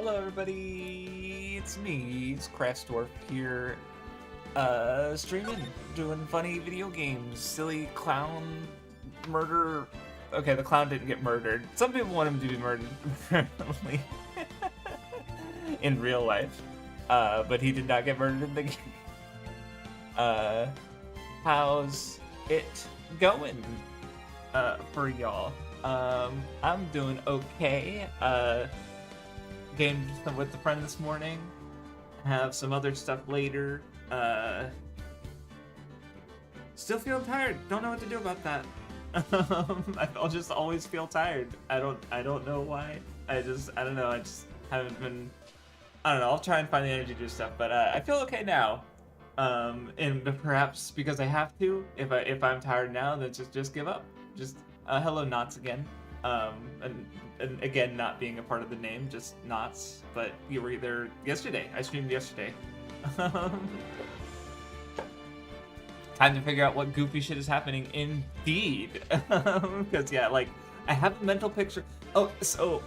Hello everybody, it's me, it's Dwarf here, streaming, doing funny video games, silly clown murder. Okay, the clown didn't get murdered. Some people want him to be murdered, apparently, in real life, but he did not get murdered in the game. How's it going, for y'all? I'm doing okay. Gamed with a friend this morning. Have some other stuff later. Still feel tired. Don't know what to do about that. I'll just always feel tired. I don't know why. I don't know. I just haven't been. I don't know. I'll try and find the energy to do stuff, but I feel okay now. And perhaps because I have to. If I'm tired now, then just give up. Just hello Knots again. And again, not being a part of the name, just Knots. But you were there yesterday. I streamed yesterday. Time to figure out what goofy shit is happening indeed. Because yeah, like I have a mental picture. Oh, so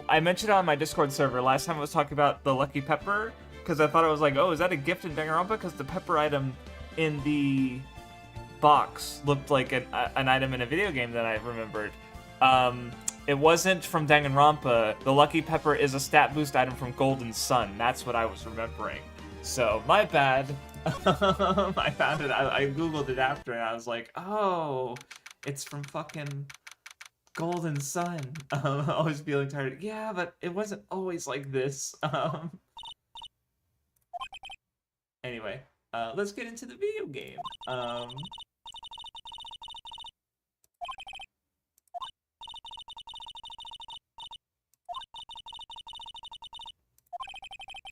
I mentioned on my Discord server last time I was talking about the Lucky Pepper, because I thought it was like, oh, is that a gift in Danganronpa? Because the pepper item in the box looked like an item in a video game that I remembered. It wasn't from Danganronpa. The Lucky Pepper is a stat boost item from Golden Sun. That's what I was remembering. So, my bad. I found it. I googled it after, and I was like, oh, it's from fucking Golden Sun. Always feeling tired. Yeah, but it wasn't always like this. Anyway, let's get into the video game.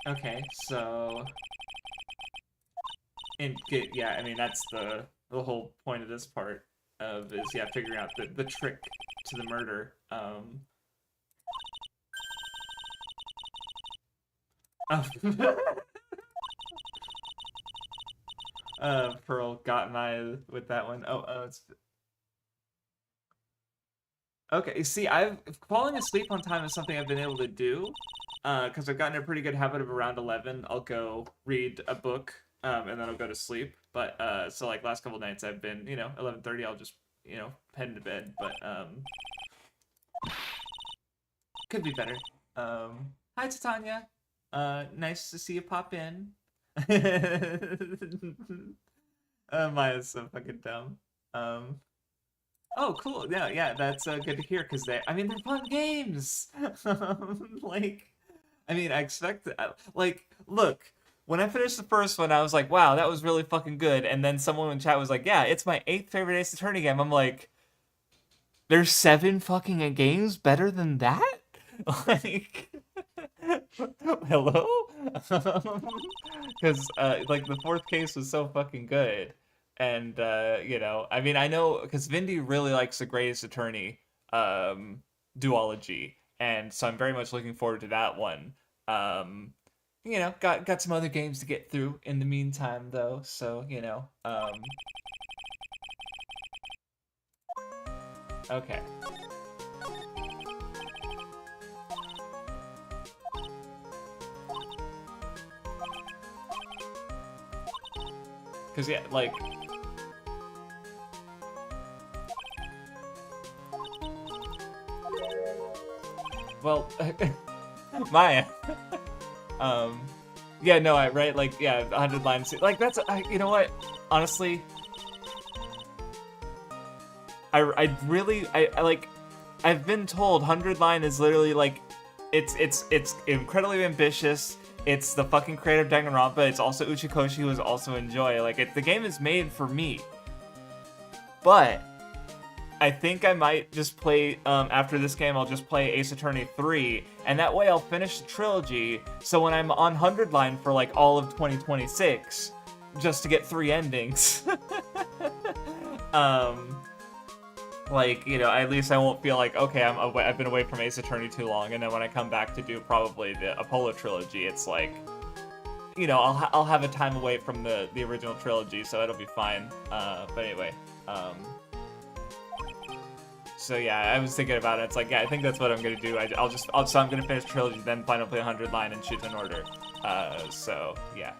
Okay, so yeah, I mean that's the whole point of this part of is yeah figuring out the trick to the murder. Pearl got my with that one. Oh, it's okay. See, falling asleep on time is something I've been able to do. Because I've gotten a pretty good habit of around 11, I'll go read a book, and then I'll go to sleep. But, so like last couple nights I've been, 11:30, I'll just, head to bed. But, could be better. Hi, Titania. Nice to see you pop in. Maya's so fucking dumb. Oh, cool. Yeah, that's good to hear, because they're fun games! Like... I mean, I expect, like, look, when I finished the first one, I was like, wow, that was really fucking good. And then someone in chat was like, yeah, it's my 8th favorite Ace Attorney game. I'm like, there's 7 fucking games better than that? Like, hello? Because, like, the 4th case was so fucking good. And, I know, because Vindy really likes the Greatest Attorney duology. And so I'm very much looking forward to that one. Got some other games to get through in the meantime, though. So, okay. Because, yeah, like... Well, Maya. Yeah, no, right? Like, yeah, 100 lines. Like, that's, you know what? Honestly, I like, I've been told 100 line is literally like, it's incredibly ambitious. It's the fucking creator of Danganronpa. It's also Uchikoshi, who is also Enjoy. Like, the game is made for me. But I think I might just play, after this game, I'll just play Ace Attorney 3, and that way I'll finish the trilogy, so when I'm on 100 line for, like, all of 2026, just to get 3 endings, like, at least I won't feel like, okay, I've been away from Ace Attorney too long, and then when I come back to do probably the Apollo trilogy, it's like, I'll have a time away from the original trilogy, so it'll be fine, but anyway, So yeah, I was thinking about it. It's like, yeah, I think that's what I'm gonna do. So I'm gonna finish Trilogy, then Final Play 100 line and shoot in order. So yeah.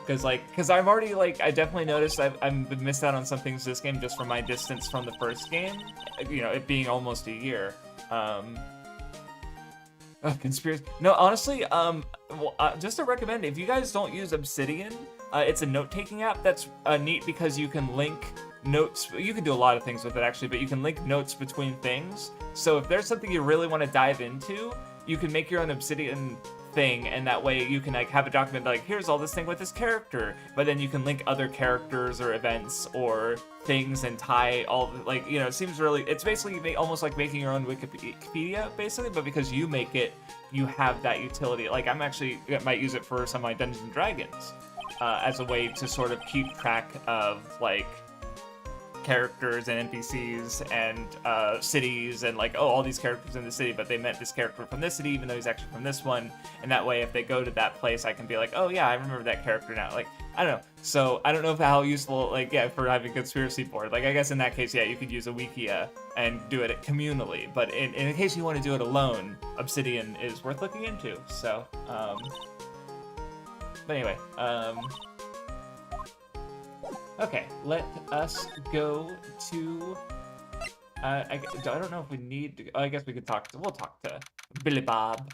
Cause I'm already like, I definitely noticed I've missed out on some things this game just from my distance from the first game. You know, it being almost a year. Conspiracy. No, honestly, just to recommend, if you guys don't use Obsidian, it's a note-taking app that's neat because you can link notes. You can do a lot of things with it actually, but you can link notes between things. So if there's something you really want to dive into, you can make your own Obsidian thing, and that way you can like have a document like, here's all this thing with this character, but then you can link other characters or events or things and tie all like, you know, it seems really, it's basically almost like making your own Wikipedia basically, but because you make it, you have that utility. Like I might use it for some of my Dungeons and Dragons as a way to sort of keep track of like characters and NPCs and cities and like, oh, all these characters in the city, but they met this character from this city even though he's actually from this one, and that way if they go to that place I can be like, oh yeah, I remember that character now. Like, I don't know. So I don't know how useful, like, yeah, for having a conspiracy board. Like, I guess in that case, yeah, you could use a Wikia and do it communally, but in case you want to do it alone, Obsidian is worth looking into. So but anyway, okay, let us go to, I don't know if we need to, I guess we could we'll talk to Billy Bob.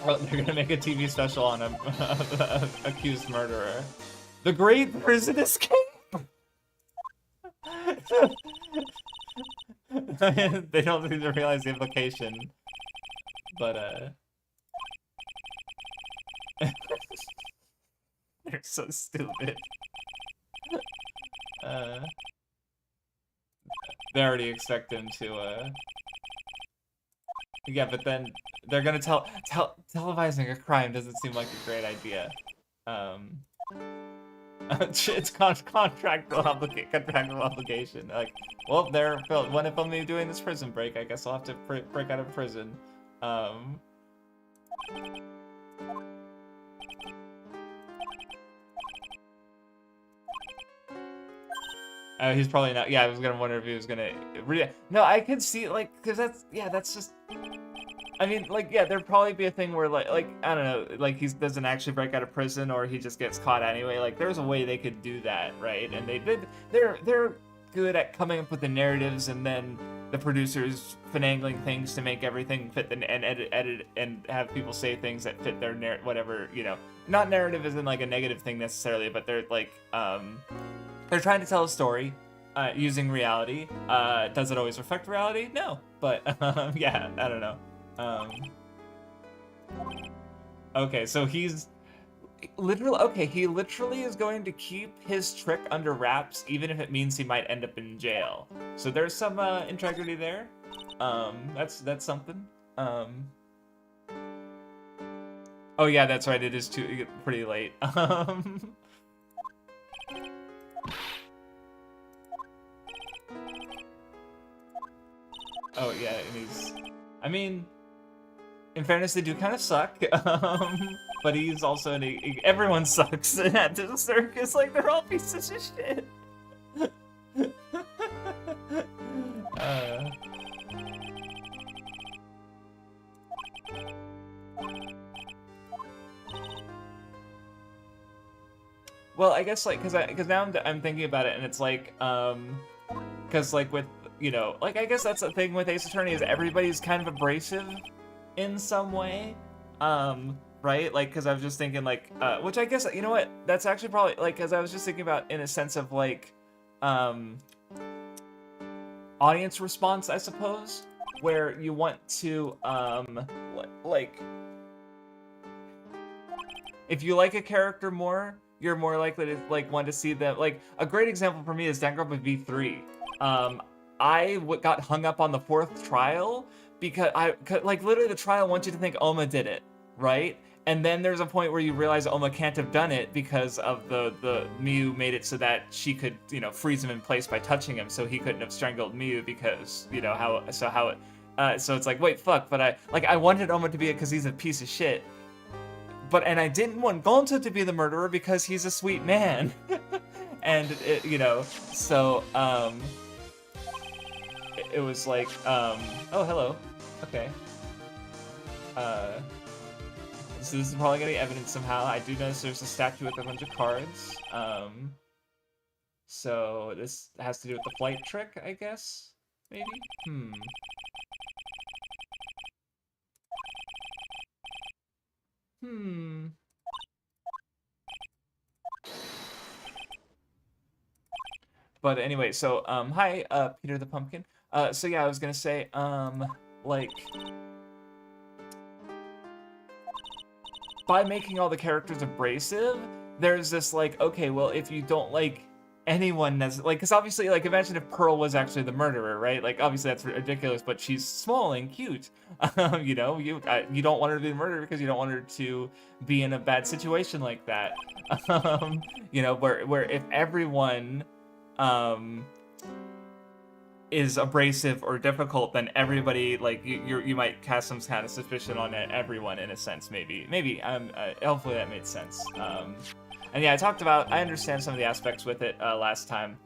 Well, they're gonna make a TV special on a accused murderer. The Great Prison Escape! They don't seem to realize the implication, but they're so stupid. They already expect him to yeah, but then they're gonna televising a crime doesn't seem like a great idea. It's contractual obligation. Like, well, they're one of them doing this prison break. I guess I'll have to break out of prison. He's probably not. Yeah, I was gonna wonder if he was gonna. No, I could see like, cause that's just. I mean, like, yeah, there'd probably be a thing where, like, I don't know, like, he doesn't actually break out of prison, or he just gets caught anyway. Like, there's a way they could do that, right? And they're good at coming up with the narratives, and then the producers finagling things to make everything fit, and edit, and have people say things that fit their whatever, you know. Not narrative isn't, like, a negative thing necessarily, but they're, like, they're trying to tell a story, using reality. Does it always reflect reality? No. But, yeah, I don't know. Okay, so he's literally, okay, he literally is going to keep his trick under wraps, even if it means he might end up in jail. So there's some integrity there. That's something. Oh yeah, that's right. It is pretty late. Oh yeah, and he's. I mean. In fairness, they do kind of suck, but he's also everyone sucks at the circus. Like, they're all pieces of shit. Well, I guess like because now I'm thinking about it, and it's like because like with, you know, like, I guess that's the thing with Ace Attorney is everybody's kind of abrasive in some way, right? Like, because I was just thinking, like, which I guess, you know what, that's actually probably, like, because I was just thinking about in a sense of, like, audience response, I suppose, where you want to, like, if you like a character more, you're more likely to, like, want to see them, like, a great example for me is Danganronpa V3. I got hung up on the 4th trial, because like, literally the trial wants you to think Oma did it, right? And then there's a point where you realize Oma can't have done it because of the Miyu made it so that she could, you know, freeze him in place by touching him, so he couldn't have strangled Miyu because, you know, how So it's like, wait, fuck, but I wanted Oma to be it because he's a piece of shit. And I didn't want Gonta to be the murderer because he's a sweet man. And, so, it was like, oh, hello. Okay. So this is probably gonna be evidence somehow. I do notice there's a statue with a bunch of cards. So this has to do with the flight trick, I guess? Maybe? But anyway, so, hi, Peter the Pumpkin. So yeah, I was gonna say, like, by making all the characters abrasive, there's this, like, okay, well, if you don't like anyone, like, because obviously, like, imagine if Pearl was actually the murderer, right? Like, obviously that's ridiculous, but she's small and cute. You don't want her to be the murderer because you don't want her to be in a bad situation like that. Where if everyone, is abrasive or difficult, then everybody, like, you might cast some kind of suspicion on everyone in a sense, maybe hopefully that made sense. And yeah, I understand some of the aspects with it last time.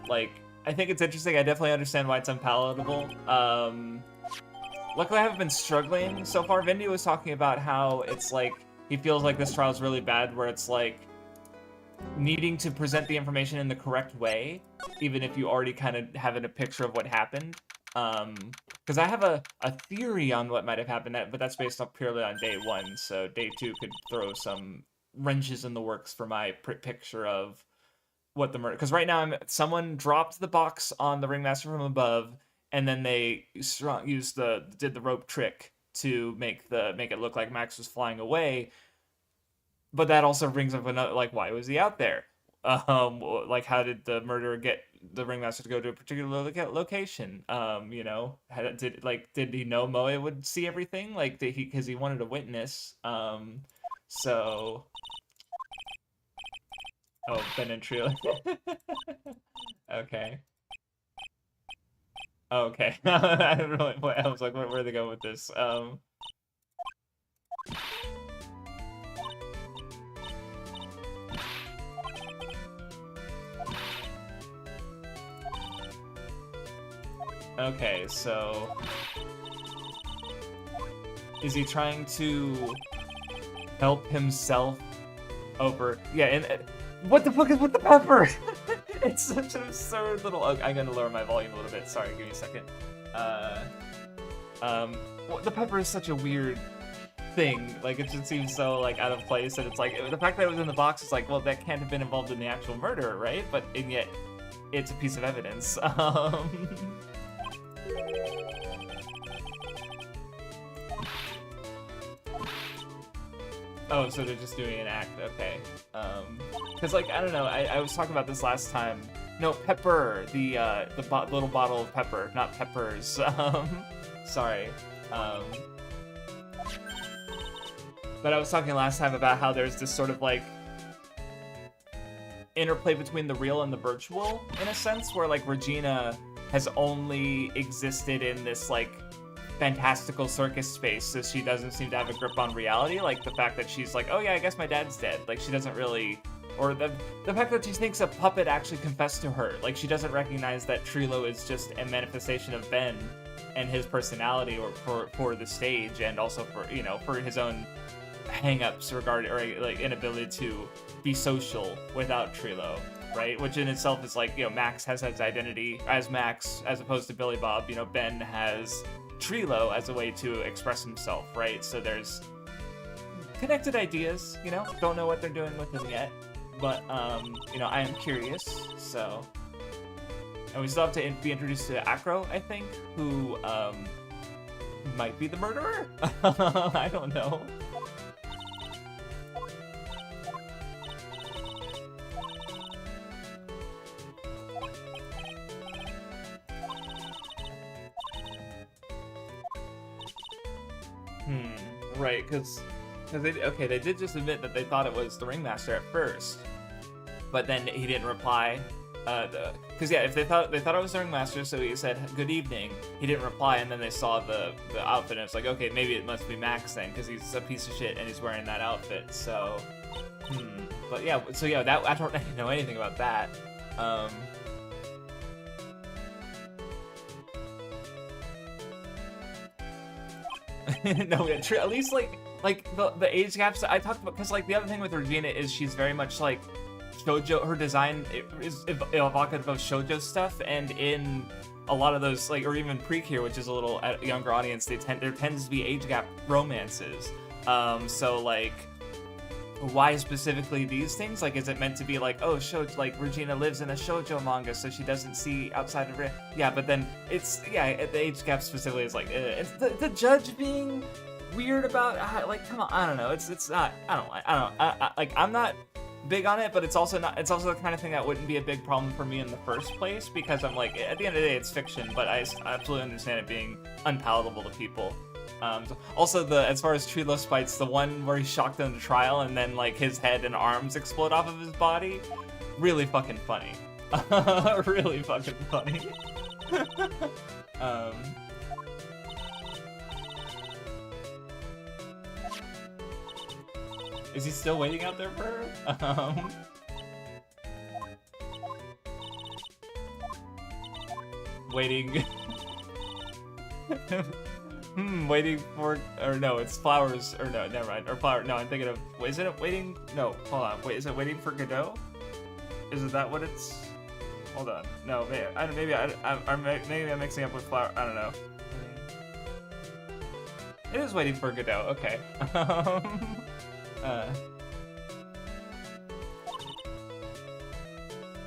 Like, I think it's interesting. I definitely understand why it's unpalatable. Luckily I haven't been struggling so far. Vindy was talking about how it's like he feels like this trial is really bad, where it's like needing to present the information in the correct way, even if you already kind of have a picture of what happened. Because I have a theory on what might have happened, but that's based off purely on day 1, so day 2 could throw some wrenches in the works for my picture of what the murder. Because right now, someone dropped the box on the ringmaster from above, and then they did the rope trick to make it look like Max was flying away. But that also brings up another, like, why was he out there? Like, how did the murderer get the ringmaster to go to a particular location? Did he know Moe would see everything? Like, because he wanted a witness. So. Oh, Ben and Trio. Okay. Okay. I don't really. I was like, where are they going with this? Okay, so is he trying to help himself over? Yeah, and what the fuck is with the pepper? It's such an absurd little. Oh, I'm gonna lower my volume a little bit. Sorry, give me a second. The pepper is such a weird thing. Like, it just seems so, like, out of place, and it's like the fact that it was in the box is like, well, that can't have been involved in the actual murder, right? And yet, it's a piece of evidence. Oh, so they're just doing an act, okay. Cause, like, I don't know, I was talking about this last time. No, pepper, the little bottle of pepper, not peppers. Sorry. But I was talking last time about how there's this sort of, like, interplay between the real and the virtual, in a sense, where, like, Regina has only existed in this, like, fantastical circus space, so she doesn't seem to have a grip on reality. Like, the fact that she's like, oh yeah, I guess my dad's dead. Like, she doesn't really... Or the fact that she thinks a puppet actually confessed to her. Like, she doesn't recognize that Trilo is just a manifestation of Ben and his personality, or for the stage, and also for his own hang-ups regarding, or, like, inability to be social without Trilo, right? Which in itself is like, Max has his identity as Max as opposed to Billy Bob. Ben has Trilo as a way to express himself, right? So there's connected ideas, don't know what they're doing with them yet, but I am curious. So, and we still have to be introduced to Acro, I think, who might be the murderer. I don't know. Right, because they did just admit that they thought it was the ringmaster at first, but then he didn't reply, Because yeah, if they thought I was during Master, so he said good evening. He didn't reply, and then they saw the outfit, and it's like, okay, maybe it must be Max then, because he's a piece of shit and he's wearing that outfit. So, but yeah, so yeah, that I don't know anything about that. No, yeah, true. At least like the age gaps that I talked about, because like the other thing with Regina is she's very much like shoujo. Her design is evocative of shoujo stuff, and in a lot of those, like, or even Precure, which is a little younger audience, there tends to be age gap romances. So like, why specifically these things? Like, is it meant to be like, oh, like Regina lives in a shoujo manga, so she doesn't see outside of her? Yeah, but then it's, yeah, the age gap specifically is like, it's the judge being weird about, like, come on, I don't know, it's not, I'm not big on it, but it's also the kind of thing that wouldn't be a big problem for me in the first place, because I'm like, at the end of the day, it's fiction, but I absolutely understand it being unpalatable to people. Also, as far as True Love Spites, the one where he's shocked in the trial and then like his head and arms explode off of his body, really fucking funny. Really fucking funny. Is he still waiting out there for her? Waiting. Waiting for, or no, it's flowers, or no, never mind, or flower, no, I'm thinking of, wait, isn't it waiting, no, hold on, wait, is it waiting for Godot? Is it that what it's, hold on, no, maybe I'm mixing up with flower, I don't know. It is waiting for Godot, okay.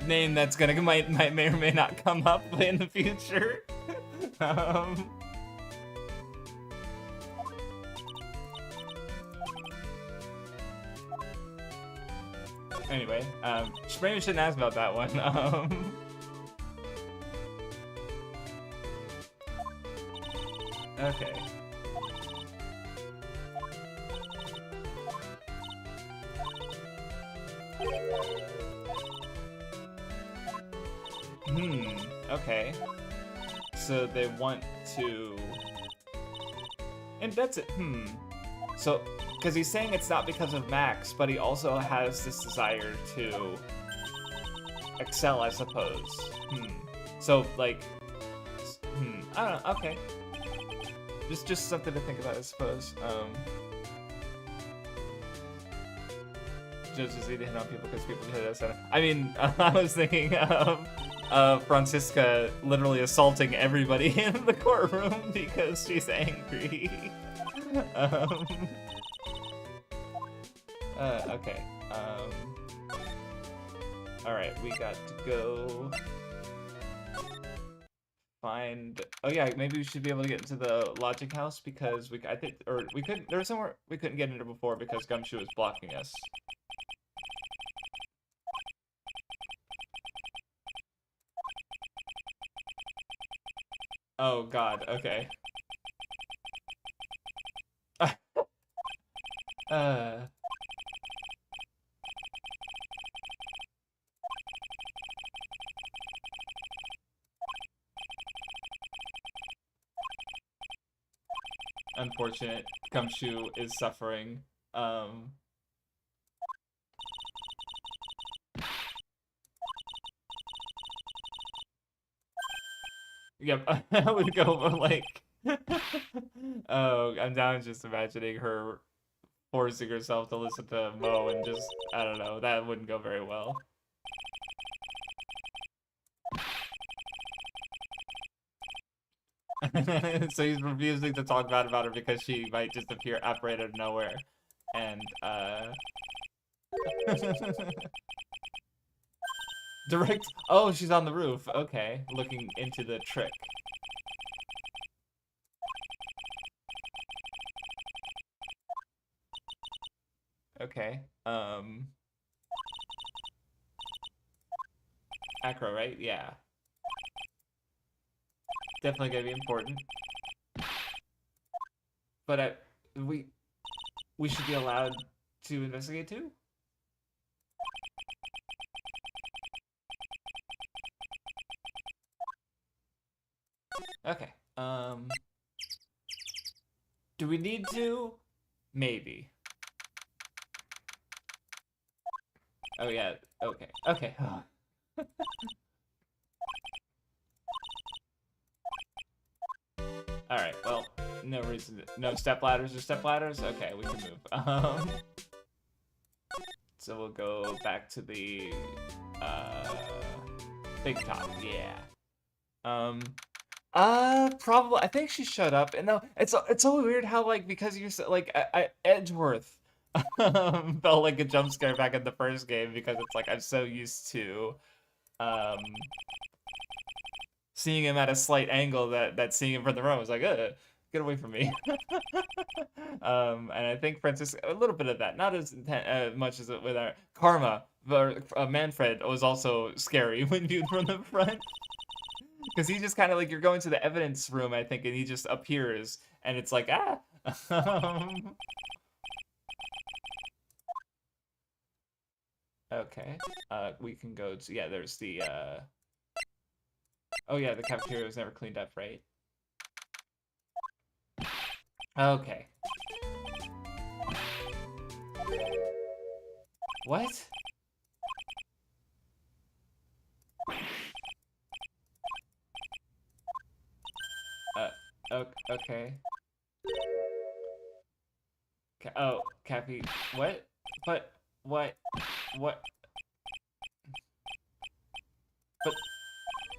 Name that's gonna, may or may not come up in the future. Anyway, maybe we shouldn't ask about that one. Okay. Okay. So they want to... And that's it. So, because he's saying it's not because of Max, but he also has this desire to excel, I suppose. So, like... I don't know, okay. Just something to think about, I suppose. Judges need to hit on people because people hit us. I mean, I was thinking of Francisca literally assaulting everybody in the courtroom because she's angry. Okay. Alright, we got to go find... Oh yeah, maybe we should be able to get into the Logic House because we couldn't, there was somewhere we couldn't get into before because Gumshoe was blocking us. Oh god, okay. Unfortunate. Gumshoe is suffering. Yep, I would go like... Oh, I'm now just imagining her forcing herself to listen to Mo and just, I don't know, that wouldn't go very well. So he's refusing to talk bad about her because she might just appear apparate out of nowhere. And, direct... Oh, she's on the roof. Okay, looking into the trick. Okay, Acro, right? Yeah. Definitely gonna be important. But we should be allowed to investigate too? Okay. Do we need to? Maybe. Oh yeah. Okay. Okay. All right. Well, no reason. No step ladders or step ladders. Okay, we can move. So we'll go back to the big top. Yeah. Probably. I think she showed up, and no, it's so weird how like because you're so, like Edgeworth felt like a jump scare back in the first game because it's like I'm so used to um seeing him at a slight angle that seeing him from the room was like, get away from me. And I think Francis a little bit of that, not as much as with our Karma, but Manfred was also scary when viewed from the front. Because he just kind of like you're going to the evidence room, I think, and he just appears, and it's like Okay, we can go to There's the oh yeah, the cafeteria was never cleaned up, right? Okay. What? Okay. Oh, Cappy. What? But what? What? But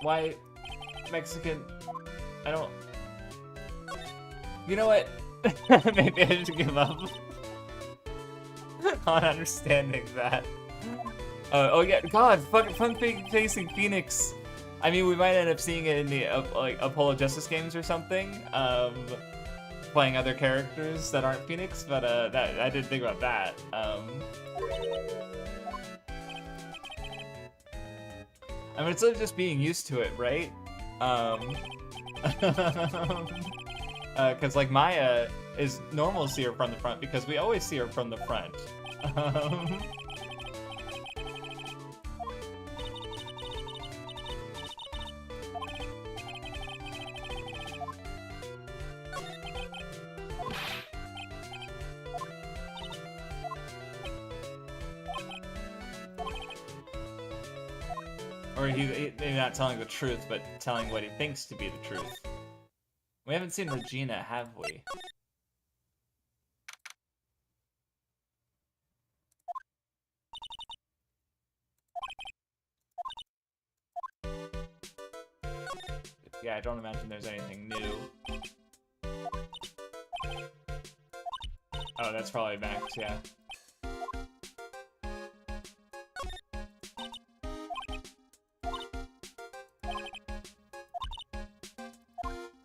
why Mexican? I don't. You know what? Maybe I should give up on understanding that. Oh yeah, God, fun facing Phoenix. I mean, we might end up seeing it in the like Apollo Justice games or something. Playing other characters that aren't Phoenix, but that I didn't think about that. I mean, it's sort of just being used to it, right? Because like Maya is normal to see her from the front because we always see her from the front. Or maybe not telling the truth, but telling what he thinks to be the truth. We haven't seen Regina, have we? Yeah, I don't imagine there's anything new. Oh, that's probably Max, yeah.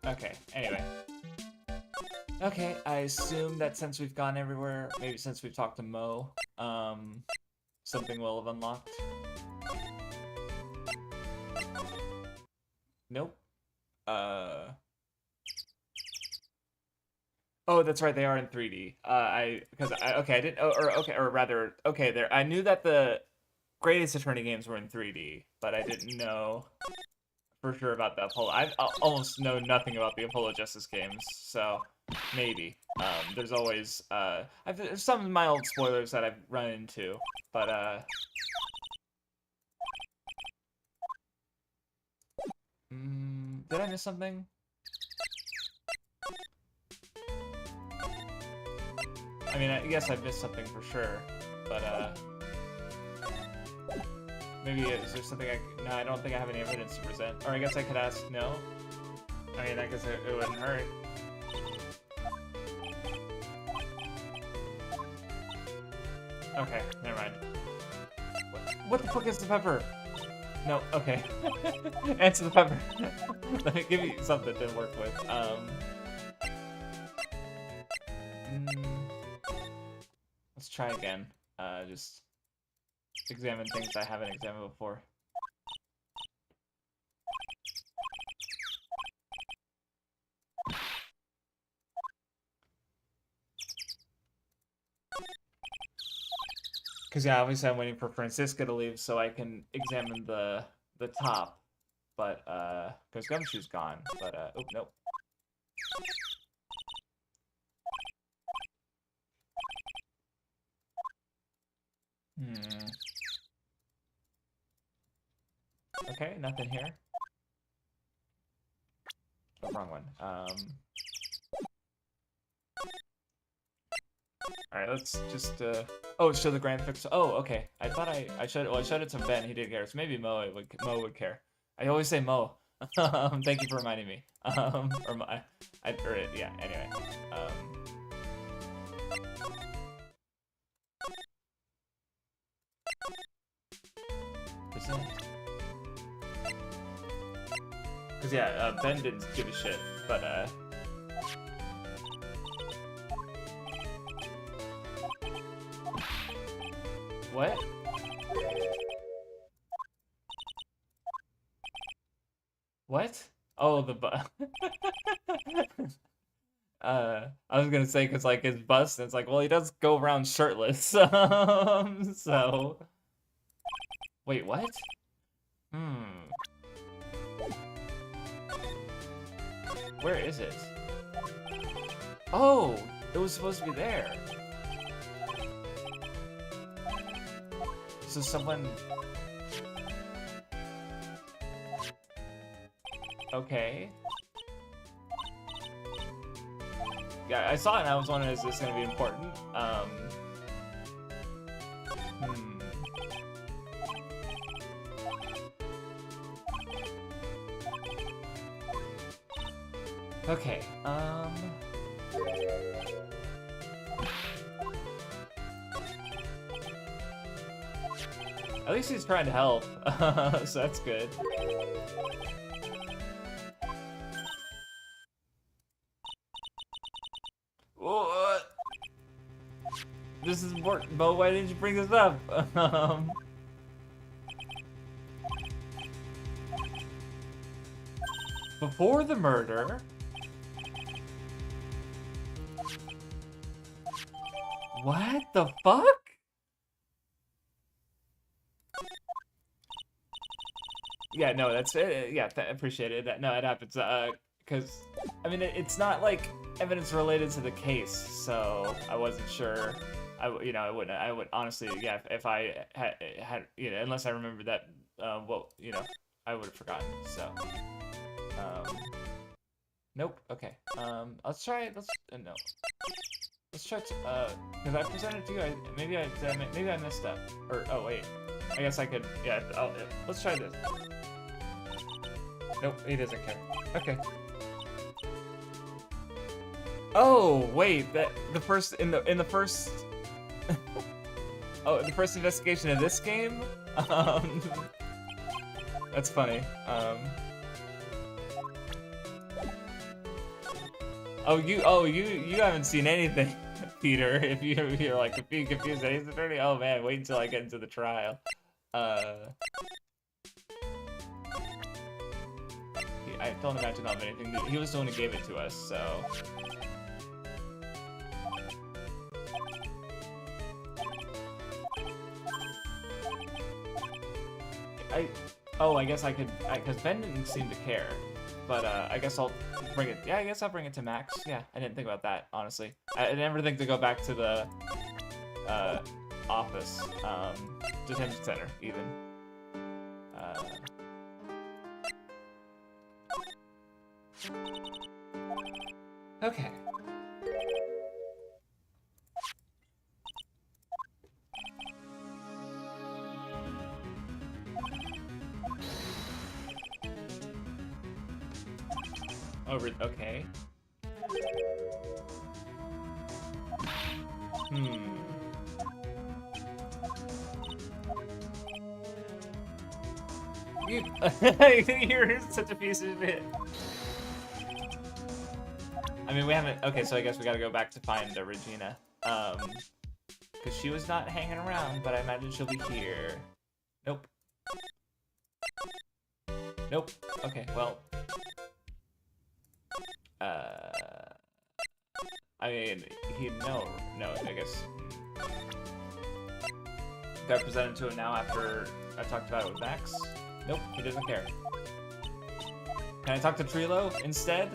Okay, anyway. Okay, I assume that since we've gone everywhere, maybe since we've talked to Mo, something will have unlocked. Nope. Oh, that's right, they are in 3D. I didn't, there. I knew that the Greatest Attorney games were in 3D, but I didn't know for sure about the Apollo. I almost know nothing about the Apollo Justice games, so maybe. There's always there's some mild spoilers that I've run into, but did I miss something? I mean, I guess I missed something for sure, but maybe is there something no, I don't think I have any evidence to present. Or I guess I could ask no. I mean, I guess it wouldn't hurt. Okay, never mind. What the fuck is the pepper? No, okay. Answer the pepper. Let me give you something to work with. Let's try again. Just examine things I haven't examined before. Because yeah, obviously I'm waiting for Francisca to leave so I can examine the top. but because Gumshoe's gone. But oh nope. Okay, nothing here. Oh, wrong one. Alright, let's just, oh, show the grand fix. Oh, okay. I thought I showed it, well, I showed it to Ben, he didn't care, so maybe Mo would care. I always say Mo. Thank you for reminding me. Yeah, anyway. Percent. Cause yeah, Ben didn't give a shit, but, what? What? Oh, the I was gonna say, cause like his bust, it's like, well, he does go around shirtless, so. Wait, what? Where is it? Oh, it was supposed to be there. So someone... Okay. Yeah, I saw it and I was wondering, is this gonna be important? Okay, at least he's trying to help, so that's good. What? This is important, Bo, why didn't you bring this up? Before the murder... What the fuck? Yeah, no, that's it. Yeah, appreciate it. No, it happens. Because I mean, it's not like evidence related to the case, so I wasn't sure. I would honestly, yeah, if I had, you know, unless I remembered that, well, you know, I would have forgotten. So, nope. Okay. Let's try it. No. Let's try to, because I presented to you, maybe I messed up. Or, oh wait, I guess I could, yeah, let's try this. Nope, he doesn't care. Okay. Oh, wait, the first oh, the first investigation of this game? That's funny. You haven't seen anything, Peter. If you're like confused that he's attorney, oh man, wait until I get into the trial. I don't imagine not anything. He was the one who gave it to us, so. I guess I could, because Ben didn't seem to care. But I guess I'll bring it. Yeah, I guess I'll bring it to Max. Yeah, I didn't think about that, honestly. I never think to go back to the office, detention center, even. Okay. Okay. You're such a piece of shit. I mean, we haven't... Okay, so I guess we gotta go back to find Regina. Because she was not hanging around, but I imagine she'll be here. Nope. Nope. Okay, well... I mean, no, I guess. Do I present it to him now after I talked about it with Max? Nope, he doesn't care. Can I talk to Trilo instead?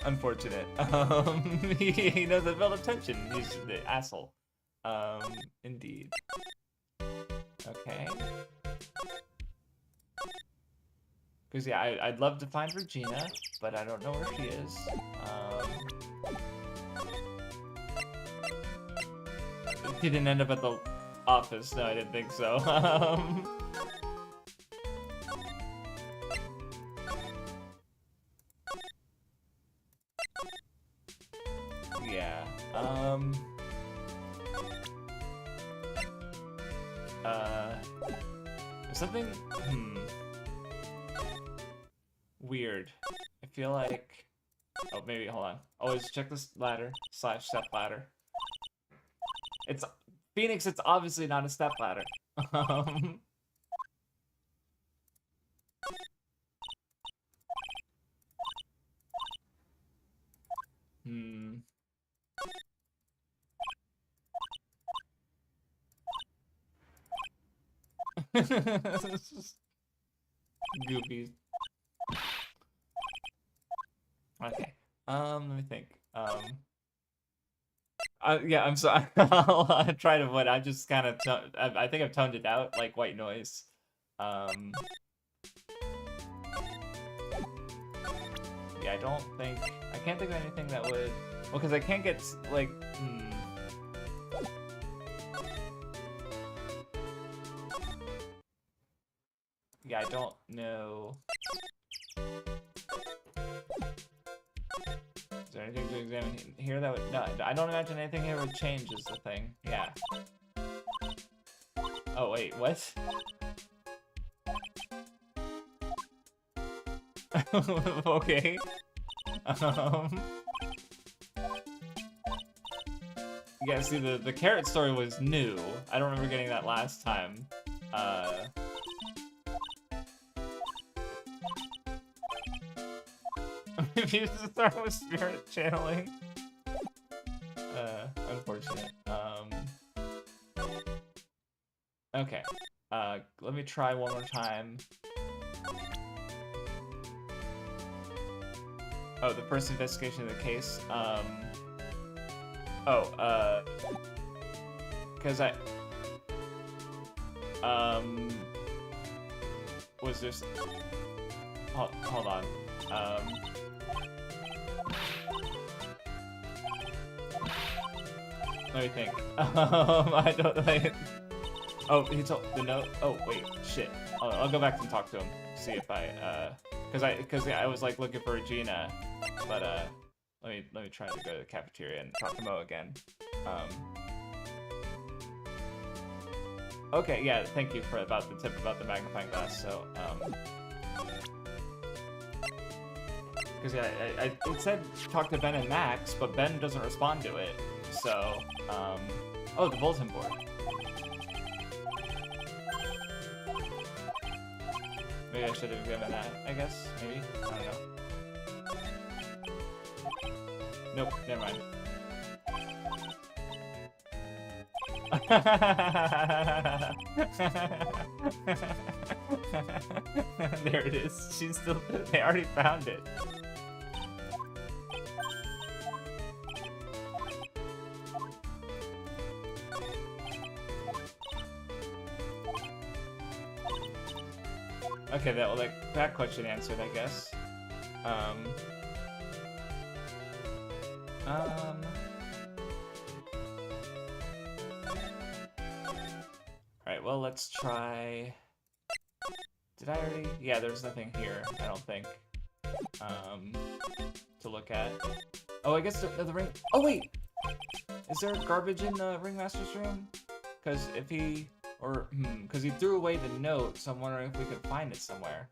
Unfortunate. He doesn't build up tension. He's the asshole. Indeed. Okay. Because, yeah, I'd love to find Regina, but I don't know where she is. He didn't end up at the office. No, I didn't think so. Yeah. Something weird. I feel like, oh, maybe hold on. Always check this ladder / step ladder. It's Phoenix. It's obviously not a step ladder. It's just goofy. Okay. Let me think. Yeah, I'm sorry. I'll try to avoid. I just kind of. I think I've toned it out like white noise. Yeah, I don't think. I can't think of anything that would. Well, because I can't get like. Yeah, I don't know. Is there anything to examine here that would... No, I don't imagine anything here would change is the thing. Yeah. Oh, wait, what? Okay. Yeah, see, the carrot story was new. I don't remember getting that last time. If you just start with spirit channeling. Unfortunate. Okay. Let me try one more time. Oh, the first investigation of the case. Because was this... Hold on. Let me think. I don't like. Oh, he told the note. Oh wait, shit. I'll go back and talk to him. See if I because I was like looking for Regina, but let me try to go to the cafeteria and talk to Mo again. Okay, yeah. Thank you about the tip about the magnifying glass. So because yeah, it said talk to Ben and Max, but Ben doesn't respond to it. So, oh, the bulletin board. Maybe I should have given that, I guess, maybe? I don't know. Nope, never mind. There it is. She's still, they already found it. Okay, that question answered, I guess. Alright, well, let's try... Did I already... Yeah, there's nothing here, I don't think. To look at. Oh, I guess the ring... Oh, wait! Is there garbage in the Ringmaster's room? Because if he... Or, because he threw away the note, so I'm wondering if we could find it somewhere.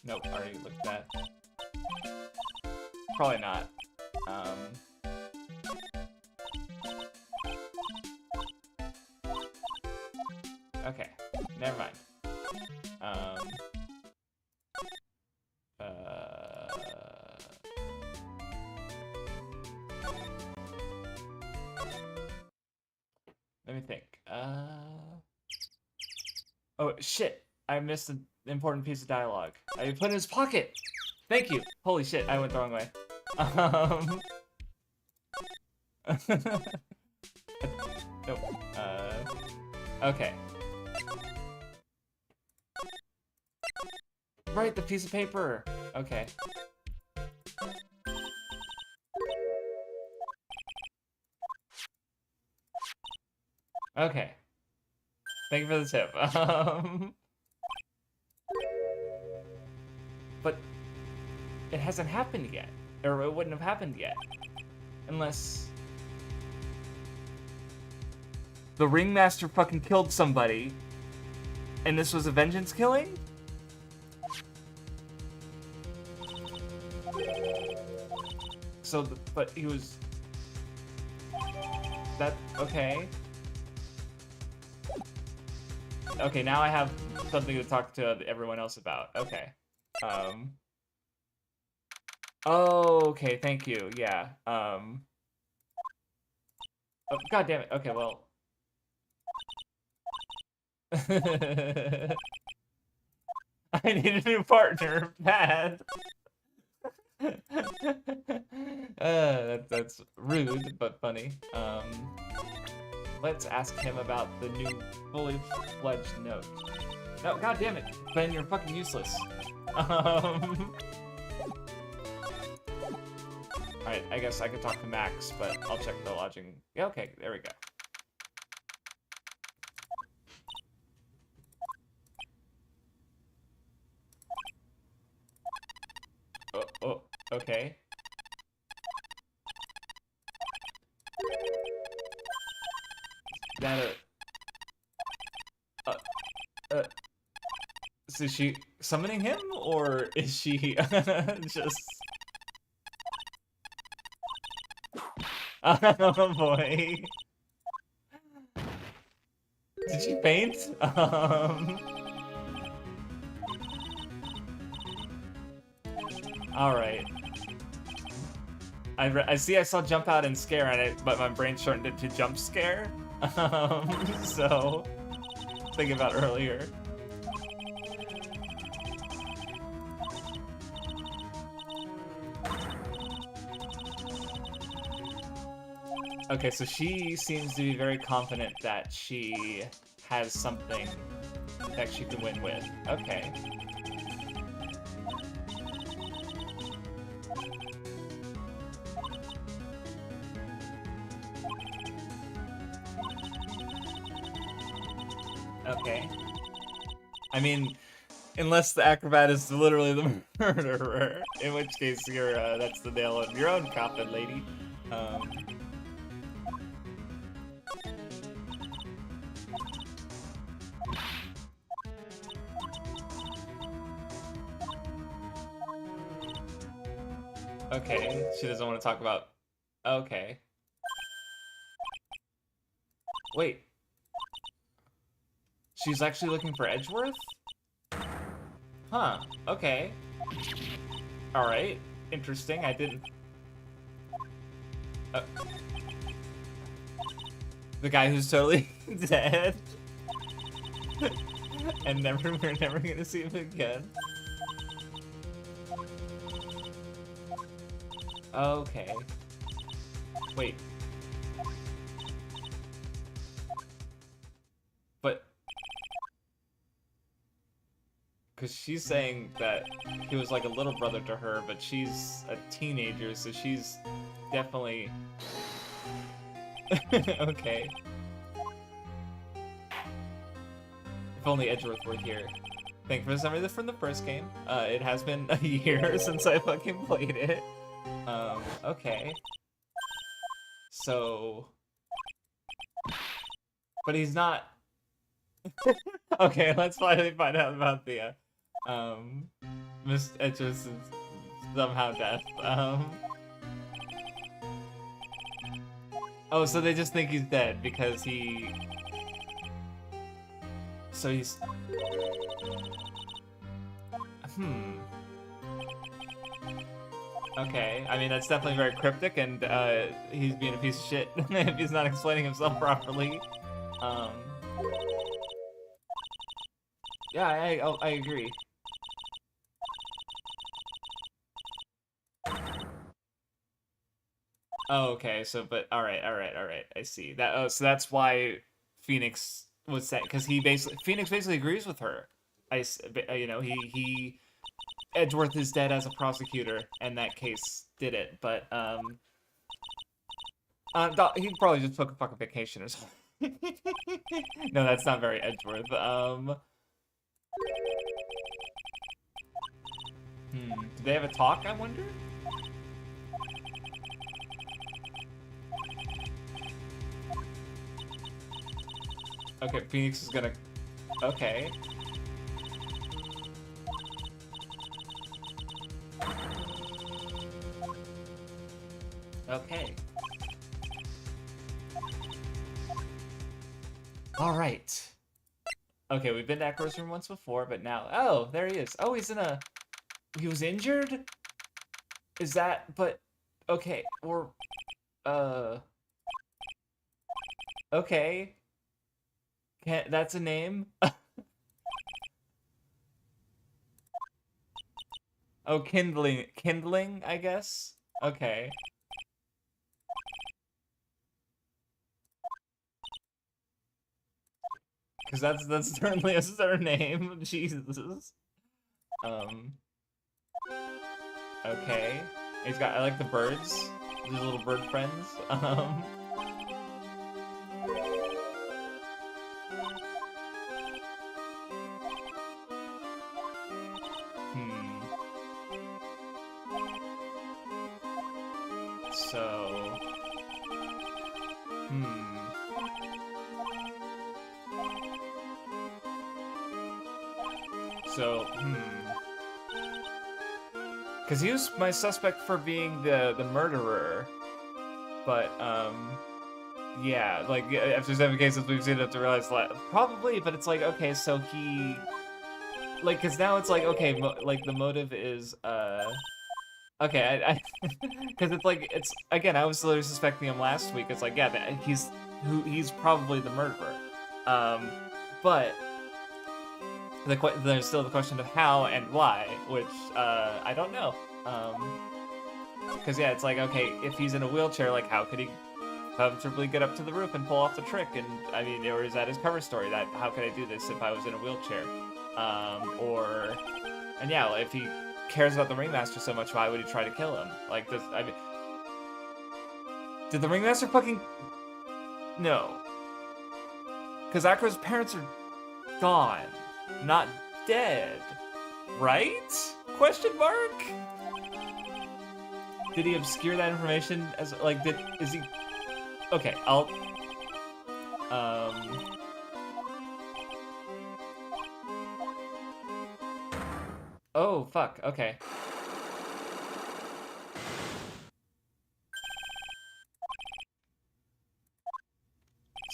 Nope, already looked at. Probably not. Okay, never mind. Let me think. Oh, shit. I missed an important piece of dialogue. I put it in his pocket. Thank you. Holy shit, I went the wrong way. Nope. Okay. Right, the piece of paper. Okay. Okay. Thank you for the tip. But it hasn't happened yet. Or it wouldn't have happened yet. Unless the ringmaster fucking killed somebody and this was a vengeance killing? So, but he was... That... Okay. Okay, now I have something to talk to everyone else about. Okay. Oh, okay, thank you. Yeah. Oh, God damn it. Okay, well. I need a new partner. Bad. That's rude, but funny. Let's ask him about the new fully fledged note. No, God damn it, Ben, you're fucking useless. Alright, I guess I could talk to Max, but I'll check the lodging. Yeah, okay, there we go. Oh, okay. That, so is she summoning him, or is she just... Oh boy. Did she faint? Alright. I see I saw jump out and scare at it, but my brain shortened it to jump scare. So, thinking about earlier. Okay, so she seems to be very confident that she has something that she can win with. Okay. Okay. I mean, unless the acrobat is literally the murderer, in which case you're that's the nail in your own coffin, lady. Okay, she doesn't want to talk about... Okay. Wait. She's actually looking for Edgeworth? Huh, okay. Alright, interesting, I didn't... The guy who's totally dead? And we're never gonna see him again? Okay. Wait. But... Because she's saying that he was like a little brother to her, but she's a teenager, so she's definitely... Okay. If only Edgeworth were here. Thank you for summary from the first game. It has been a year since I fucking played it. Okay. So... But he's not... Okay, let's finally find out about the, Miss Edgeworth's somehow death. Oh, so they just think he's dead because he... So he's... Okay, I mean, that's definitely very cryptic, and he's being a piece of shit if he's not explaining himself properly. Yeah, I agree. Oh, okay. So, but all right, all right, all right. I see that. Oh, so that's why Phoenix was saying because he basically Phoenix basically agrees with her. You know, he Edgeworth is dead as a prosecutor, and that case did it. But he probably just took a fucking vacation or something. No, that's not very Edgeworth. Do they have a talk? I wonder. Okay, Phoenix is gonna. Okay. Okay. All right. Okay, we've been to Echo's room once before, but now, oh, there he is. Oh, he was injured? Is that, but, okay, or, okay. That's a name? Oh, kindling, I guess? Okay. Because that's certainly a surname. Jesus. Okay. He's got, I like the birds. These little bird friends. Hmm. So, So, because he was my suspect for being the murderer, but yeah, like after 7 cases we've seen it to realize like probably, but it's like okay, so he like because now it's like okay, like the motive is okay, I because it's like it's again I was literally suspecting him last week. It's like yeah, he's probably the murderer, but there's still the question of how and why, which I don't know. Because yeah, it's like okay, if he's in a wheelchair, like how could he comfortably get up to the roof and pull off the trick? And I mean, or is that his cover story? That how could I do this if I was in a wheelchair? And yeah, if he cares about the ringmaster so much, why would he try to kill him? Like this, I mean, did the ringmaster fucking no? Because Akira's parents are gone, not dead, right? Question mark? Did he obscure that information as like is he okay, I'll oh fuck, okay.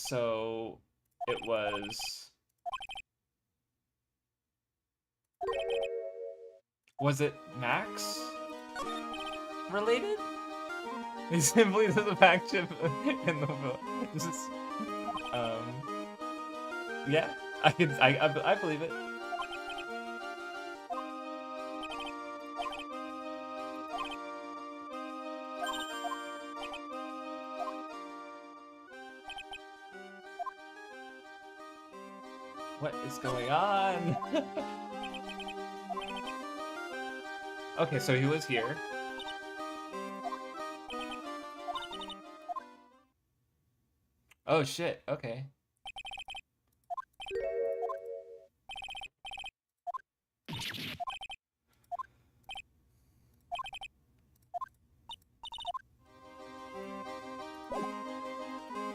So it was it Max related? He simply does a fact chip in the book. Just, yeah, I believe it. What is going on? Okay, so he was here. Oh shit, okay.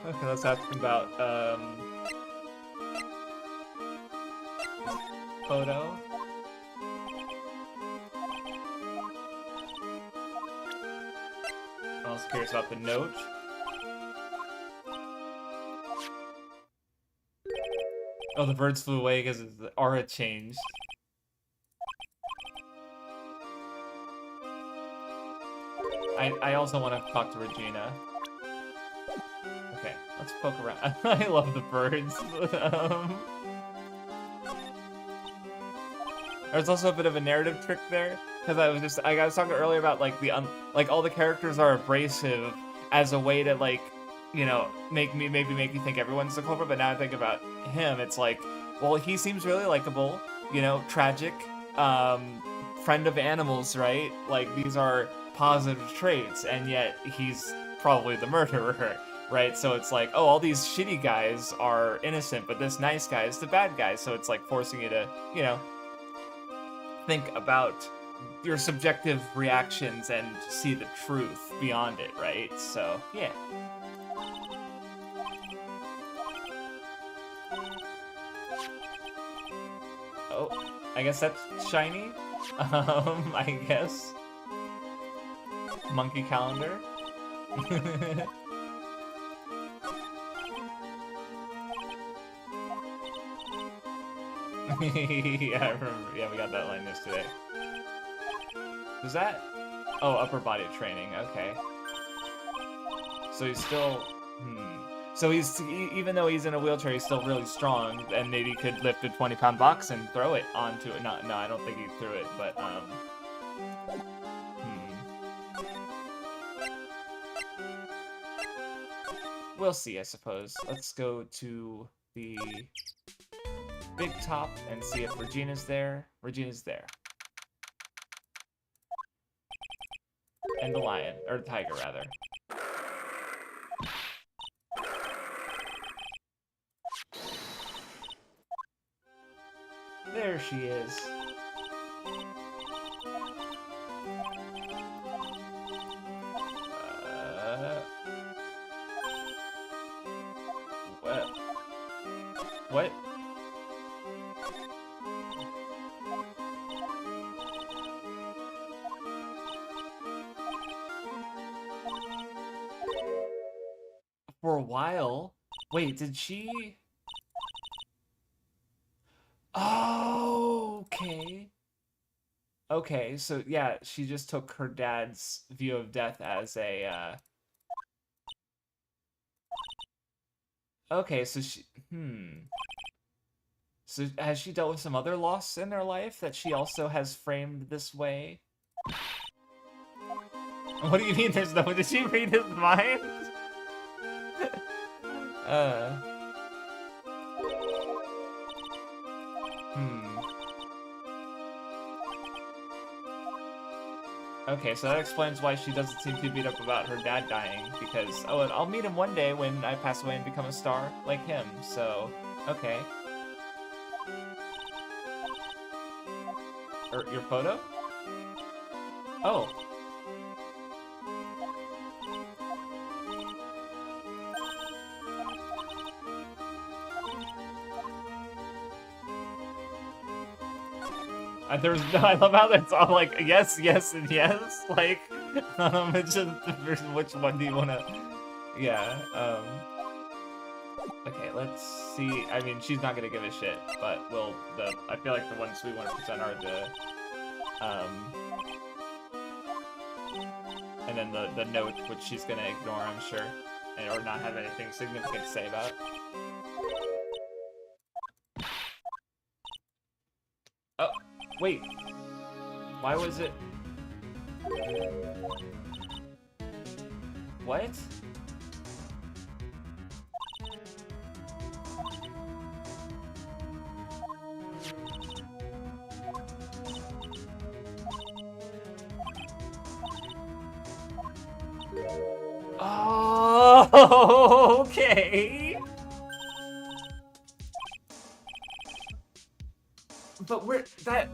Okay, let's ask about photo. I was curious about the note. Oh, the birds flew away because the aura changed. I also want to talk to Regina. Okay, let's poke around. I love the birds. There's also a bit of a narrative trick there, because I was talking earlier about like like all the characters are abrasive as a way to like, you know, maybe make you think everyone's the culprit. But now I think about him, it's like, well, he seems really likable, you know, tragic, friend of animals, right? Like these are positive traits, and yet he's probably the murderer. Right, so it's like, oh, all these shitty guys are innocent, but this nice guy is the bad guy. So it's like forcing you to, you know, think about your subjective reactions and see the truth beyond it, right? So, yeah. Oh, I guess that's shiny? I guess. Monkey calendar? Yeah, I remember. Yeah, we got that line yesterday. Was that? Oh, upper body training. Okay. So he's still. So even though he's in a wheelchair, he's still really strong, and maybe could lift a 20-pound box and throw it onto it. No, I don't think he threw it, but We'll see, I suppose. Let's go to the big top and see if Regina's there. Regina's there. And the lion, or the tiger, rather. There she is. What? For a while? Wait, did she... Oh, okay. Okay, so yeah, she just took her dad's view of death as a, Okay, so she... So has she dealt with some other loss in her life that she also has framed this way? What do you mean there's no... Did she read his mind? Okay, so that explains why she doesn't seem too beat up about her dad dying, because, oh, and I'll meet him one day when I pass away and become a star like him, so, okay. Your photo? Oh. I love how that's all like yes, yes, and yes. Like, it's just which one do you want to? Yeah. Okay, let's see. I mean, she's not gonna give a shit, but I feel like the ones we want to present are the and then the note, which she's gonna ignore, I'm sure, or not have anything significant to say about. Oh, wait. Why was it? What? Oh, okay. But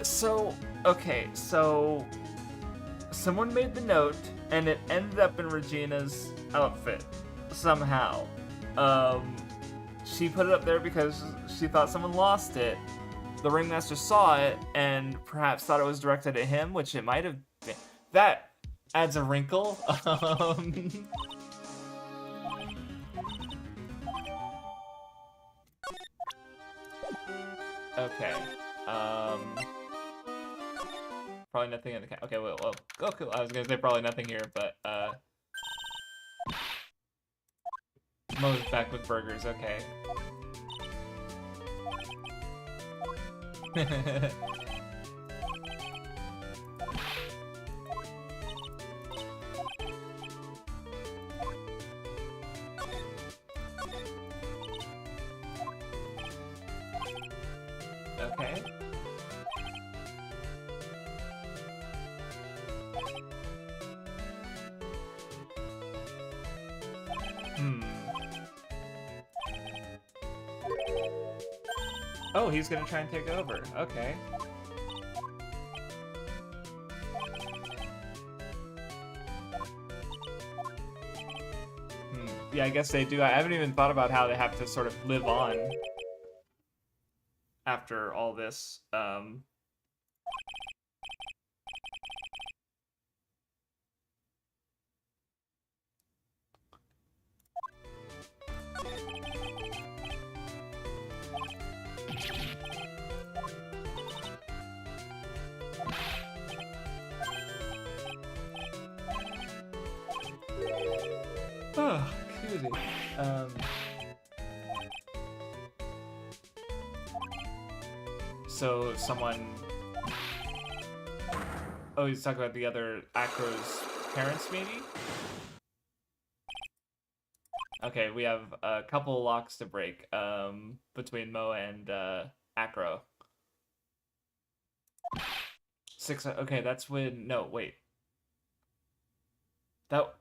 so, okay, so someone made the note and it ended up in Regina's outfit somehow. She put it up there because she thought someone lost it. The ringmaster saw it and perhaps thought it was directed at him, which it might have been. That adds a wrinkle. Okay. Probably nothing in the okay, well, go cool. I was gonna say probably nothing here, but Mo's back with burgers. Okay. Okay. Oh, he's gonna try and take over. Okay. Yeah, I guess they do. I haven't even thought about how they have to sort of live on after all this. Oh, excuse me. So someone... Oh, he's talking about the other Acro's parents, maybe? Okay, we have a couple locks to break between Mo and Acro. 6... Okay, that's when... No, wait. That...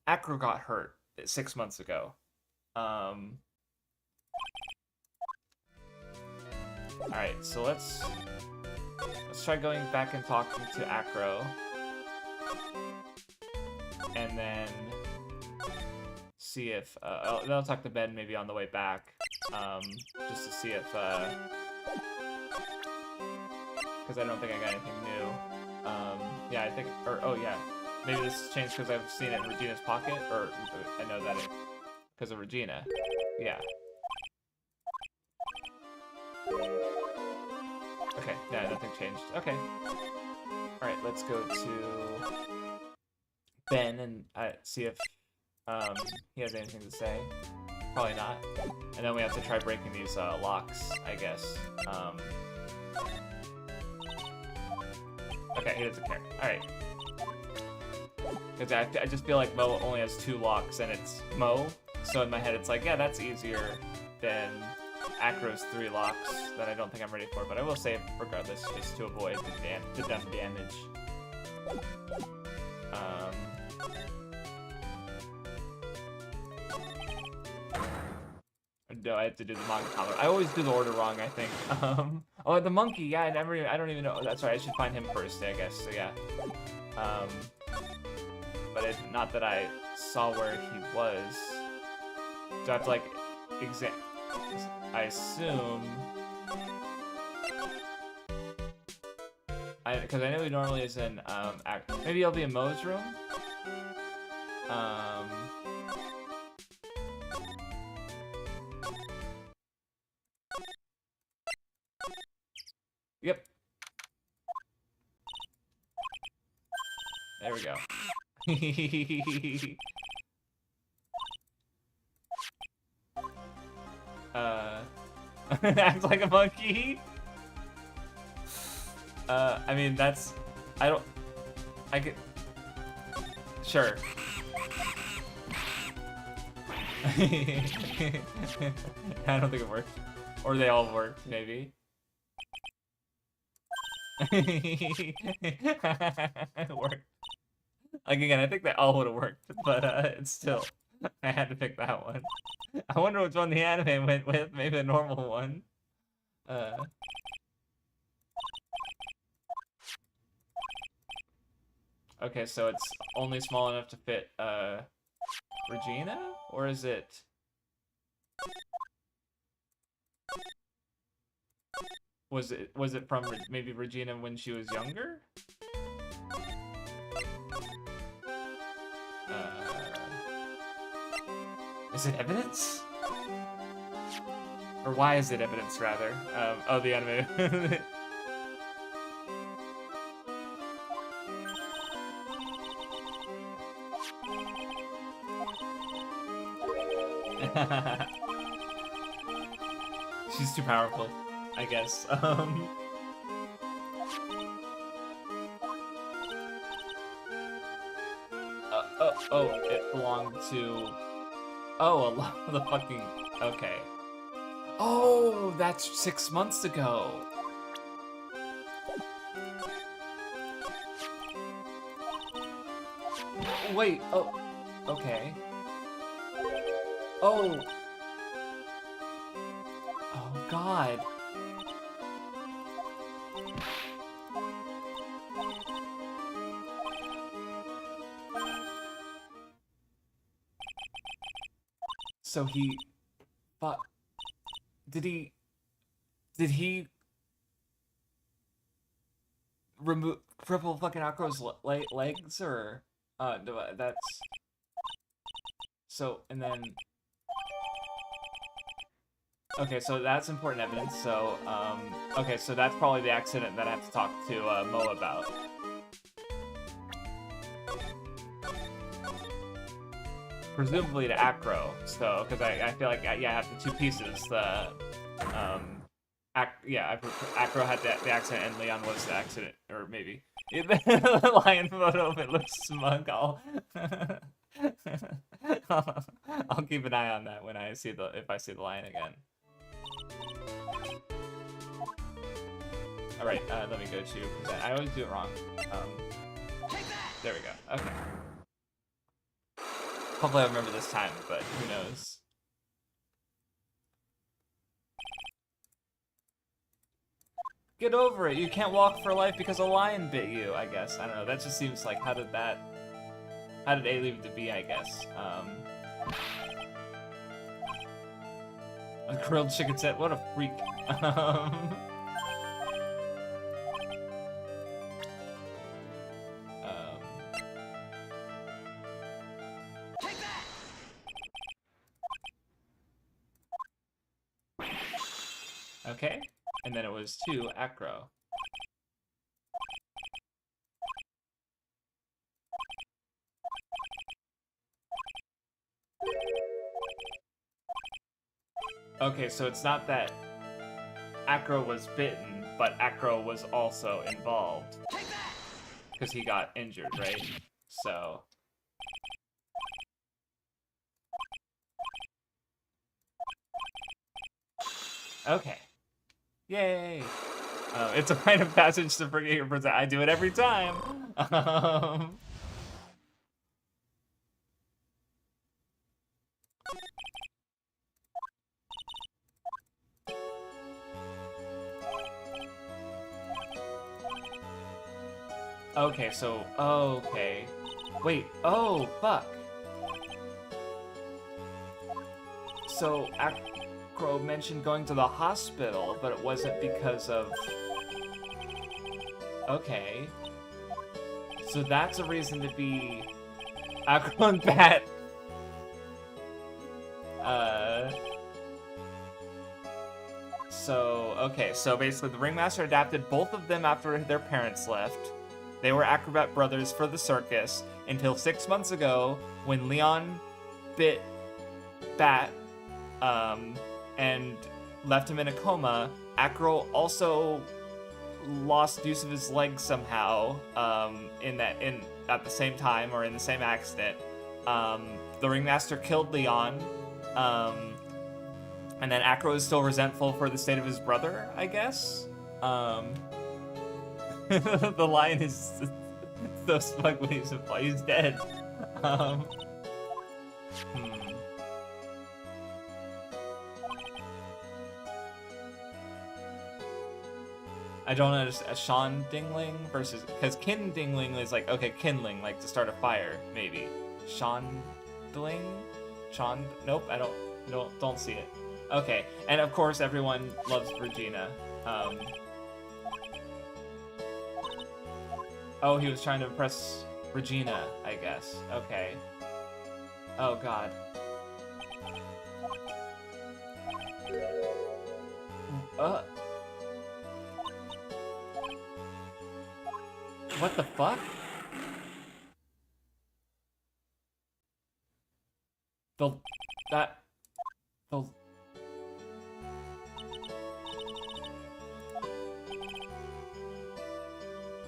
Acro got hurt 6 months ago. Alright, so let's try going back and talking to Acro. And then see if then I'll talk to Ben maybe on the way back. Just to see if because I don't think I got anything new. Yeah, I think oh yeah. Maybe this has changed because I've seen it in Regina's pocket, or I know that it because of Regina. Yeah. Okay, yeah, nothing changed. Okay. Alright, let's go to Ben and see if he has anything to say. Probably not. And then we have to try breaking these locks, I guess. Okay, he doesn't care. Alright. Because I just feel like Mo only has 2 locks and it's Mo. So in my head it's like, yeah, that's easier than Acro's 3 locks that I don't think I'm ready for, but I will save regardless just to avoid the dumb damage. No, I have to do the manga collar. I always do the order wrong, I think. Oh, the monkey, yeah, I don't even know. That's right, I should find him first, I guess, so yeah. But not that I saw where he was. Do I have to, like, I assume... Because I know he normally is in, maybe he'll be in Mo's room? Yep. There we go. Acts like a monkey? I mean, that's... I could... Sure. I don't think it worked. Or they all worked, maybe. It worked. Like, again, I think they all would have worked, but it's still... I had to pick that one. I wonder which one the anime went with. Maybe the normal one. Okay, so it's only small enough to fit Regina? Or is it... Was it from maybe Regina when she was younger? Is it evidence? Or why is it evidence, rather? Oh, the anime. She's too powerful, I guess. Oh, it belonged to... Oh, a lot of the fucking... Okay. Oh, that's 6 months ago. Wait, oh, okay. Oh. Oh, God. So he... But... Did he remove cripple fucking Akro's legs, or no, that's so. And then okay, so that's important evidence. So okay, so that's probably the accident that I have to talk to Mo about. Presumably to Acro, so because I feel like yeah, I have the two pieces. The Acro had the accident and Leon was the accident, or maybe the lion photo. If it looks smug, I'll keep an eye on that when I see if I see the lion again. All right, let me go to present. I always do it wrong. There we go. Okay. Hopefully I remember this time, but who knows. Get over it. You can't walk for life because a lion bit you, I guess. I don't know. That just seems like, how did A leave it to be, I guess. A grilled chicken set. What a freak. Okay, and then it was to Acro. Okay, so it's not that Acro was bitten, but Acro was also involved. Because he got injured, right? So... Okay. Yay! It's a rite of passage to forget your present. I do it every time! Okay, so... Okay. Wait, oh, fuck! So, Acro mentioned going to the hospital, but it wasn't because of... Okay. So that's a reason to be... Acro and Bat. So, okay, so basically the Ringmaster adapted both of them after their parents left. They were acrobat brothers for the circus until 6 months ago when Leon bit Bat, and left him in a coma. Acro also lost use of his legs somehow, at the same time, or in the same accident. The Ringmaster killed Leon, and then Acro is still resentful for the state of his brother, I guess. The lion is so smug when he's dead. I don't understand. Sean Dingling versus... Because Kin Dingling is like, okay, kindling, like to start a fire, maybe. Sean Dling? Sean... Nope, I don't see it. Okay, and of course everyone loves Regina. Oh, he was trying to impress Regina, I guess. Okay. Oh, God. What the fuck?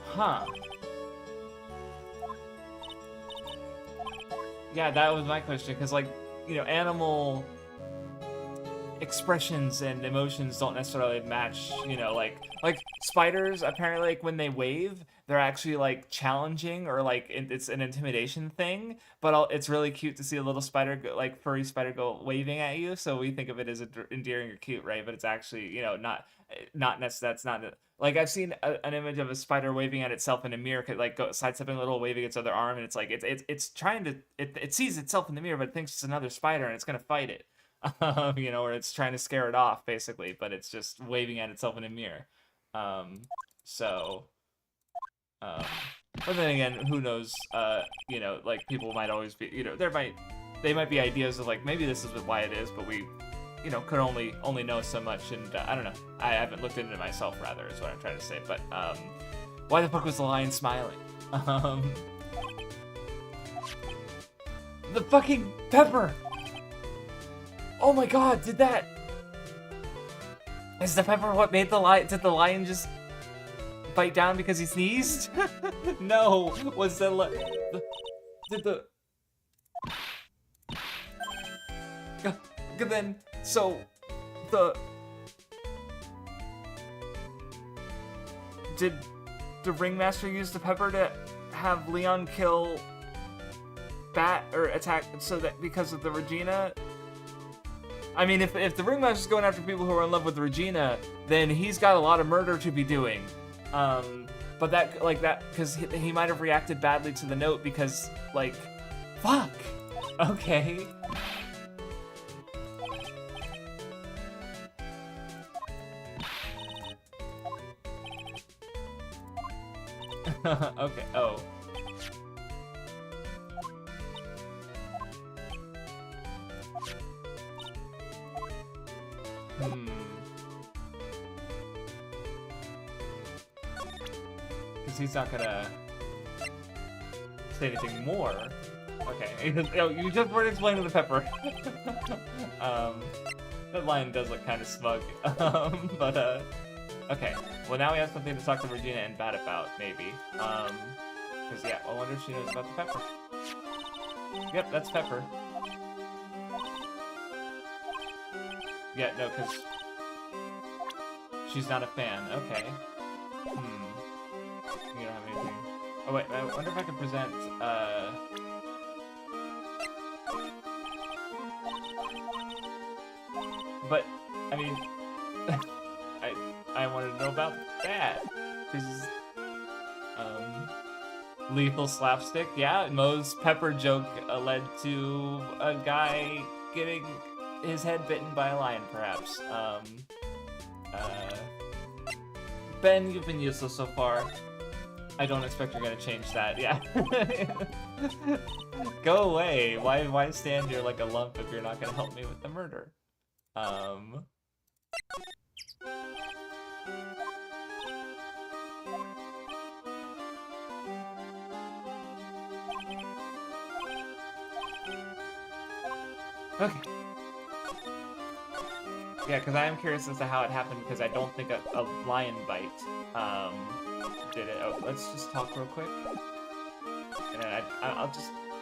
Huh. Yeah, that was my question, because, like, you know, animal expressions and emotions don't necessarily match, you know, like spiders, apparently, like, when they wave, they're actually, like, challenging, or, like, it's an intimidation thing, but it's really cute to see a little spider, like, furry spider go waving at you, so we think of it as endearing or cute, right? But it's actually, you know, not necessarily, that's not, like, I've seen an image of a spider waving at itself in a mirror, like, sidestepping a little, waving its other arm, and it's like, it's trying to, it sees itself in the mirror, but it thinks it's another spider, and it's gonna fight it. You know, or it's trying to scare it off, basically, but it's just waving at itself in a mirror. Um, so, but then again, who knows? You know, like, people might always be, you know, they might be ideas of, like, maybe this is why it is, but we, you know, could only know so much, and I don't know. I haven't looked into it myself, rather, is what I'm trying to say. But why the fuck was the lion smiling? The fucking pepper. Oh my god, is the pepper what made the lion, did the lion just bite down because he sneezed? No, was did the, then, so, did the ringmaster use the pepper to have Leon kill Bat, or attack, so that, because of the Regina? I mean, if the ringmaster's going after people who are in love with Regina, then he's got a lot of murder to be doing. But that, like, that, because he might have reacted badly to the note because, like, fuck. Okay. Okay, oh. Because he's not gonna say anything more. Okay, oh, you just weren't explaining the pepper. That lion does look kind of smug. But, okay. Well, now we have something to talk to Regina and Bat about, maybe. Because, yeah, I wonder if she knows about the pepper. Yep, that's pepper. Yeah, no, because she's not a fan. Okay. You don't have anything. Oh, wait, I wonder if I can present, But, I mean, I wanted to know about that. This is, lethal slapstick. Yeah, Moe's pepper joke led to a guy getting his head bitten by a lion, perhaps. Ben, you've been useless so far. I don't expect you're gonna change that. Yeah. Go away. Why stand here like a lump if you're not gonna help me with the murder? Okay. Yeah, because I am curious as to how it happened, because I don't think a lion bite did it. Oh, let's just talk real quick. And then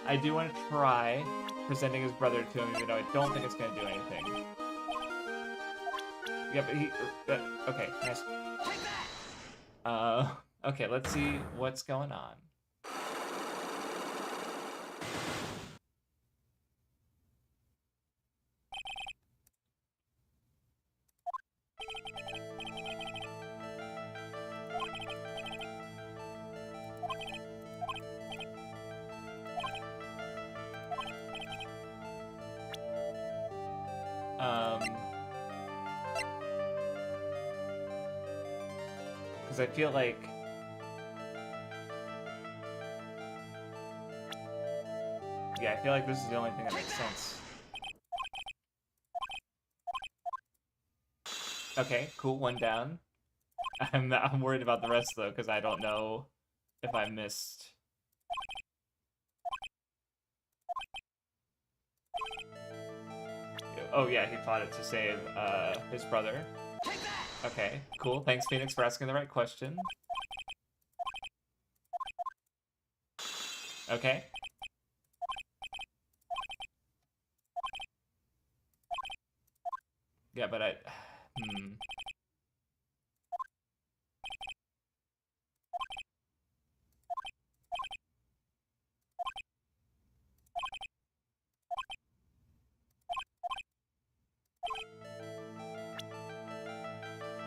I do want to try presenting his brother to him, even though I don't think it's going to do anything. Yeah, but he... okay, nice. Okay, let's see what's going on. Because I feel like... yeah, I feel like this is the only thing that makes sense. Okay, cool, one down. I'm worried about the rest, though, because I don't know if I missed... oh yeah, he fought it to save his brother. Okay, cool. Thanks, Phoenix, for asking the right question. Okay. Yeah, but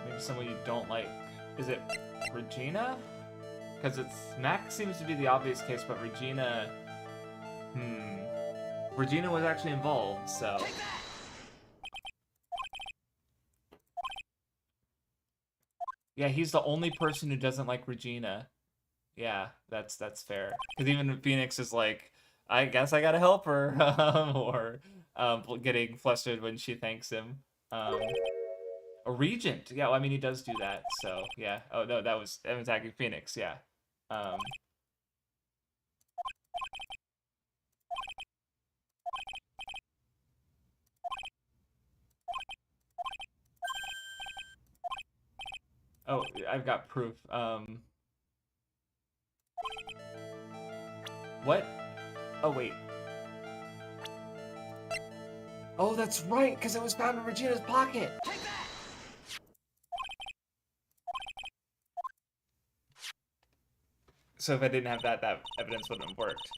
maybe someone you don't like. Is it Regina? Because it's Max seems to be the obvious case, but Regina. Regina was actually involved, so. Yeah, he's the only person who doesn't like Regina. Yeah, that's fair. Because even Phoenix is like, I guess I gotta help her, or getting flustered when she thanks him. A Regent, yeah. Well, I mean, he does do that, so yeah. Oh no, that was attacking Phoenix, yeah. Oh, I've got proof. What? Oh, wait. Oh, that's right, because it was found in Regina's pocket. So if I didn't have that, that evidence wouldn't have worked.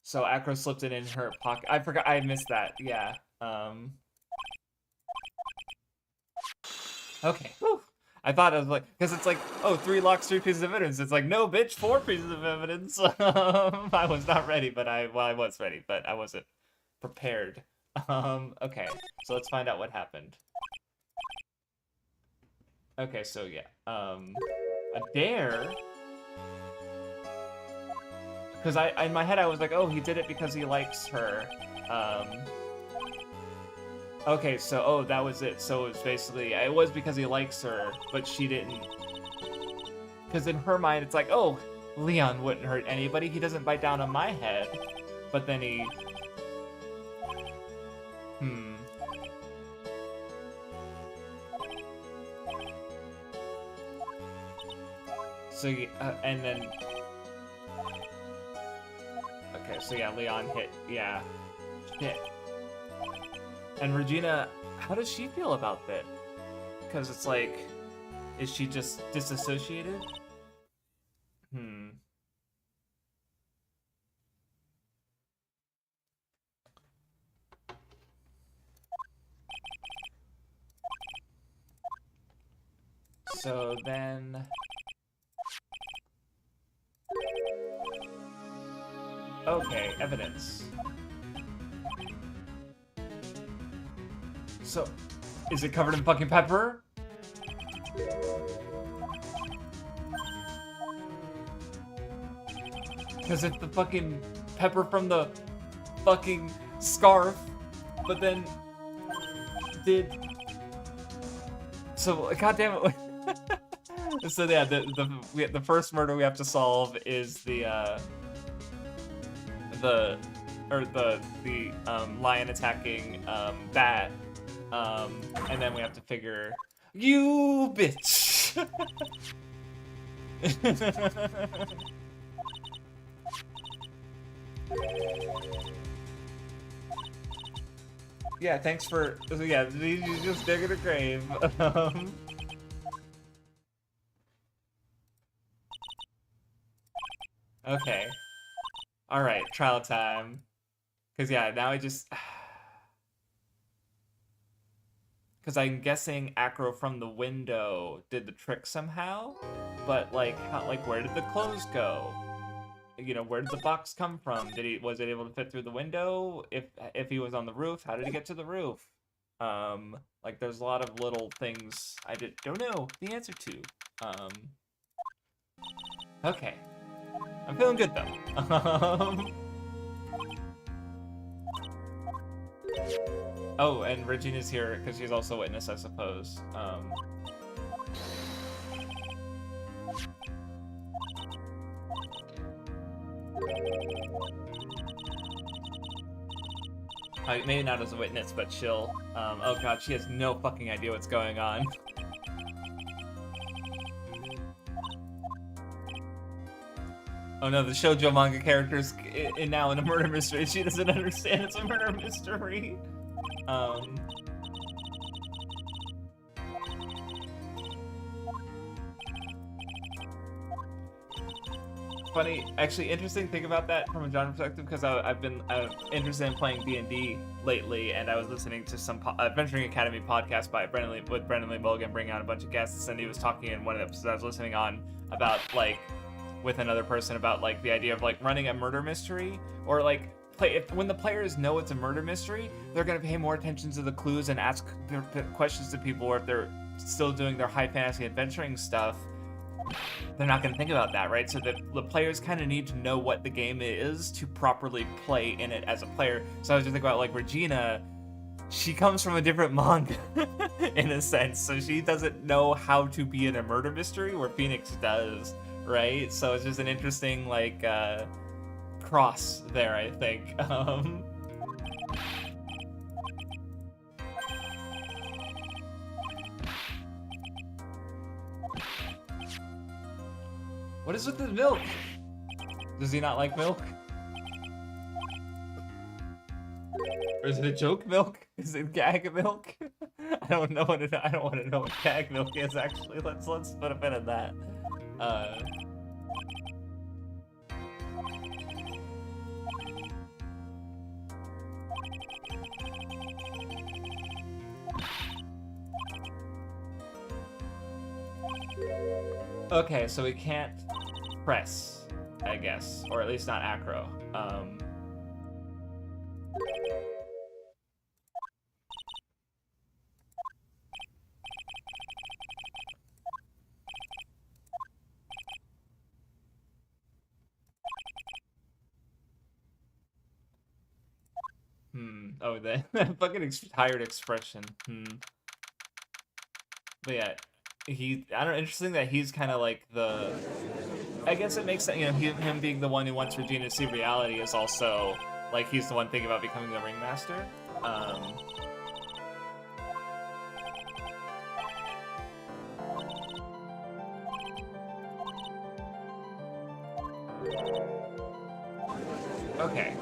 So Acro slipped it in her pocket. I forgot. I missed that. Yeah. Okay. Whew. I thought it was like, because it's like, oh, 3 locks, 3 pieces of evidence. It's like, no, bitch, 4 pieces of evidence. I was not ready, but I was ready, but I wasn't prepared. Okay, so let's find out what happened. Okay, so yeah, a dare. Because in my head, I was like, oh, he did it because he likes her. Okay, so, oh, that was it. So it's basically, it was because he likes her, but she didn't. Because in her mind, it's like, oh, Leon wouldn't hurt anybody. He doesn't bite down on my head. But then he... So, and then... Okay, so yeah, Leon hit, yeah. Shit. And Regina, how does she feel about that? Because it's like, is she just disassociated? So then... Okay, evidence. So, is it covered in fucking pepper? Because it's the fucking pepper from the fucking scarf, but then did... So, goddamn it. So yeah, the first murder we have to solve is the lion attacking bat, and then we have to figure you bitch. Yeah, thanks for yeah. You just digging a grave. Okay. Alright, trial time. Because, yeah, now I just... Because I'm guessing Acro from the window did the trick somehow. But, like, where did the clothes go? You know, where did the box come from? Was it able to fit through the window? If he was on the roof, how did he get to the roof? Like, there's a lot of little things I don't know the answer to. Okay. I'm feeling good, though. Oh, and Regina's here, because she's also a witness, I suppose. Maybe not as a witness, but she'll... oh god, she has no fucking idea what's going on. Oh no, the shoujo manga character's now in a murder mystery. She doesn't understand it's a murder mystery. Um, Funny, actually, interesting thing about that from a genre perspective, because I've been interested in playing D&D lately, and I was listening to some Adventuring Academy podcast by with Brendan Lee Mulligan, bringing on a bunch of guests, and he was talking in one of the episodes I was listening on about, like, with another person about, like, the idea of, like, running a murder mystery, or, like, when the players know it's a murder mystery, they're going to pay more attention to the clues and ask questions to people, or if they're still doing their high fantasy adventuring stuff, they're not going to think about that, right? So the players kind of need to know what the game is to properly play in it as a player. So I was just thinking about, like, Regina, she comes from a different manga, in a sense. So she doesn't know how to be in a murder mystery, where Phoenix does, right? So it's just an interesting, like, cross there, I think. What is with the milk? Does he not like milk? Or is it a joke milk? Is it gag milk? I don't know what I don't want to know what gag milk is, actually. Let's put a pin in that. Okay, so we can't press, I guess, or at least not acro. Oh, the fucking tired expression. But yeah, I don't know, interesting that he's kind of like the, I guess it makes sense, you know, him being the one who wants Regina to see reality is also, like, he's the one thinking about becoming the ringmaster. Okay.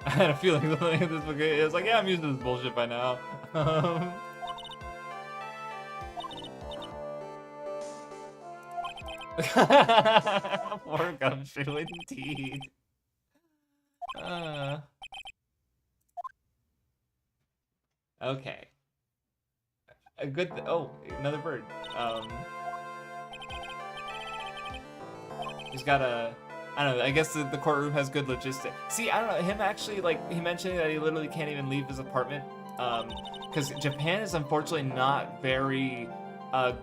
I had a feeling this book is like, yeah, I'm used to this bullshit by now. Poor Gumshoe, indeed. Okay. A good. Oh, another bird. He's got a. I don't know, I guess the courtroom has good logistics. See, I don't know, him actually, like, he mentioned that he literally can't even leave his apartment, because Japan is unfortunately not very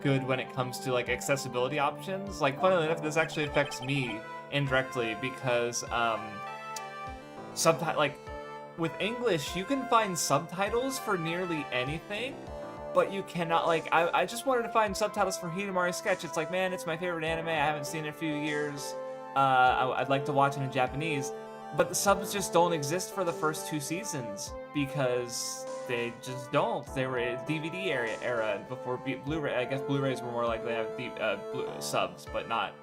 good when it comes to, like, accessibility options. Like, funnily enough, this actually affects me indirectly, because, like, with English, you can find subtitles for nearly anything, but you cannot, like, I just wanted to find subtitles for Hidamari's Sketch. It's like, man, it's my favorite anime, I haven't seen it in a few years. I'd like to watch it in Japanese, but the subs just don't exist for the first 2 seasons because they just don't. They were a DVD era before Blu-ray. I guess Blu-rays were more likely to have subs, but not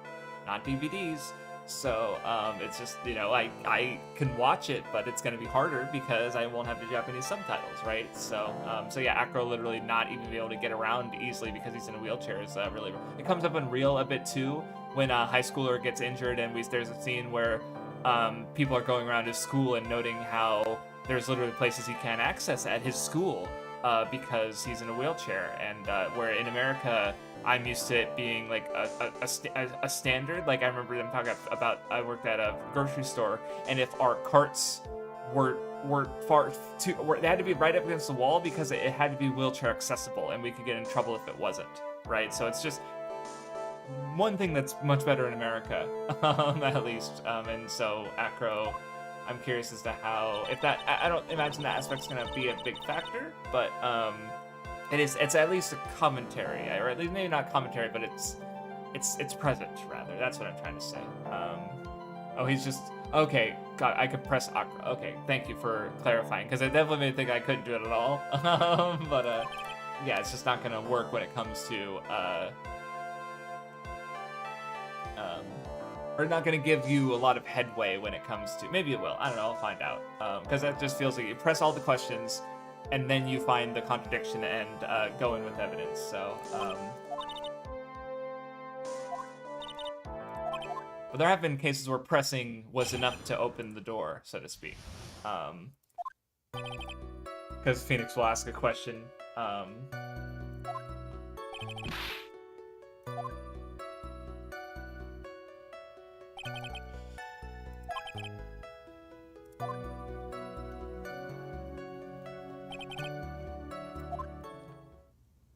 DVDs. So it's just, you know, I can watch it, but it's gonna be harder because I won't have the Japanese subtitles, right? So so yeah, Acro literally not even be able to get around easily because he's in a wheelchair is really. It comes up in Real a bit too when a high schooler gets injured and there's a scene where people are going around his school and noting how there's literally places he can't access at his school because he's in a wheelchair, and where in America I'm used to it being like a standard. Like I remember them talking about I worked at a grocery store, and if our carts were they had to be right up against the wall because it had to be wheelchair accessible, and we could get in trouble if it wasn't, right? So it's just one thing that's much better in America, at least. And so Acro, I'm curious as to how, if that, I don't imagine that aspect's gonna be a big factor, but it's at least a commentary, or at least maybe not commentary, but it's present rather. That's what I'm trying to say. Oh, he's just okay. God, I could press Acro. Okay, thank you for clarifying, because it definitely made me think I couldn't do it at all. But yeah, it's just not gonna work when it comes to or not going to give you a lot of headway when it comes to. Maybe it will. I don't know. I'll find out. Because that just feels like you press all the questions, and then you find the contradiction and go in with evidence. So. But there have been cases where pressing was enough to open the door, so to speak. Because Phoenix will ask a question.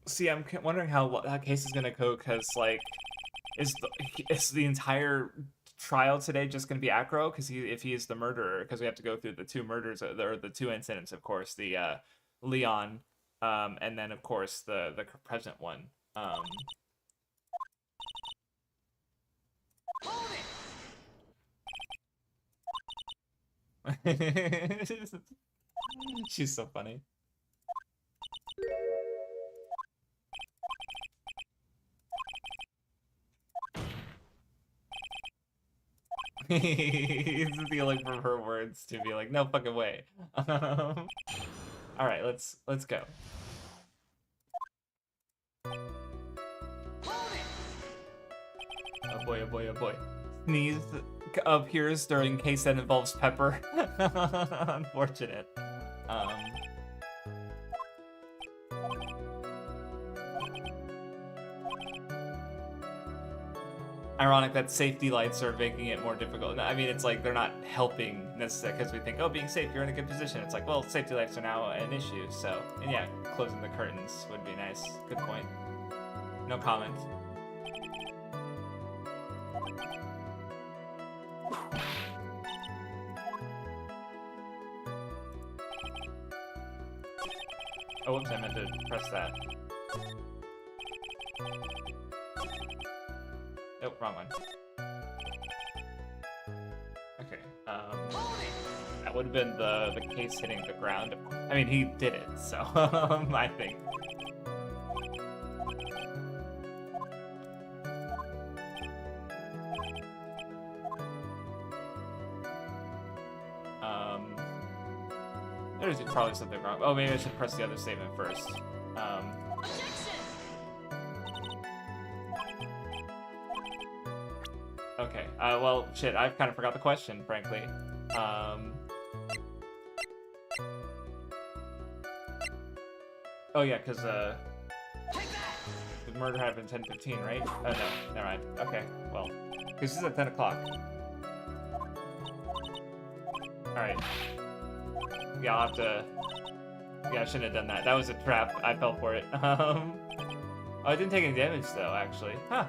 See, I'm wondering how that case is gonna go, because like, is the entire trial today just gonna be Acro? Because if he is the murderer, because we have to go through the two murders or the two incidents, of course, the Leon, and then of course the present one. She's so funny. He's stealing from her words to be like, no fucking way. All right, let's go. Oh boy, oh boy, oh boy. Sneeze appears during case that involves Pepper. Unfortunate. Ironic that safety lights are making it more difficult. I mean, it's like they're not helping necessarily, because we think, oh, being safe, you're in a good position. It's like, well, safety lights are now an issue. So, and yeah, closing the curtains would be nice. Good point. No comment. Oh, whoops, I meant to press that. Oh, wrong one. Okay, that would have been the case hitting the ground. I mean, he did it, so, I think. There's probably something wrong. Oh, maybe I should press the other statement first. Okay, well, shit, I've kind of forgot the question, frankly. Oh yeah, because, the murder happened 10:15, right? Oh, no, never mind. Okay, well, because this is at 10 o'clock. Alright. Yeah, I'll have to... Yeah, I shouldn't have done that. That was a trap. I fell for it. Oh, I didn't take any damage, though, actually. Huh.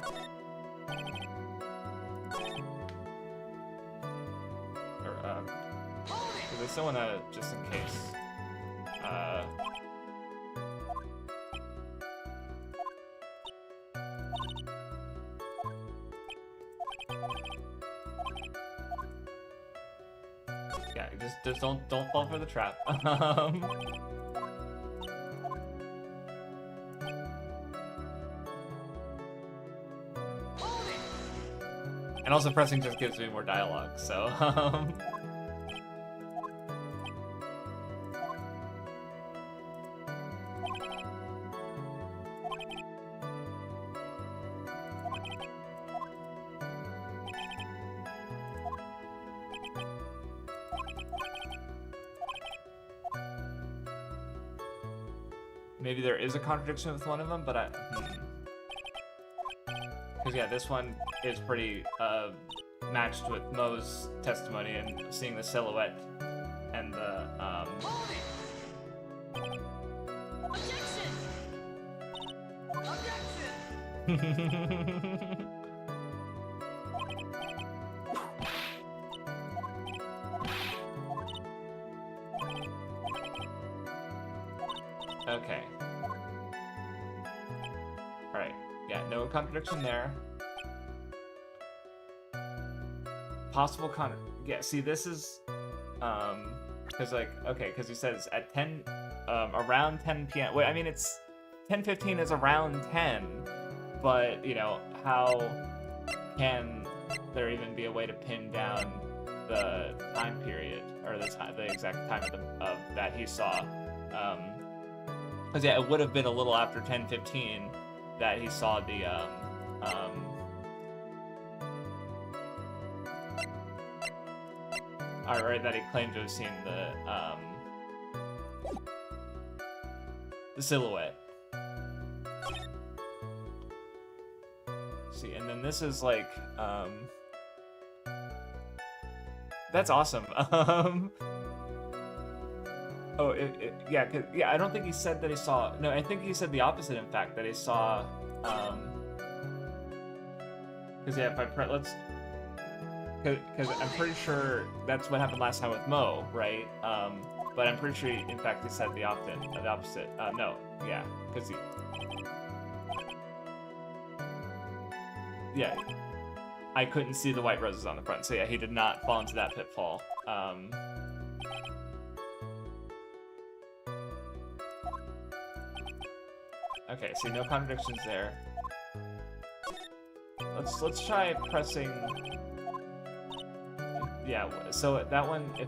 Because I still want to, just in case. Yeah, just don't fall for the trap. And also pressing just gives me more dialogue, so maybe there is a contradiction with one of them, but because yeah, this one is pretty matched with Mo's testimony and seeing the silhouette and the Objection! Okay. Alright. Yeah, no contradiction there. Possible yeah, see, this is, because, like, okay, because he says at 10, around 10 p.m. Wait, I mean, it's 10:15 is around 10, but, you know, how can there even be a way to pin down the time period or the exact time of that he saw. Because yeah, it would have been a little after 10:15 that he saw the or that he claimed to have seen the silhouette. See, and then this is like that's awesome. Oh, yeah, yeah. I don't think he said that he saw. No, I think he said the opposite. In fact, that he saw. Because yeah, if I let's. Because I'm pretty sure that's what happened last time with Mo, right? But I'm pretty sure, in fact, he said the opposite. No, yeah, because he. Yeah, I couldn't see the white roses on the front, so yeah, he did not fall into that pitfall. Okay, so no contradictions there. Let's try pressing. Yeah, so that one, if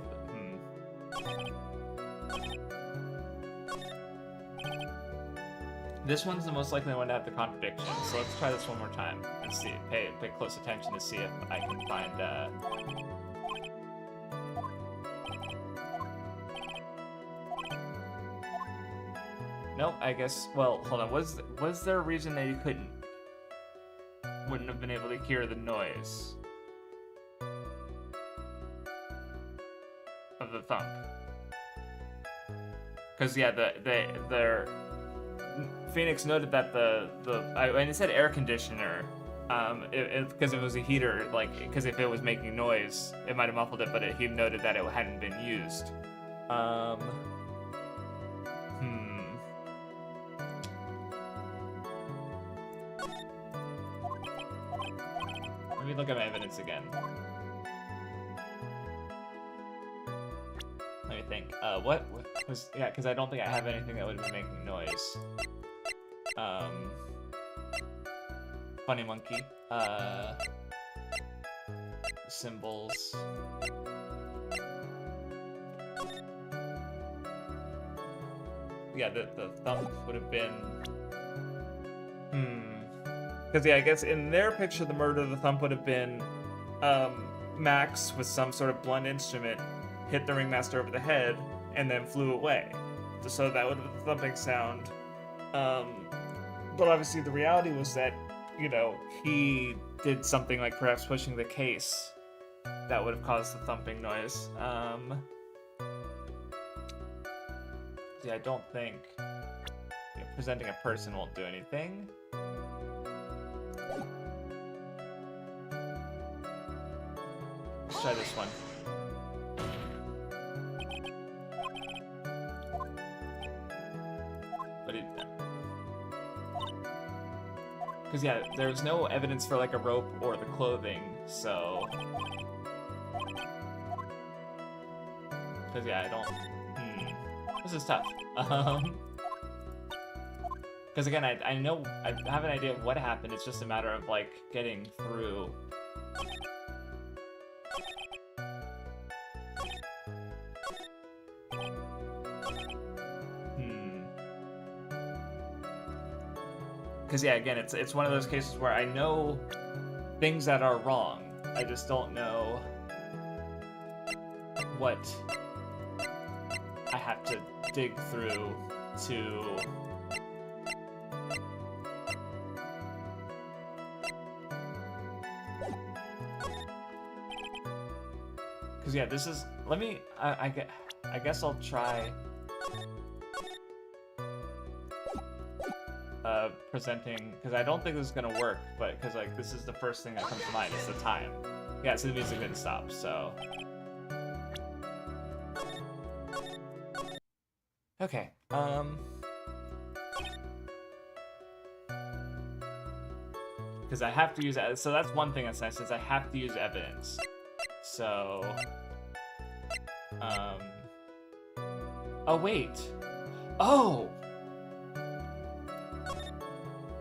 this one's the most likely one to have the contradiction. So let's try this one more time and see. Pay close attention to see if I can find. Nope. I guess. Well, hold on. Was there a reason that you wouldn't have been able to hear the noise of the thump? Because yeah, their Phoenix noted that and it said air conditioner, because it was a heater, like, because if it was making noise, it might have muffled it, but he noted that it hadn't been used. Let me look at my evidence again. Let me think. What was, yeah, because I don't think I have anything that would have been making noise. Funny monkey. Symbols. Yeah, the thumb would have been. Because yeah, I guess in their picture, the murder of the thump would have been Max with some sort of blunt instrument hit the ringmaster over the head and then flew away. So that would have been the thumping sound. But obviously the reality was that, you know, he did something like perhaps pushing the case that would have caused the thumping noise. Yeah, I don't think presenting a person won't do anything. Let's try this one. Because yeah, there's no evidence for like a rope or the clothing, so. Because yeah, I don't. This is tough. Because again, I know I have an idea of what happened. It's just a matter of like getting through. Because yeah, again, it's one of those cases where I know things that are wrong. I just don't know what I have to dig through to. Because yeah, this is. Let me. I guess I'll try. Presenting, because I don't think this is gonna work, but because like this is the first thing that comes to mind is the time. Yeah, so the music didn't stop, so. Okay, because I have to use it, so that's one thing that's nice, is I have to use evidence. So, oh wait, oh!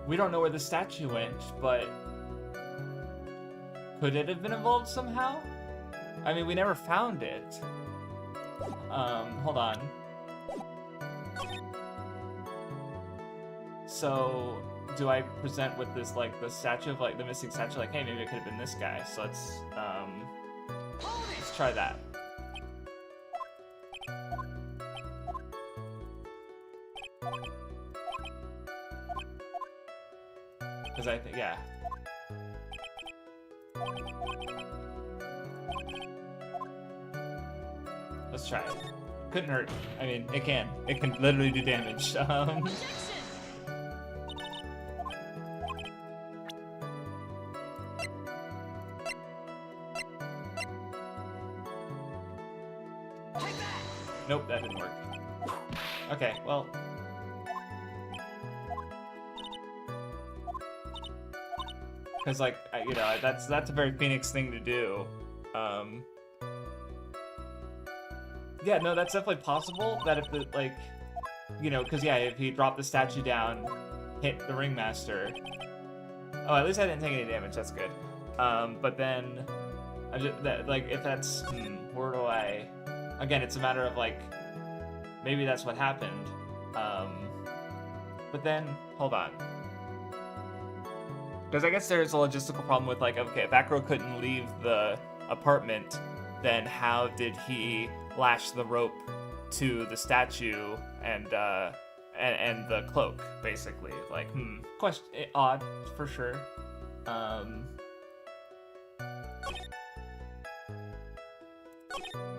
We don't know where the statue went, but Could it have been involved somehow? I mean, we never found it. Hold on. So, do I present with this, like, the statue of, like, the missing statue? Like, hey, maybe it could have been this guy. So let's try that. Because I think, yeah. Let's try it. Couldn't hurt. I mean, it can. It can literally do damage. Nope, that didn't work. Okay, well. Because, like, you know, that's a very Phoenix thing to do. Yeah, no, that's definitely possible. That if the, like, you know, because, yeah, if he dropped the statue down, hit the Ringmaster. Oh, at least I didn't take any damage. That's good. But then, like, if that's, where do I... Again, it's a matter of, like, maybe that's what happened. But then, hold on. Because I guess there's a logistical problem with, like, okay, if Acro couldn't leave the apartment, then how did he lash the rope to the statue and the cloak, basically? Like, question, odd, for sure.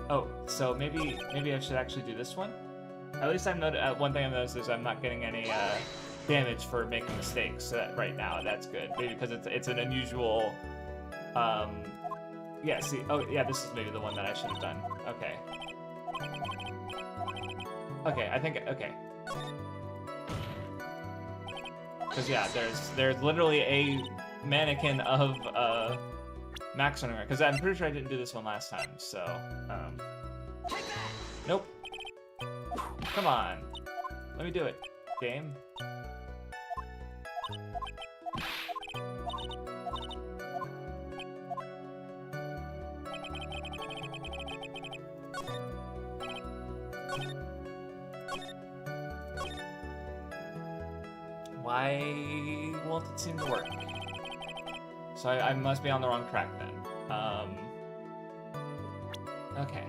Oh, so maybe I should actually do this one? At least one thing I've noticed is I'm not getting any damage for making mistakes right now. That's good. Maybe because it's an unusual. Yeah. See. Oh, yeah. This is maybe the one that I should have done. Okay. Okay. I think. Okay. Because yeah, there's literally a mannequin of Max on her. Because I'm pretty sure I didn't do this one last time. So. Nope. Come on. Let me do it. Game. Why won't it seem to work? So I must be on the wrong track then. Okay.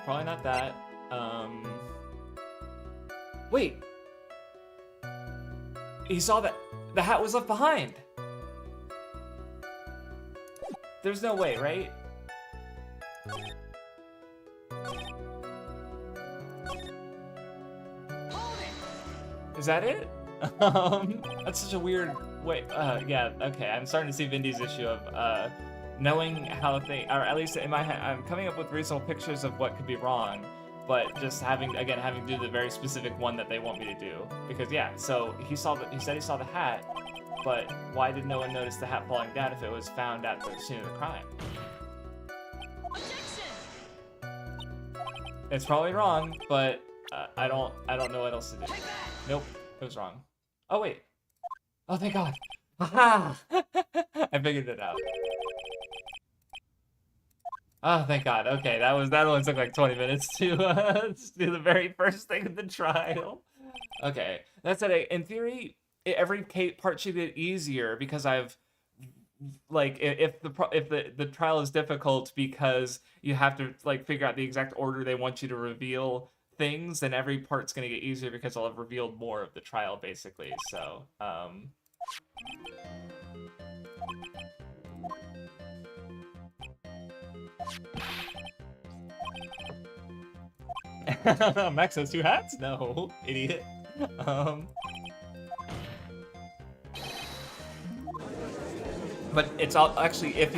Probably not that. Wait! He saw that the hat was left behind! There's no way, right? Is that it? That's such a weird way. Yeah, okay. I'm starting to see Vindy's issue of knowing how they, or at least in my head, I'm coming up with reasonable pictures of what could be wrong, but just having to do the very specific one that they want me to do. Because yeah, so he said he saw the hat, but why did no one notice the hat falling down if it was found at the scene of the crime? It's probably wrong, but I don't know what else to do. Nope, it was wrong. Oh wait. Oh thank God. Aha! I figured it out. Oh, thank God. Okay, that only took like 20 minutes to do the very first thing in the trial. Okay, that's it. In theory, every part should get easier because I've like if the trial is difficult because you have to like figure out the exact order they want you to reveal things, then every part's gonna get easier because I'll have revealed more of the trial basically. So Max has two hats? No, idiot. But it's all actually if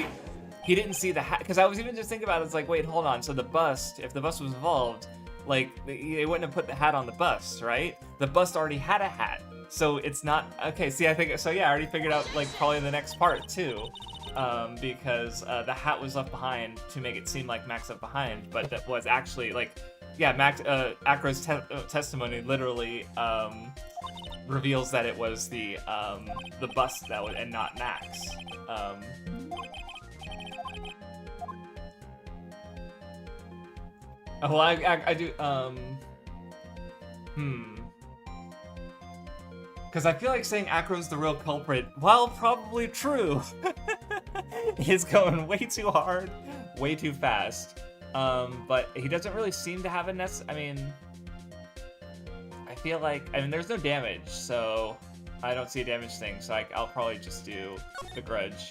he didn't see the hat, because I was even just thinking about it. It's like, wait, hold on. So the bust, if the bust was involved, like they wouldn't have put the hat on the bust, right? The bust already had a hat, so it's not okay. See, I think so. Yeah, I already figured out like probably the next part too. Because the hat was left behind to make it seem like Max left behind, but that was actually like, yeah, Max Acro's testimony literally reveals that it was the bust that would, and not Max. Well, I do, because I feel like saying Acro's the real culprit, while probably true, is going way too hard, way too fast. But he doesn't really seem to have a I mean, I feel like, there's no damage, so I don't see a damage thing, so I'll probably just do the grudge.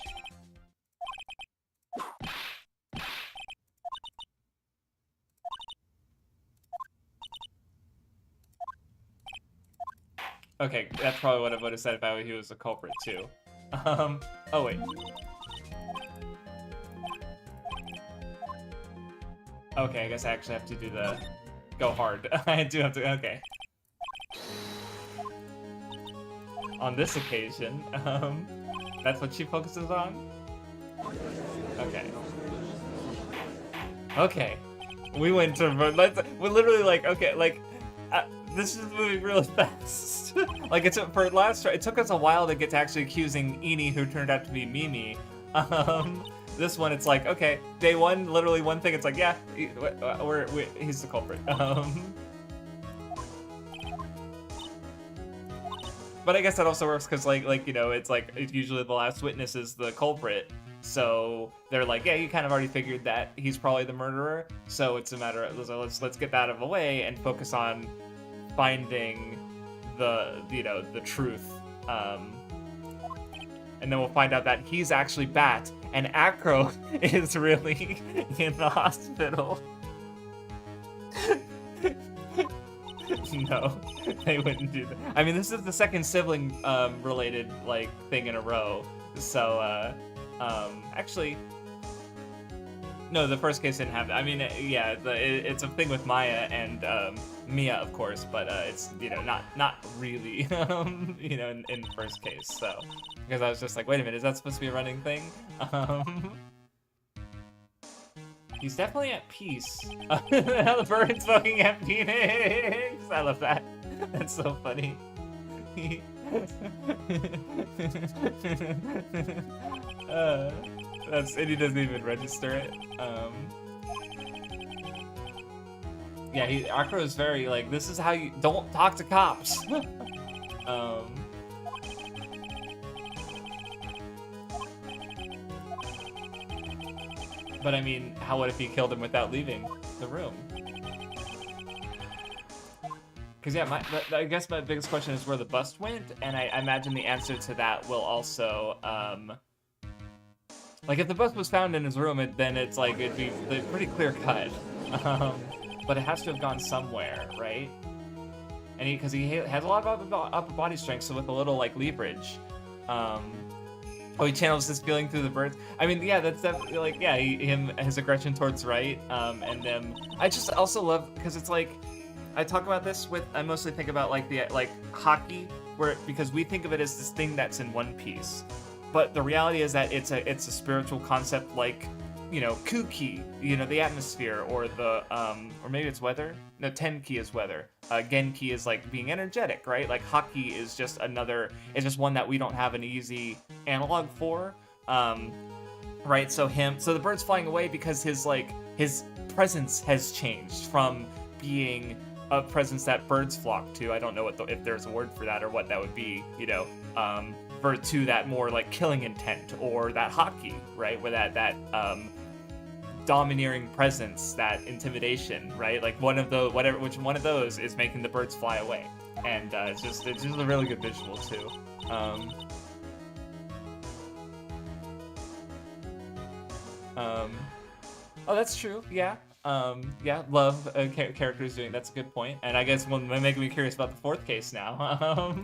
Okay, that's probably what I would have said if he was a culprit too. Oh wait. Okay, I guess I actually have to do the go hard. I do have to, okay. On this occasion, that's what she focuses on? Okay. Okay. We went to, we're literally like, okay, like, this is moving really fast. Like, it took us a while to get to actually accusing Eni, who turned out to be Mimi. This one, it's like, okay, day one, literally one thing, it's like, yeah, he's the culprit. But I guess that also works because, like, you know, it's like, usually the last witness is the culprit. So they're like, yeah, you kind of already figured that he's probably the murderer. So it's a matter of, let's get that out of the way and focus on finding the truth. And then we'll find out that he's actually Bat, and Acro is really in the hospital. No, they wouldn't do that. I mean, this is the second sibling related like thing in a row. So actually, no, the first case didn't have. I mean, yeah, it's a thing with Maya and Mia, of course, but it's not really in the first case. So because I was just like, wait a minute, is that supposed to be a running thing? He's definitely at peace. The bird's fucking at Phoenix. I love that. That's so funny. And he doesn't even register it. Yeah, Akro is very like, this is how you don't talk to cops. But I mean, how would if he killed him without leaving the room? Because yeah, I guess my biggest question is where the bust went, and I imagine the answer to that will also, like if the bust was found in his room, then it's like it'd be pretty clear cut. But it has to have gone somewhere, right? And because he has a lot of upper body strength, so with a little like leverage. Oh, he channels his feeling through the birds. I mean, yeah, that's definitely like, yeah, his aggression towards Right, and then I just also love because it's like, I talk about this I mostly think about like hockey, because we think of it as this thing that's in one piece, but the reality is that it's a spiritual concept, like, Kuki, the atmosphere, or or maybe it's weather. No, Tenki is weather. Genki is like being energetic, right? Like hockey is just it's just one that we don't have an easy analog for, right? So the bird's flying away because his presence has changed from being a presence that birds flock to. I don't know if there's a word for that or what that would be, to that more like killing intent, or that hockey, right? Where that domineering presence, that intimidation, right? Like which one of those is making the birds fly away, and it's just a really good visual too. Oh, that's true. Yeah. Yeah. Love characters doing. That's a good point. And I guess making me curious about the fourth case now.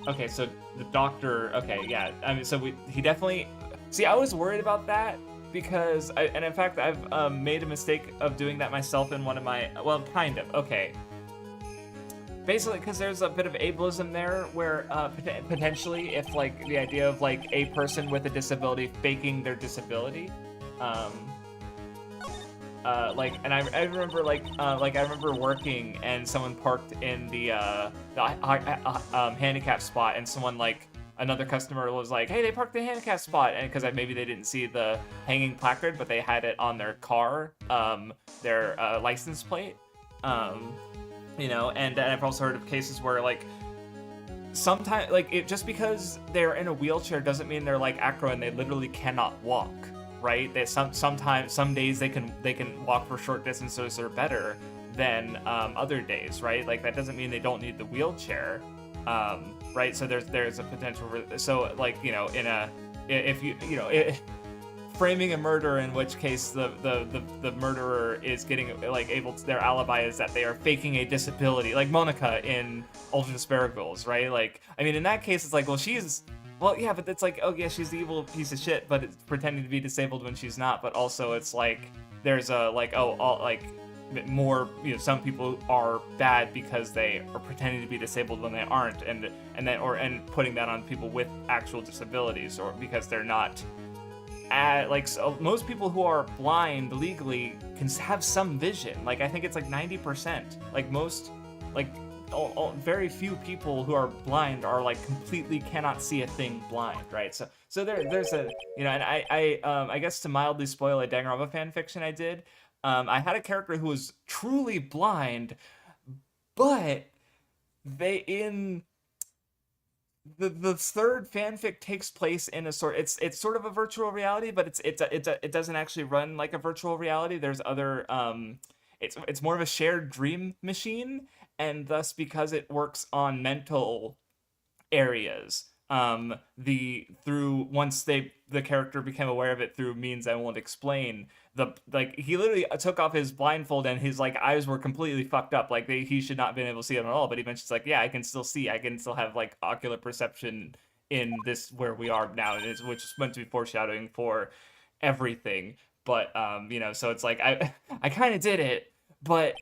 Okay, so the doctor. Okay, yeah. I mean, so he definitely. See, I was worried about that because and in fact, I've made a mistake of doing that myself in one of my. Well, kind of. Okay. Basically, because there's a bit of ableism there, where potentially, if like the idea of like a person with a disability faking their disability, I remember I remember working and someone parked in the handicap spot, and someone like another customer was like, hey, they parked the handicap spot, and because maybe they didn't see the hanging placard, but they had it on their car, their license plate, and I've also heard of cases where like sometimes just because they're in a wheelchair doesn't mean they're like acro and they literally cannot walk, right? They sometimes some days they can walk for short distances or better than other days, right? Like that doesn't mean they don't need the wheelchair, right? So there's a potential for, so like in a if framing a murder in which case the murderer is getting like able to, their alibi is that they are faking a disability, like Monica in Ultimate Asparagus, right? Like I mean in that case it's like, well yeah, but it's like, oh yeah, she's the evil piece of shit, but it's pretending to be disabled when she's not. But also it's like there's a like, more, some people are bad because they are pretending to be disabled when they aren't, and putting that on people with actual disabilities, or because they're not. So most people who are blind legally can have some vision. Like I think it's like 90%. Like most, very few people who are blind are like completely cannot see a thing blind, right? So there's a and I guess to mildly spoil a Danganronpa fan fiction I did, I had a character who was truly blind, but the third fanfic takes place in a it's sort of a virtual reality, but it doesn't actually run like a virtual reality. There's other it's more of a shared dream machine, and thus because it works on mental areas, once the character became aware of it through means I won't explain, he literally took off his blindfold and his like eyes were completely fucked up, like he should not have been able to see them at all, but he mentions like, yeah, I can still see, I can still have like ocular perception in this where we are now, which is meant to be foreshadowing for everything. But so it's like I kind of did it, but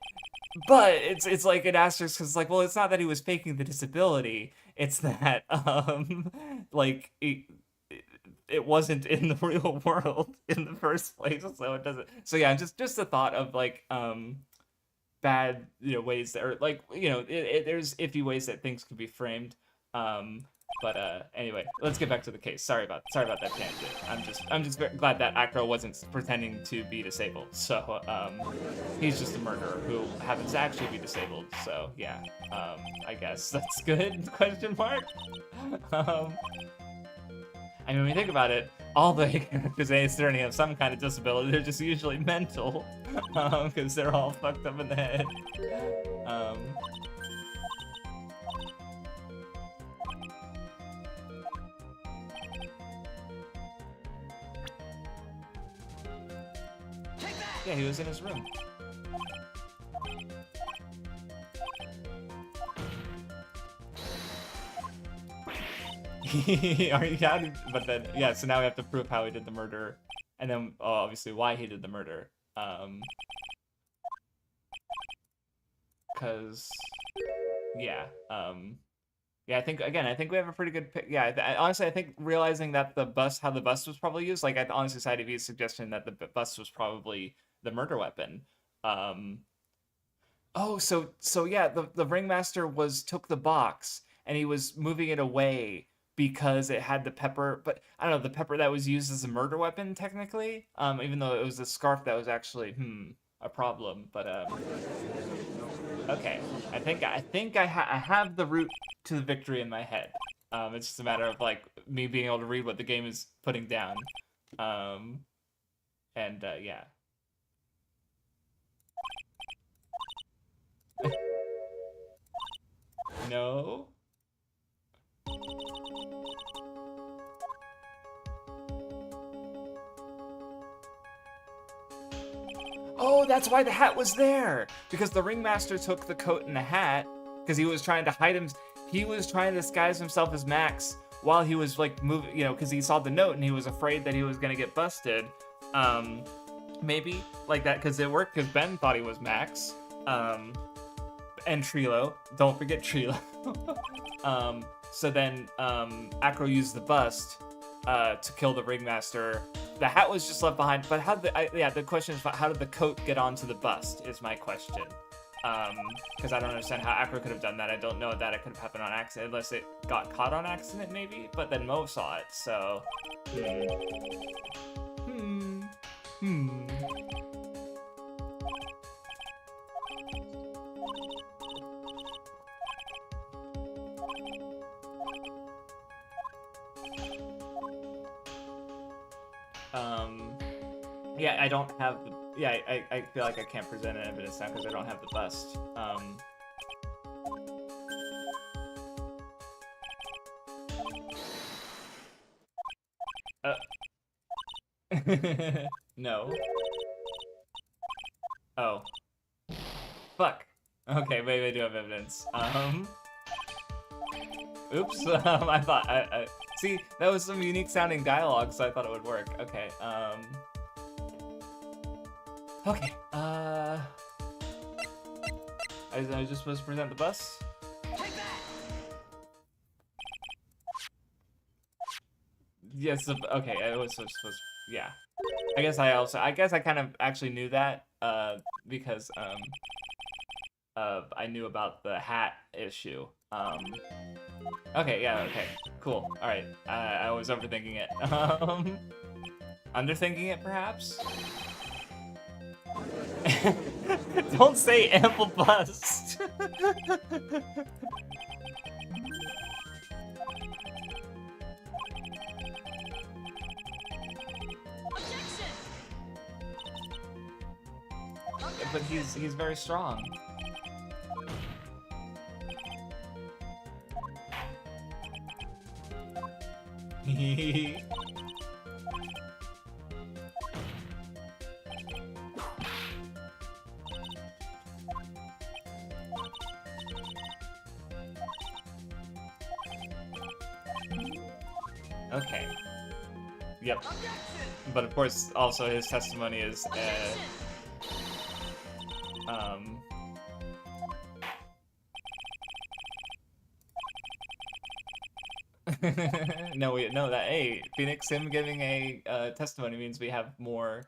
it's like an asterisk, because like, well, it's not that he was faking the disability, it's that like it wasn't in the real world in the first place, so it doesn't. So yeah, just a thought of like bad ways that are like there's iffy ways that things could be framed. But anyway, let's get back to the case. Sorry about that tangent. I'm just very glad that Acro wasn't pretending to be disabled. So he's just a murderer who happens to actually be disabled. So yeah, I guess that's good. Question mark. I mean, when you think about it, all the characters in Ace Attorney have some kind of disability. They're just usually mental, because they're all fucked up in the head. Yeah, he was in his room. Are you counting? But then, yeah, so now we have to prove how he did the murder, and then obviously why he did the murder. Cause, yeah, yeah, I think we have a pretty good pick. Yeah, honestly, I think realizing that how the bus was probably used, like I honestly sided with V's suggestion that the bus was probably the murder weapon. Oh, so yeah, the ringmaster took the box and he was moving it away because it had the pepper, but I don't know, the pepper that was used as a murder weapon technically, even though it was a scarf that was actually a problem. But okay, I think I have the route to the victory in my head. It's just a matter of like me being able to read what the game is putting down. Yeah. No. Oh, that's why the hat was there! Because the ringmaster took the coat and the hat, because he was trying to hide him. He was trying to disguise himself as Max while he was like moving, because he saw the note and he was afraid that he was gonna get busted. Maybe like that, because it worked, because Ben thought he was Max. And Trilo. Don't forget Trilo. So then Acro used the bust to kill the ringmaster. The hat was just left behind, but the question is, how did the coat get onto the bust, is my question. Because I don't understand how Acro could have done that. I don't know that it could have happened on accident, unless it got caught on accident, maybe? But then Mo saw it, so... Yeah, I don't have the... Yeah, I feel like I can't present an evidence now because I don't have the bust. No. Oh. Fuck. Okay, maybe I do have evidence. Oops. I thought... See, that was some unique sounding dialogue, so I thought it would work. Okay, Okay, I was just supposed to present the bus? Yes, okay, I was supposed to, yeah. I guess I kind of actually knew that, because, I knew about the hat issue. Okay, yeah, okay, cool, alright, I was overthinking it. Underthinking it, perhaps? Don't say ample bust. But he's very strong. Okay. Yep. But of course, also his testimony is, no, we know that. Hey, Phoenix, him giving a testimony means we have more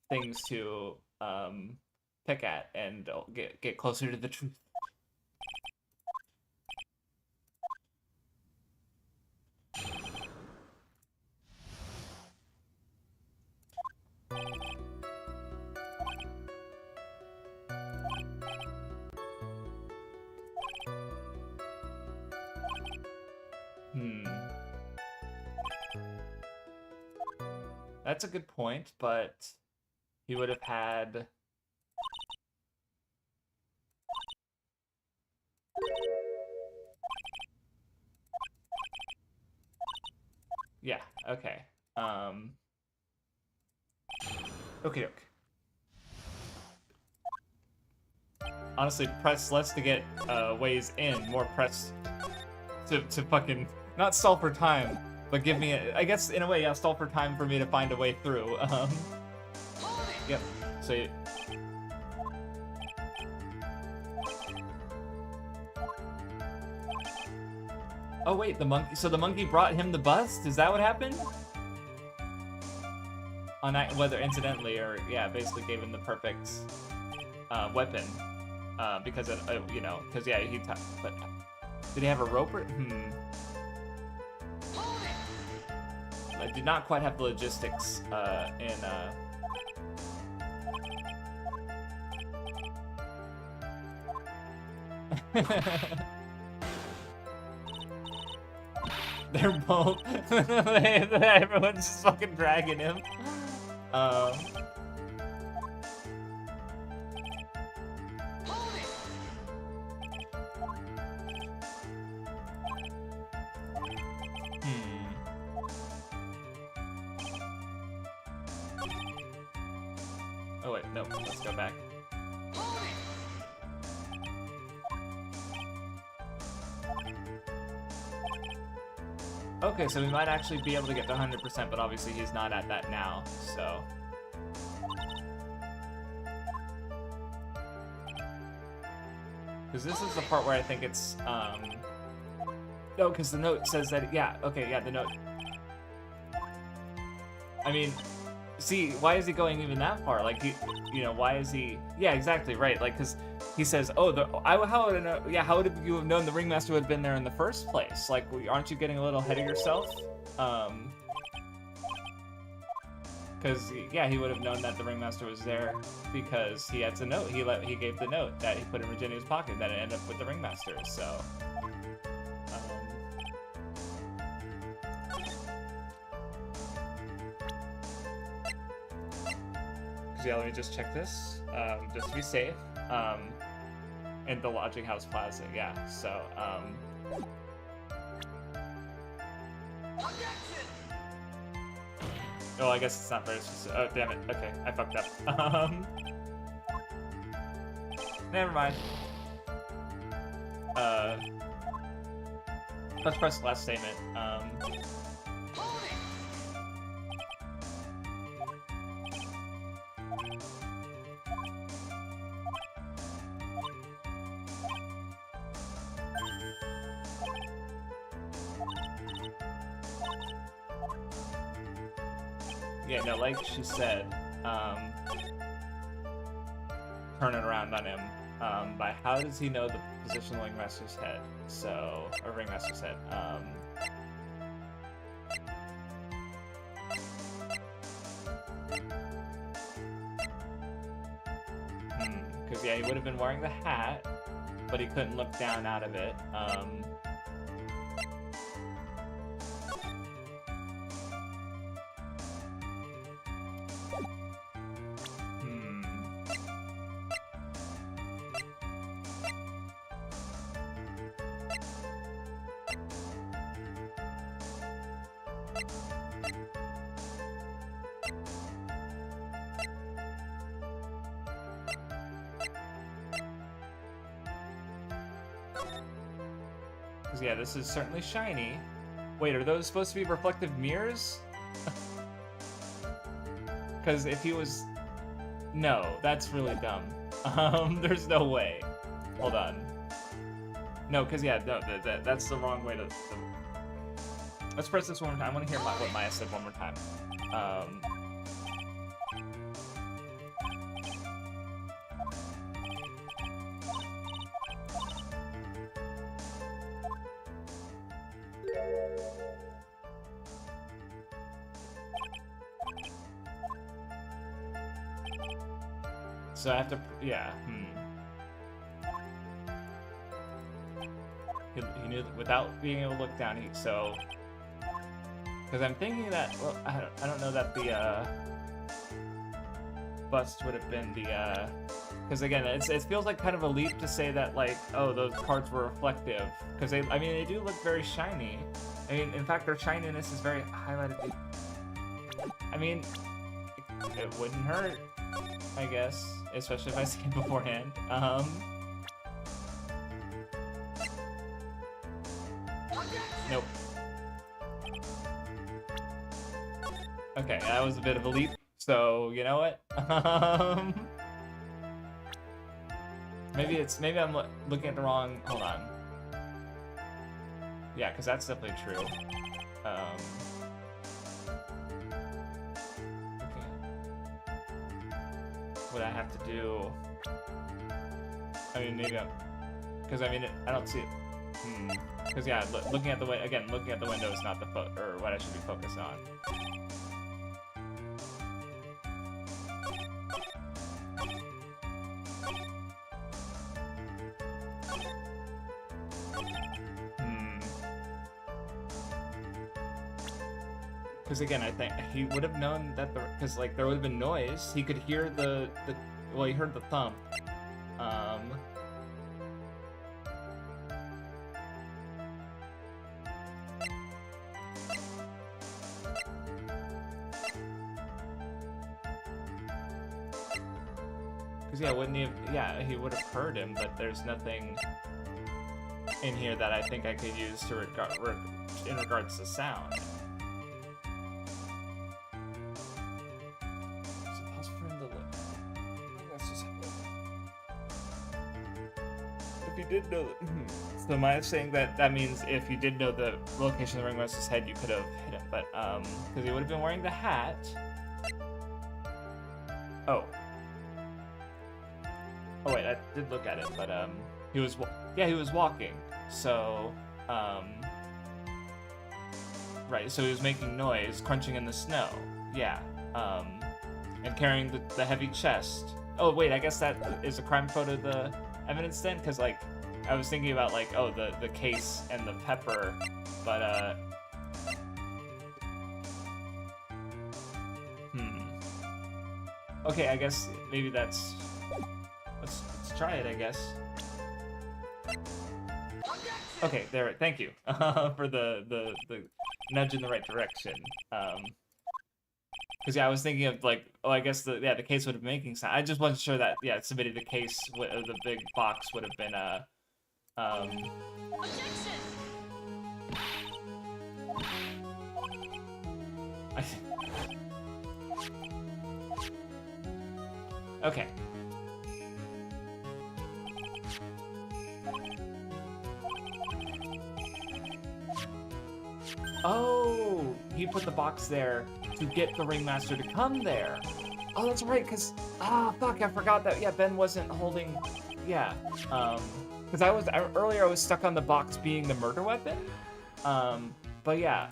things to pick at and get closer to the truth. That's a good point, but he would have had... Yeah, okay. Okie doke. Honestly, press less to get ways in, more press to fucking... Not stall for time, but give me I guess, in a way, yeah, stall for time for me to find a way through. Yep, so... Oh wait, the monkey... So the monkey brought him the bust? Is that what happened? Whether incidentally or, yeah, basically gave him the perfect weapon. Because, you know, because, yeah, but... Did he have a rope or... I did not quite have the logistics in... They're both... Everyone's just fucking dragging him. Oh wait, no, let's go back. Okay, so we might actually be able to get to 100%, but obviously he's not at that now, so... Because this is the part where I think it's, No, because the note says that, yeah, okay, yeah, the note I mean, see, why is he going even that far? Like, why is he? Yeah, exactly, right. Like, because he says, "Oh, how would I know? Yeah, how would you have known the ringmaster would have been there in the first place? Like, aren't you getting a little ahead of yourself?" Because yeah, he would have known that the ringmaster was there because he had the note. He gave the note that he put in Virginia's pocket that it ended up with the ringmaster. So. Yeah, let me just check this, just to be safe. In the Lodging House Plaza, yeah. So, oh, I guess it's not very specific. Oh, damn it. Okay, I fucked up. Never mind. Let's press the last statement. Yeah, no, like she said, turn it around on him. By how does he know the position of the Ringmaster's head? So, or Ringmaster's head. Because yeah, he would have been wearing the hat, but he couldn't look down out of it. Yeah, this is certainly shiny. Wait, are those supposed to be reflective mirrors? Because if he was... No, that's really dumb. There's no way. Hold on. No, because yeah, no, that's the wrong way to... Let's press this one more time. I want to hear what Maya said one more time. So I have to, yeah, He knew that without being able to look down, so... Because I'm thinking that, well, I don't know that the, bust would have been the, because again, it feels like kind of a leap to say that, like, oh, those cards were reflective. Because they do look very shiny. I mean, in fact, their shininess is very highlighted. I mean, it wouldn't hurt, I guess. Especially if I see it beforehand. Nope. Okay, that was a bit of a leap, so you know what? Maybe I'm looking at the wrong... Hold on. Yeah, because that's definitely true. What I have to do... I mean, maybe because I mean, I don't see it. Because yeah, looking at the window is not the or what I should be focused on. Because again, I think he would have known that because like there would have been noise. He could hear well, he heard the thump. Because yeah, wouldn't he have? Yeah, he would have heard him, but there's nothing in here that I think I could use to in regards to sound. If he did know that, So Maya's saying that means if you did know the location of the ringmaster's head, you could have hit him, but because he would have been wearing the hat. Oh. Oh wait, I did look at it, but he was walking. So right, so he was making noise, crunching in the snow. Yeah. And carrying the heavy chest. Oh wait, I guess that is a crime photo the evidence then, because like I was thinking about like, oh, the case and the pepper, but okay, I guess maybe that's let's try it, I guess. Okay, there. Thank you for the nudge in the right direction. Because yeah, I was thinking of like, oh, I guess the case would have been making sound. I just wasn't sure that submitting the case the big box would have been okay. Oh, he put the box there to get the ringmaster to come there. Oh, that's right, because, fuck, I forgot that, Ben wasn't holding, because earlier I was stuck on the box being the murder weapon, but yeah,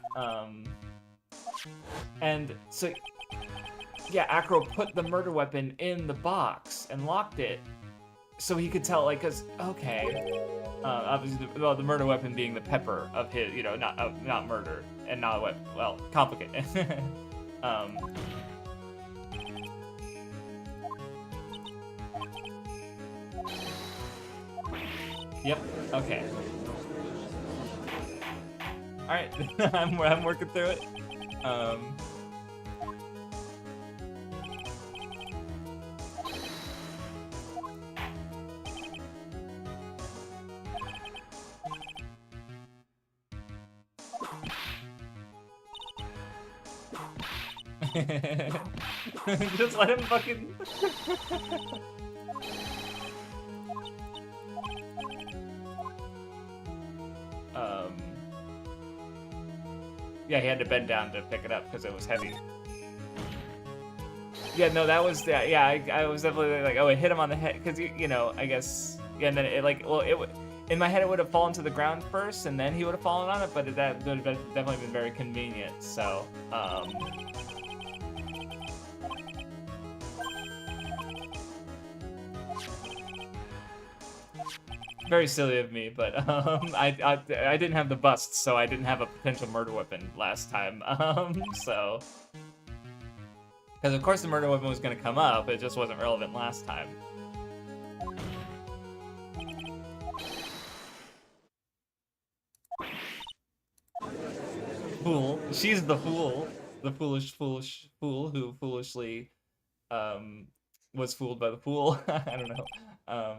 and so, Acro put the murder weapon in the box and locked it, so he could tell, like, because, okay, obviously, the murder weapon being the pepper of his, not murder, and not a weapon, well, complicated. Yep, okay. Alright, I'm working through it. Just let him fucking... Yeah, he had to bend down to pick it up because it was heavy. Yeah, no, that was... I was definitely like, oh, it hit him on the head, because, I guess... Yeah, and then it, like, well, in my head, it would have fallen to the ground first, and then he would have fallen on it, but that would have definitely been very convenient, so, very silly of me, but I didn't have the bust, so I didn't have a potential murder weapon last time. So because of course the murder weapon was gonna come up, it just wasn't relevant last time. Fool. She's the fool. The foolish fool who foolishly was fooled by the fool. I don't know.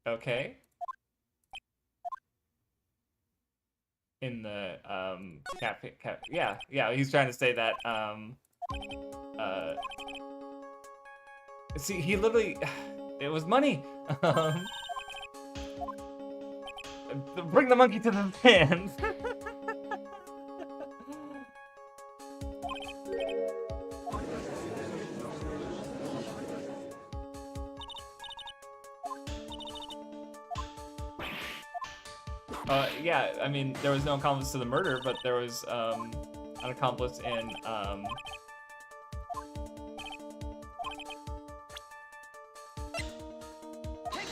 Okay. In the cafe, yeah, he's trying to say that see, he literally, it was money. Bring the monkey to the van. Yeah, I mean, there was no accomplice to the murder, but there was an accomplice in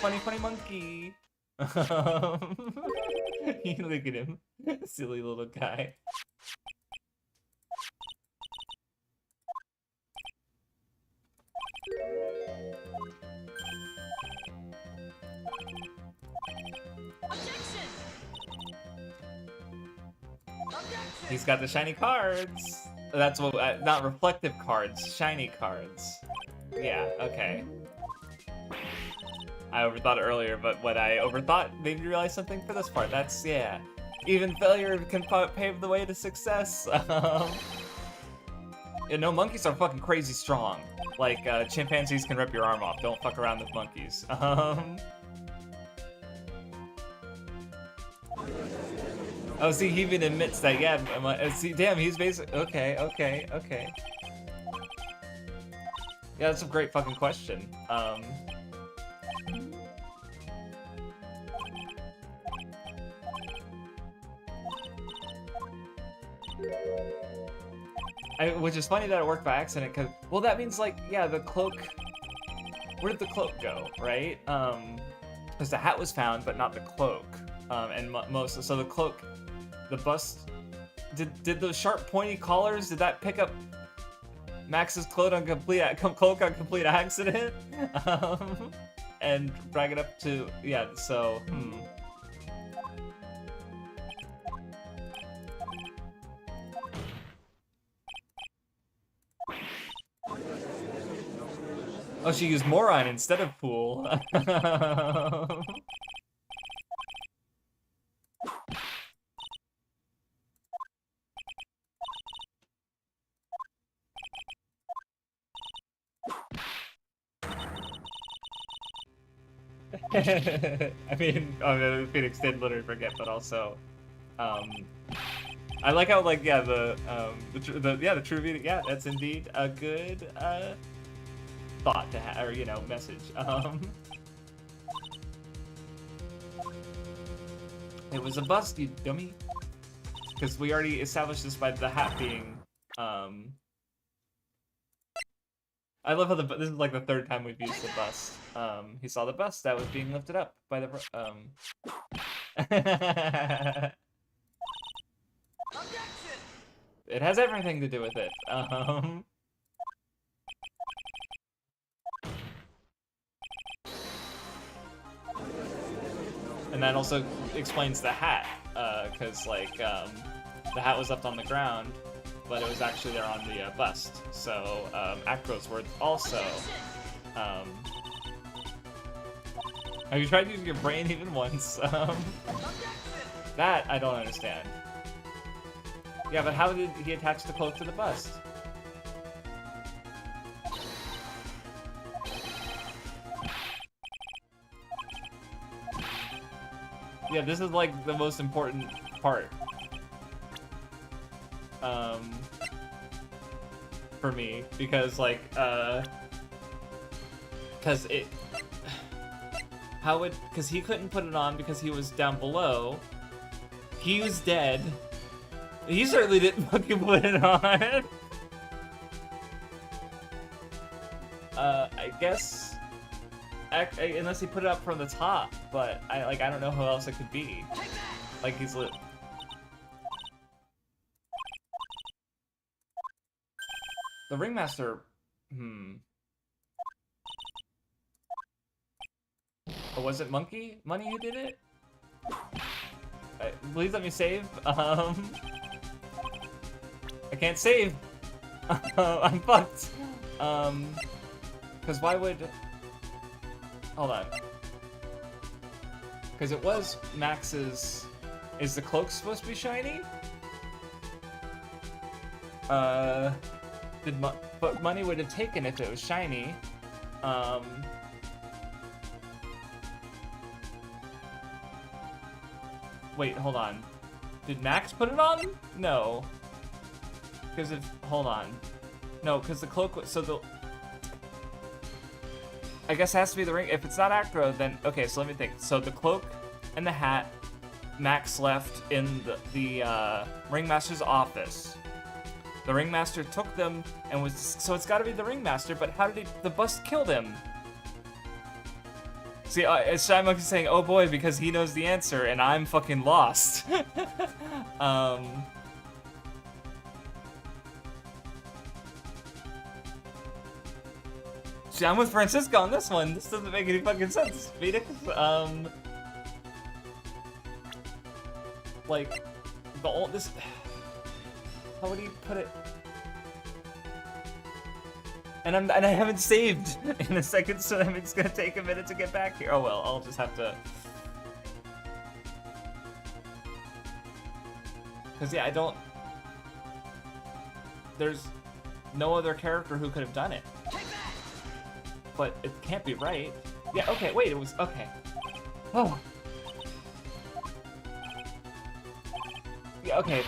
20 monkey. Look at him, silly little guy. He's got the shiny cards. That's what, not reflective cards, shiny cards. Yeah, okay. I overthought it earlier, but what I overthought made me realize something for this part. That's, yeah. Even failure can pave the way to success. Yeah, no, monkeys are fucking crazy strong. Like, chimpanzees can rip your arm off. Don't fuck around with monkeys. Oh, see, he even admits that, yeah. See, damn, he's basically... Okay. Yeah, that's a great fucking question. Which is funny that it worked by accident, because... Well, that means, like, yeah, the cloak... Where did the cloak go, right? Because the hat was found, but not the cloak. So the cloak... The bust... Did those sharp, pointy collars, did that pick up Max's cloak on complete accident? And drag it up to... Yeah, so... Oh, she used moron instead of pool. I mean, Phoenix did literally forget, but also, I like how, like, yeah, the true beauty, yeah, that's indeed a good, thought to have, or, you know, message. It was a bust, you dummy. Because we already established this by the hat being, I love how this is like the third time we've used the bust. He saw the bust that was being lifted up by the, It has everything to do with it. And that also explains the hat, because, like, the hat was left on the ground, but it was actually there on the bust. So, Acro's words also. Have you tried using your brain even once? That I don't understand. Yeah, but how did he attach the cloak to the bust? Yeah, this is like the most important part. For me, because like, because he couldn't put it on because he was down below. He was dead. He certainly didn't fucking put it on. I guess, unless he put it up from the top, but I don't know who else it could be. Like, he's lit. The Ringmaster, Or was it Money who did it? Please let me save. I can't save. I'm fucked. Because why would... Hold on. Because it was Max's... Is the cloak supposed to be shiny? But Money would have taken if it was shiny. Wait, hold on. Did Max put it on? No. Because if... Hold on. No, because the cloak... So the... I guess it has to be the ring. If it's not Acro, then... Okay, so let me think. So the cloak and the hat, Max left in the Ringmaster's office. The Ringmaster took them and was... So it's gotta be the Ringmaster, but how did the bust killed him? See, Shymonkey's saying, oh boy, because he knows the answer, and I'm fucking lost. See, I'm with Francisco on this one. This doesn't make any fucking sense, Phoenix. Like, the old... This... How would he put it? And I haven't saved in a second, so it's gonna take a minute to get back here. Oh well, I'll just have to. Cause yeah, I don't. There's. no other character who could have done it. But it can't be right. Yeah, okay, wait, it was, okay. Oh. Yeah, okay,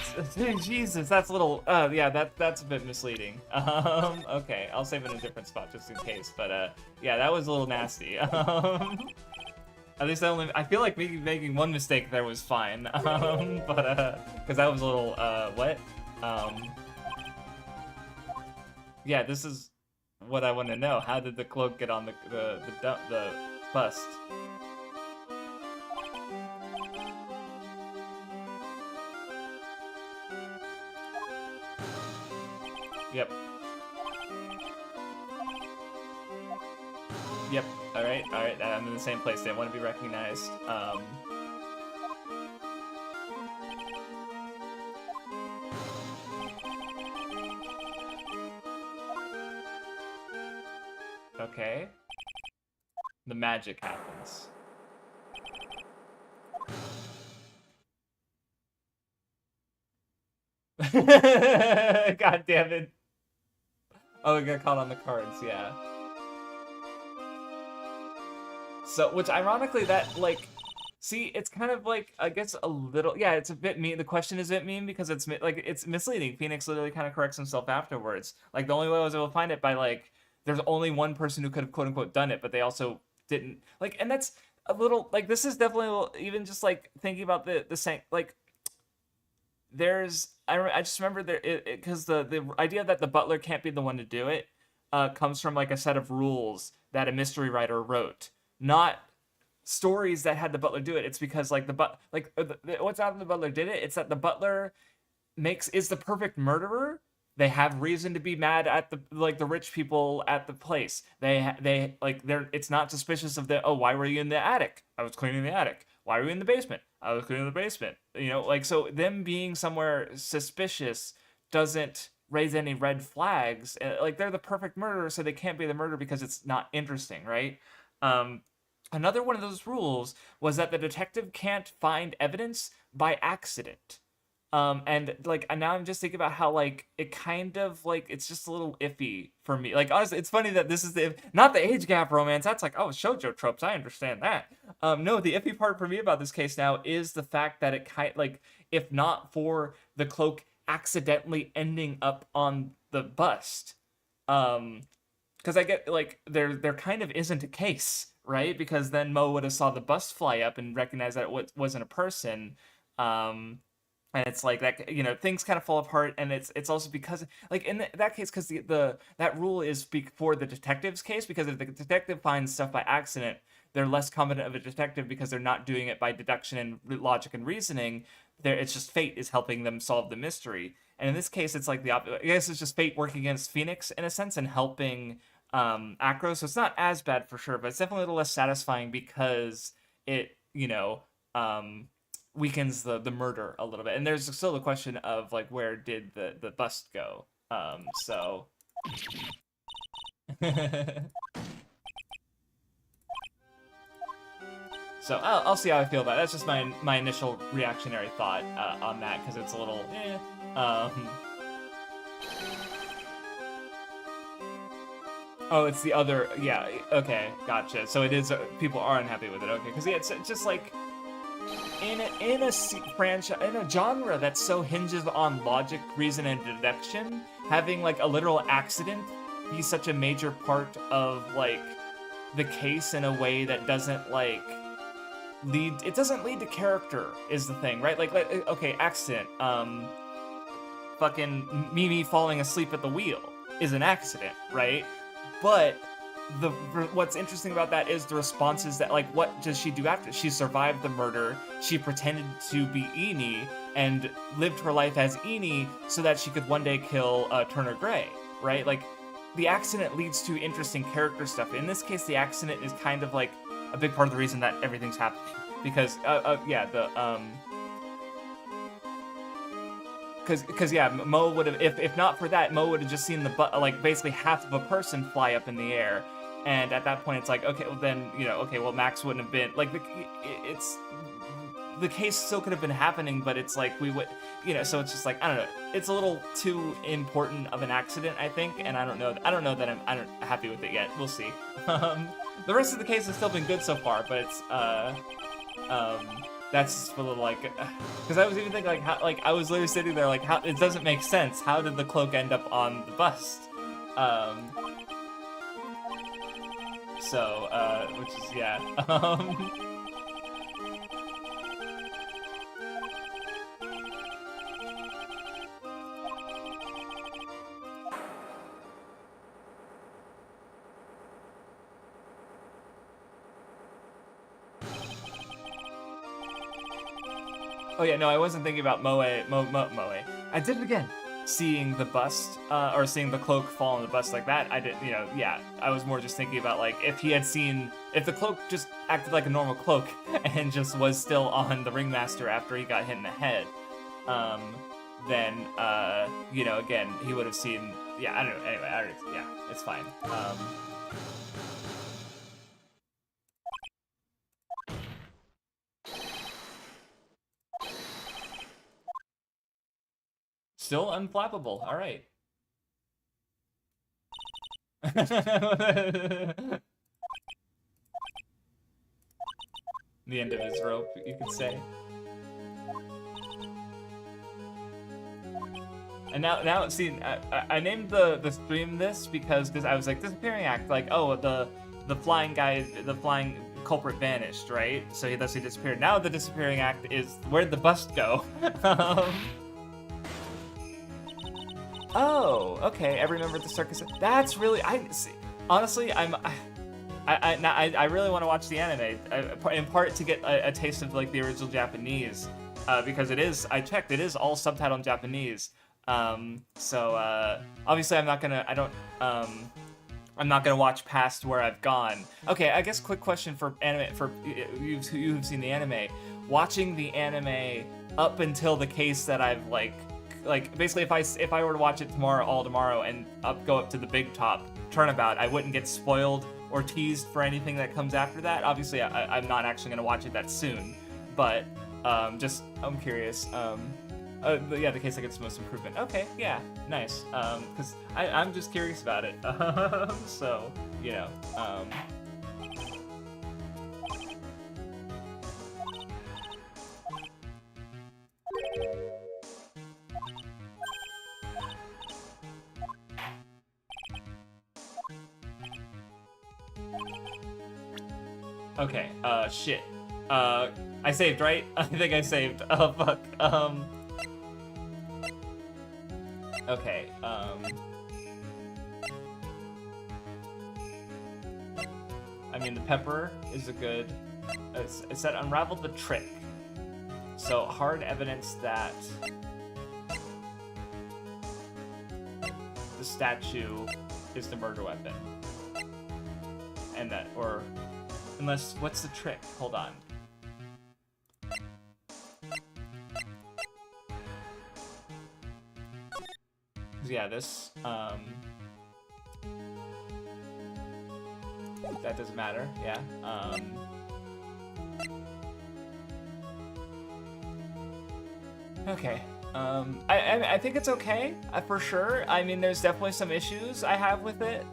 Jesus, that's a little, yeah, that's a bit misleading. Okay, I'll save it in a different spot just in case, but, yeah, that was a little nasty. At least I feel like me making one mistake there was fine, but, because that was a little, what? Yeah, this is what I want to know. How did the cloak get on the bust? Yep. Yep. Alright, alright. I'm in the same place. They want to be recognized. Okay. The magic happens. God damn it. Oh, we got caught on the cards, yeah. So, which ironically, that, like, see, it's kind of like, I guess a little, yeah, it's a bit mean. The question is a bit mean because it's, like, it's misleading. Phoenix literally kind of corrects himself afterwards. Like, the only way I was able to find it by, like, there's only one person who could have quote unquote done it, but they also didn't. Like, and that's a little, like, this is definitely a little, even just, like, thinking about the same, like, there's, I just remember there, because the idea that the butler can't be the one to do it comes from, like, a set of rules that a mystery writer wrote. Not stories that had the butler do it. It's because, like, what's out of the butler did it? It's that the butler is the perfect murderer. They have reason to be mad at the rich people at the place. It's not suspicious of oh, why were you in the attic? I was cleaning the attic. Why were you in the basement? I was cleaning the basement. You know, like, so them being somewhere suspicious doesn't raise any red flags. Like, they're the perfect murderer, so they can't be the murderer because it's not interesting, right? Another one of those rules was that the detective can't find evidence by accident. And, like, and now I'm just thinking about how, like, it kind of, like, it's just a little iffy for me. Like, honestly, it's funny that this is not the age gap romance. That's like, oh, shoujo tropes. I understand that. No, the iffy part for me about this case now is the fact that it if not for the cloak accidentally ending up on the bust, because I get, like, there kind of isn't a case, right? Because then Mo would have saw the bust fly up and recognized that it wasn't a person. And it's like that, you know, things kind of fall apart, and it's also because, like, in that case, because that rule is for the detective's case, because if the detective finds stuff by accident, they're less competent of a detective because they're not doing it by deduction and logic and reasoning. It's just fate is helping them solve the mystery. And in this case, it's like the opposite. I guess it's just fate working against Phoenix in a sense and helping Acro. So it's not as bad for sure, but it's definitely a little less satisfying because it, you know, weakens the murder a little bit. And there's still the question of, like, where did the bust go? So so I'll see how I feel about it. That's just my initial reactionary thought on that, because it's a little Oh, it's the other, yeah, okay, gotcha. So it is, people are unhappy with it, okay, because yeah, it's just like, in a franchise, in a genre that so hinges on logic, reason, and deduction, having, like, a literal accident be such a major part of, like, the case in a way that doesn't, like, lead to character is the thing, right? Like okay, accident, fucking Mimi falling asleep at the wheel is an accident, right? But what's interesting about that is the responses that, like, what does she do after? She survived the murder, she pretended to be Eni, and lived her life as Eni so that she could one day kill Turner Gray, right? Like, the accident leads to interesting character stuff. In this case, the accident is kind of, like, a big part of the reason that everything's happening. Because, yeah, Because yeah, Mo would have, if not for that, Mo would have just seen like, basically half of a person fly up in the air, and at that point it's like, okay, well then, you know, okay, well Max wouldn't have been, like, it's, the case still could have been happening, but it's like we would, so it's just like, I don't know, it's a little too important of an accident, I think, and I don't know that I'm happy with it yet. We'll see. The rest of the case has still been good so far, but it's that's just a little like, because I was even thinking like how, like I was literally sitting there like, how it doesn't make sense. How did the cloak end up on the bust? Which is, yeah. Oh yeah, no, I wasn't thinking about Moe. I did it again. Seeing the bust, or seeing the cloak fall on the bust like that, I did, yeah. I was more just thinking about like if the cloak just acted like a normal cloak and just was still on the ringmaster after he got hit in the head, then again he would have seen. Yeah, I don't know. Anyway, yeah, it's fine. Still unflappable. All right. The end of his rope, you could say. And now, see, I named the stream this because I was like, disappearing act, like, oh, the flying guy, the flying culprit vanished, right? So he thus disappeared. Now the disappearing act is, where'd the bust go? Oh, okay. Every member of the circus. That's really, I see. Honestly, I really want to watch the anime, in part to get a taste of like the original Japanese, because I checked, it is all subtitled in Japanese. Obviously I'm not gonna watch past where I've gone. Okay, I guess quick question for anime, for you've seen the anime. Watching the anime up until the case that I've like basically if I were to watch it all tomorrow and go up to the big top turnabout, I wouldn't get spoiled or teased for anything that comes after that. Obviously, I'm not actually gonna watch it that soon, but I'm curious. Yeah, the case that gets most improvement. Okay, yeah, nice. Because I'm just curious about it. So, Okay, shit. I saved, right? I think I saved. Oh, fuck. Okay, I mean, the pepper is a good... It said unravel the trick. So, hard evidence that the statue is the murder weapon. And that, or... Unless, what's the trick? Hold on. Yeah, this, that doesn't matter, yeah. Okay. I think it's okay, for sure. I mean, there's definitely some issues I have with it.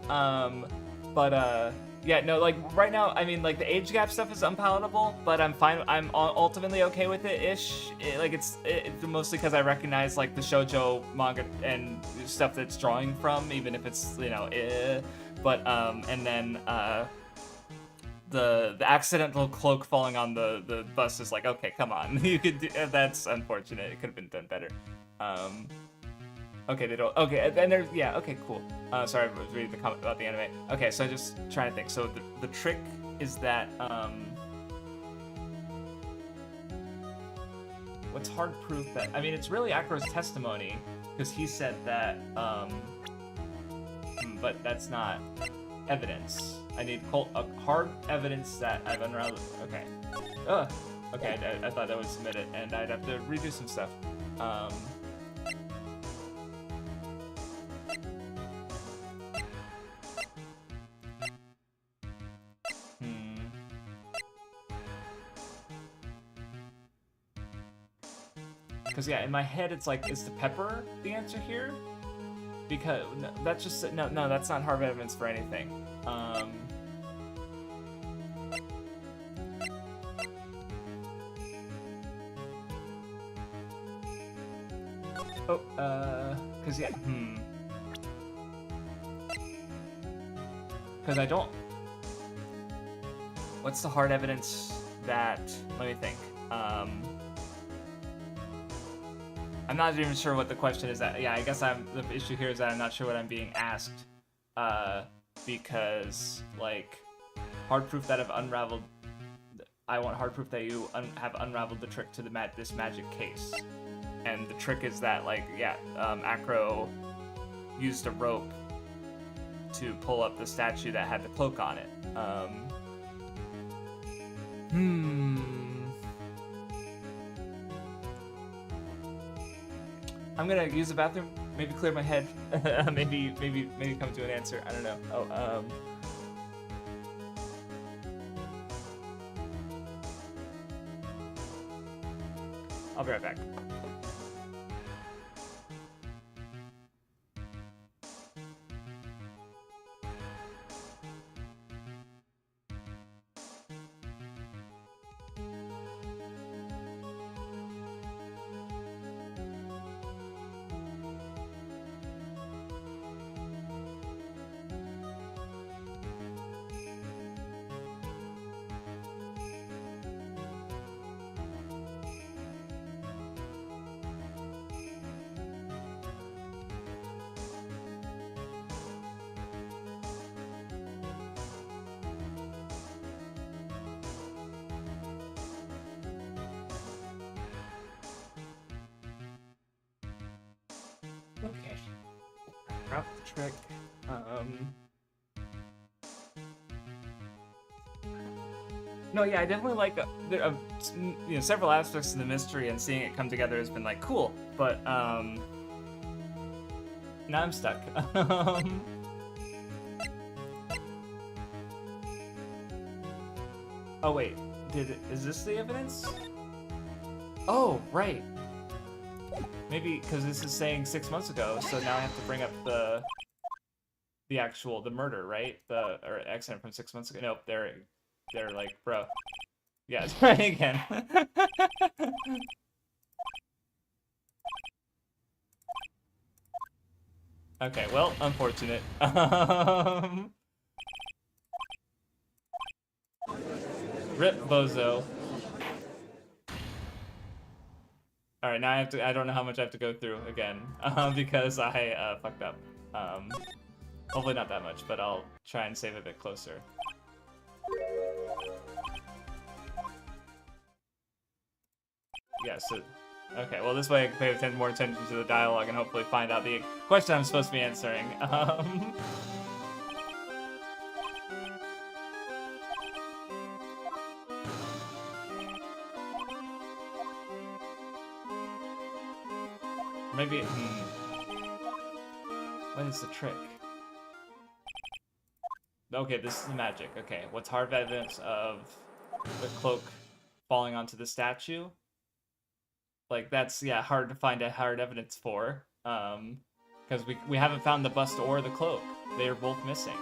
Yeah, no, like, right now, I mean, like, the age gap stuff is unpalatable, but I'm fine, I'm ultimately okay with it-ish. It's mostly because I recognize, like, the shoujo manga and stuff that's drawing from, even if it's, But, and then, the accidental cloak falling on the bus is like, okay, come on. You could do, that's unfortunate. It could have been done better. Okay, they don't. Okay, and there's, yeah. Okay, cool. Sorry, I was reading the comment about the anime. Okay, so I'm just trying to think. So the trick is that what's hard proof that? I mean, it's really Akro's testimony because he said that. But that's not evidence. I need hard evidence that I've unraveled. Okay. Okay. I thought I would submit it, and I'd have to redo some stuff. Because yeah, in my head it's like, is the pepper the answer here? Because no, that's just no, that's not hard evidence for anything. Because yeah, Because I don't. What's the hard evidence that? Let me think. I'm not even sure what the question is. That yeah, I guess the issue here is that I'm not sure what I'm being asked. Because like, hard proof that I've unraveled. I want hard proof that you have unraveled the trick to this magic case. And the trick is that, like, yeah, Acro used a rope to pull up the statue that had the cloak on it. I'm gonna use the bathroom, maybe clear my head, maybe come to an answer. I don't know. I'll be right back. Okay. Drop the trick. No, yeah, I definitely like several aspects of the mystery, and seeing it come together has been like cool. But now I'm stuck. Oh wait, is this the evidence? Oh right. Maybe because this is saying 6 months ago, so now I have to bring up the murder, right? Or accident from 6 months ago. Nope, they're like, bro. Yeah, it's right again. Okay, well, unfortunate. Rip Bozo. Alright, now I don't know how much I have to go through again, because I fucked up. Hopefully not that much, but I'll try and save a bit closer. Yeah, so... Okay, well this way I can pay more attention to the dialogue and hopefully find out the question I'm supposed to be answering. Maybe... What is the trick? Okay, this is the magic. Okay, what's hard evidence of the cloak falling onto the statue? Like, that's, yeah, hard to find a hard evidence for. Because we haven't found the bust or the cloak. They are both missing.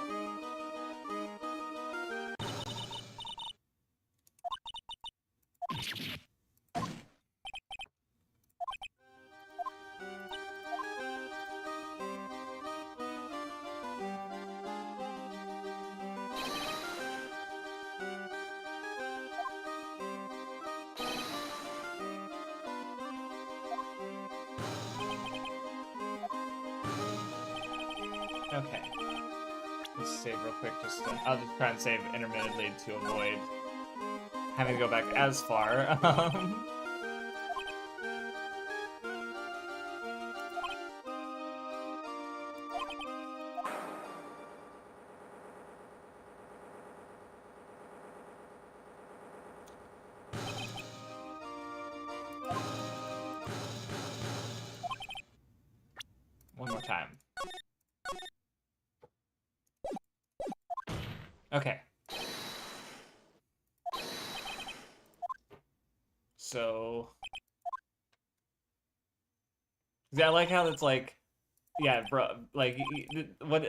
Okay. Let's save real quick. I'll just try and save intermittently to avoid having to go back as far. One more time. Okay. So... Yeah, I like how it's like, yeah, bro, like what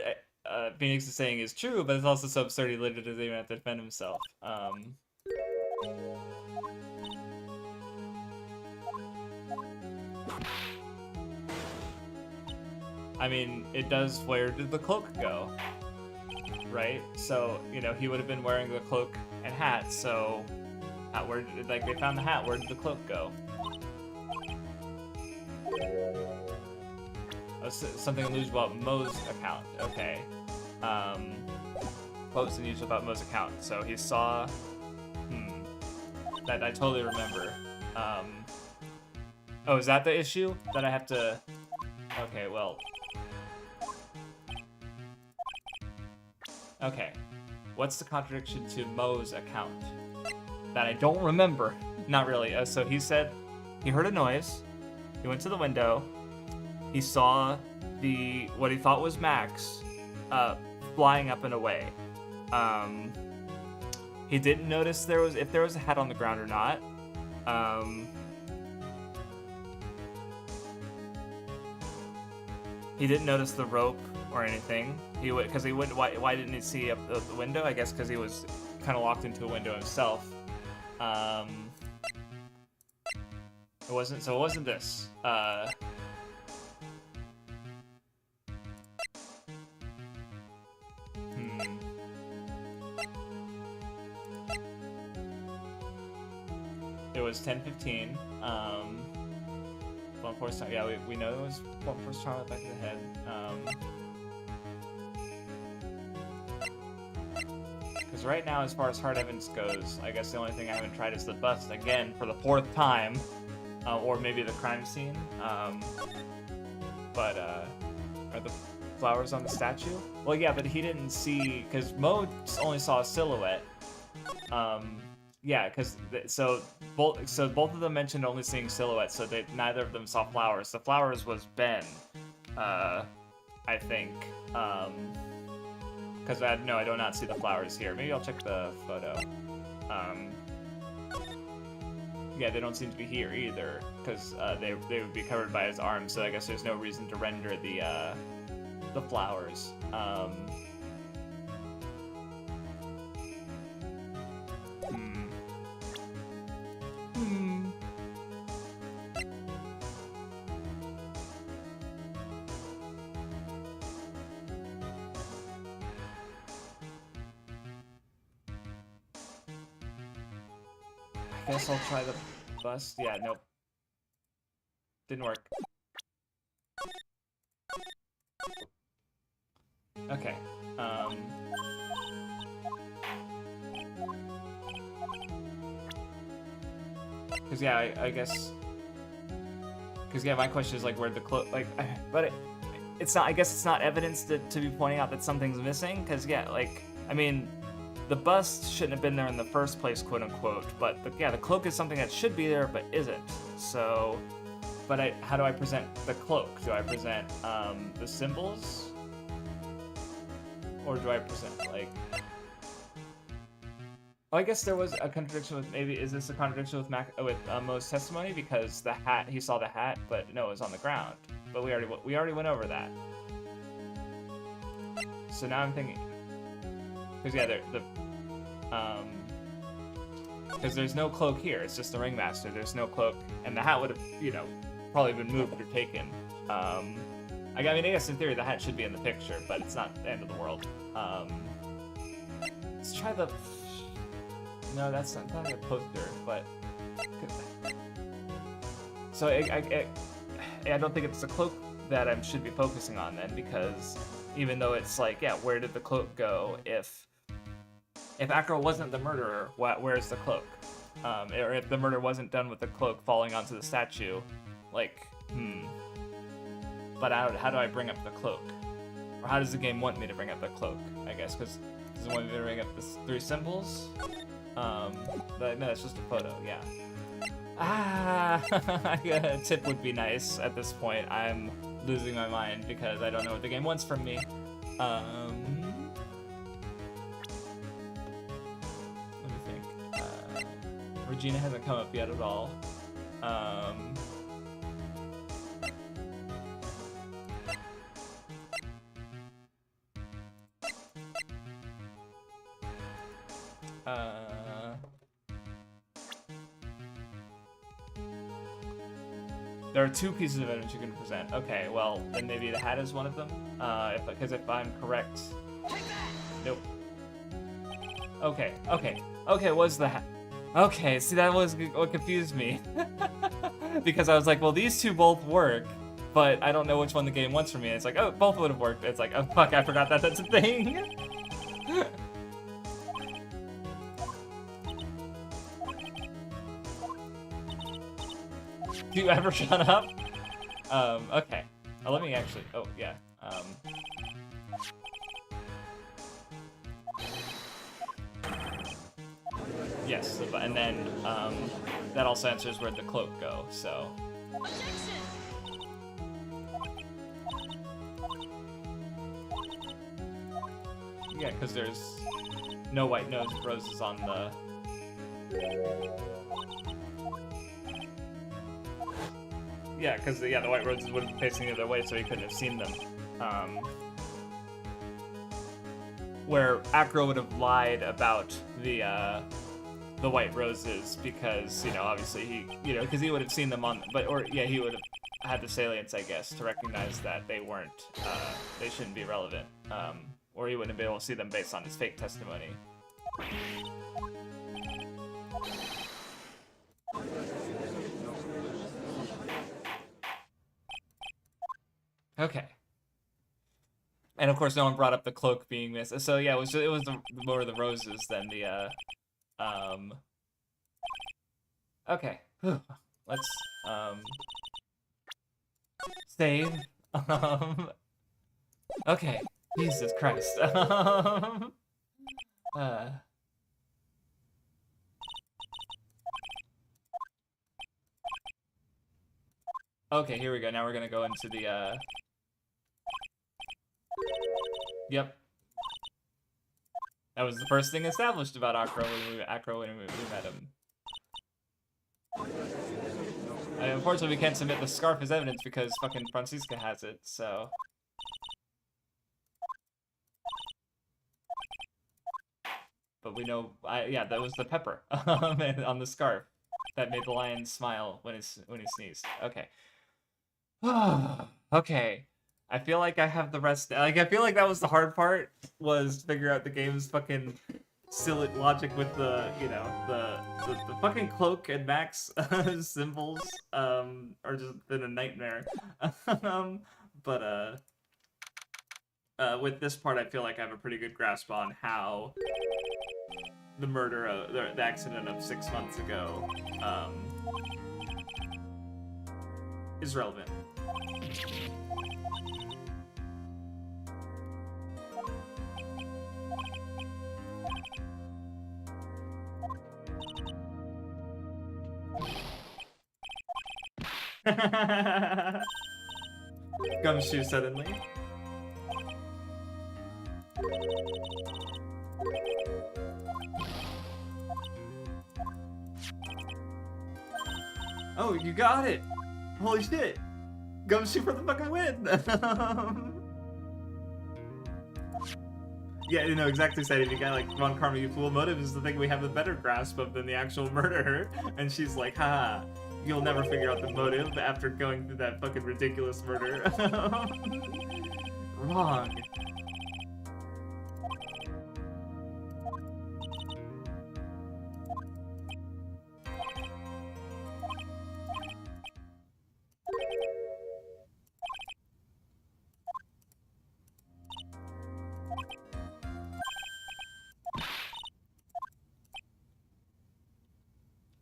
Phoenix is saying is true, but it's also so absurd he literally doesn't even have to defend himself. I mean, it does. Where did the cloak go? Right? So you know he would have been wearing the cloak and hat. So, where did like they found the hat? Where did the cloak go? Oh, something unusual about Mo's account. Okay. What was unusual about Mo's account? So he saw. That I totally remember. Oh, is that the issue? That I have to... Okay, well... Okay. What's the contradiction to Mo's account? That I don't remember. Not really. So he said he heard a noise. He went to the window. He saw what he thought was Max flying up and away. He didn't notice if there was a hat on the ground or not. He didn't notice the rope or anything. Because he wouldn't. Why didn't he see up the window? I guess because he was kind of locked into a window himself. It wasn't. So it wasn't this. It was 10:15. Blunt force time. Yeah, we know it was blunt force trauma back to the head. Because right now, as far as hard evidence goes, I guess the only thing I haven't tried is the bust again for the 4th time, or maybe the crime scene. But are the flowers on the statue? Well, yeah, but he didn't see because Mo only saw a silhouette. Yeah, because both of them mentioned only seeing silhouettes, so neither of them saw flowers. The flowers was Ben, I think, because I do not see the flowers here. Maybe I'll check the photo. Yeah, they don't seem to be here either, because they would be covered by his arms. So I guess there's no reason to render the flowers. I guess I'll try the bust. Yeah, nope. Didn't work. Okay. Cause yeah, I guess. Cause yeah, my question is like, where'd the cloak? Like, but it's not. I guess it's not evidence to be pointing out that something's missing. Cause yeah, like, I mean, the bust shouldn't have been there in the first place, quote unquote. But yeah, the cloak is something that should be there, but isn't. So, but how do I present the cloak? Do I present the symbols, or do I present like? Oh, I guess there was a contradiction with maybe. Is this a contradiction with Mo's testimony because the hat he saw the hat, but no, it was on the ground. But we already went over that. So now I'm thinking. Because yeah, because there's no cloak here. It's just the ringmaster. There's no cloak, and the hat would have, probably been moved or taken. I mean, I guess in theory the hat should be in the picture, but it's not the end of the world. Let's try the. No, that's not a poster, but. So I don't think it's the cloak that I should be focusing on then, because even though it's like, yeah, where did the cloak go? If Acro wasn't the murderer, where's the cloak? Or if the murder wasn't done with the cloak falling onto the statue, like, But how do I bring up the cloak? Or how does the game want me to bring up the cloak, I guess? Because does it want me to bring up the 3 symbols? No, it's just a photo, yeah. A tip would be nice at this point. I'm losing my mind because I don't know what the game wants from me. Let me think. Regina hasn't come up yet at all. There are 2 pieces of evidence you can present. Okay, well, then maybe the hat is one of them? Because if I'm correct... Nope. Okay, was the hat... Okay, see, that was what confused me. Because I was like, well, these 2 both work, but I don't know which one the game wants from me. It's like, oh, both would have worked. It's like, oh, fuck, I forgot that that's a thing. Do you ever shut up? Okay. Let me actually... Oh, yeah. Yes, and then, that also answers where'd the cloak go, so... Yeah, because there's no white roses on the... Yeah, because the white roses would have been facing the other way, so he couldn't have seen them. Where Acro would have lied about the white roses because, you know, obviously he, you know, because he would have seen them on, he would have had the salience, I guess, to recognize that they weren't, they shouldn't be relevant, or he wouldn't be able to see them based on his fake testimony. Okay. And of course, no one brought up the cloak being missed. So yeah, it was more of the roses than the Okay. Let's save. Okay. Jesus Christ. Okay, here we go. Now we're gonna go into the Yep. That was the first thing established about Acro when we met him. Unfortunately, we can't submit the scarf as evidence because fucking Francisca has it, so... But we know, yeah, that was the pepper on the scarf that made the lion smile when he sneezed. Okay. Okay. I feel like I have the rest. Like, I feel like that was the hard part, was to figure out the game's fucking silly logic with the, you know, the fucking cloak and Max symbols are just been a nightmare. But with this part, I feel like I have a pretty good grasp on how the murder, the accident of 6 months ago, is relevant. Gumshoe suddenly. Oh, you got it! Holy shit! Gumshoe for the fucking win! Yeah, you know, exactly said if you got like Ron Karma, you fool, motive is the thing we have a better grasp of than the actual murderer. And she's like, haha, you'll never figure out the motive after going through that fucking ridiculous murder. Wrong.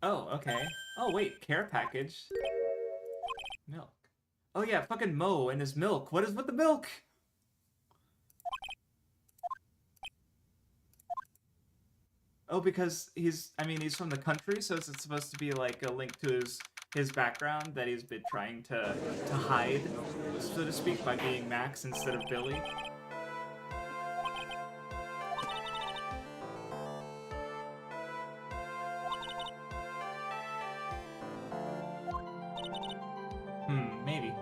Oh, okay. Oh, wait, care package. Milk. Oh yeah, fucking Mo and his milk. What is with the milk? Oh, because he's from the country, so it's supposed to be like a link to his background that he's been trying to hide, so to speak, by being Max instead of Billy. Maybe.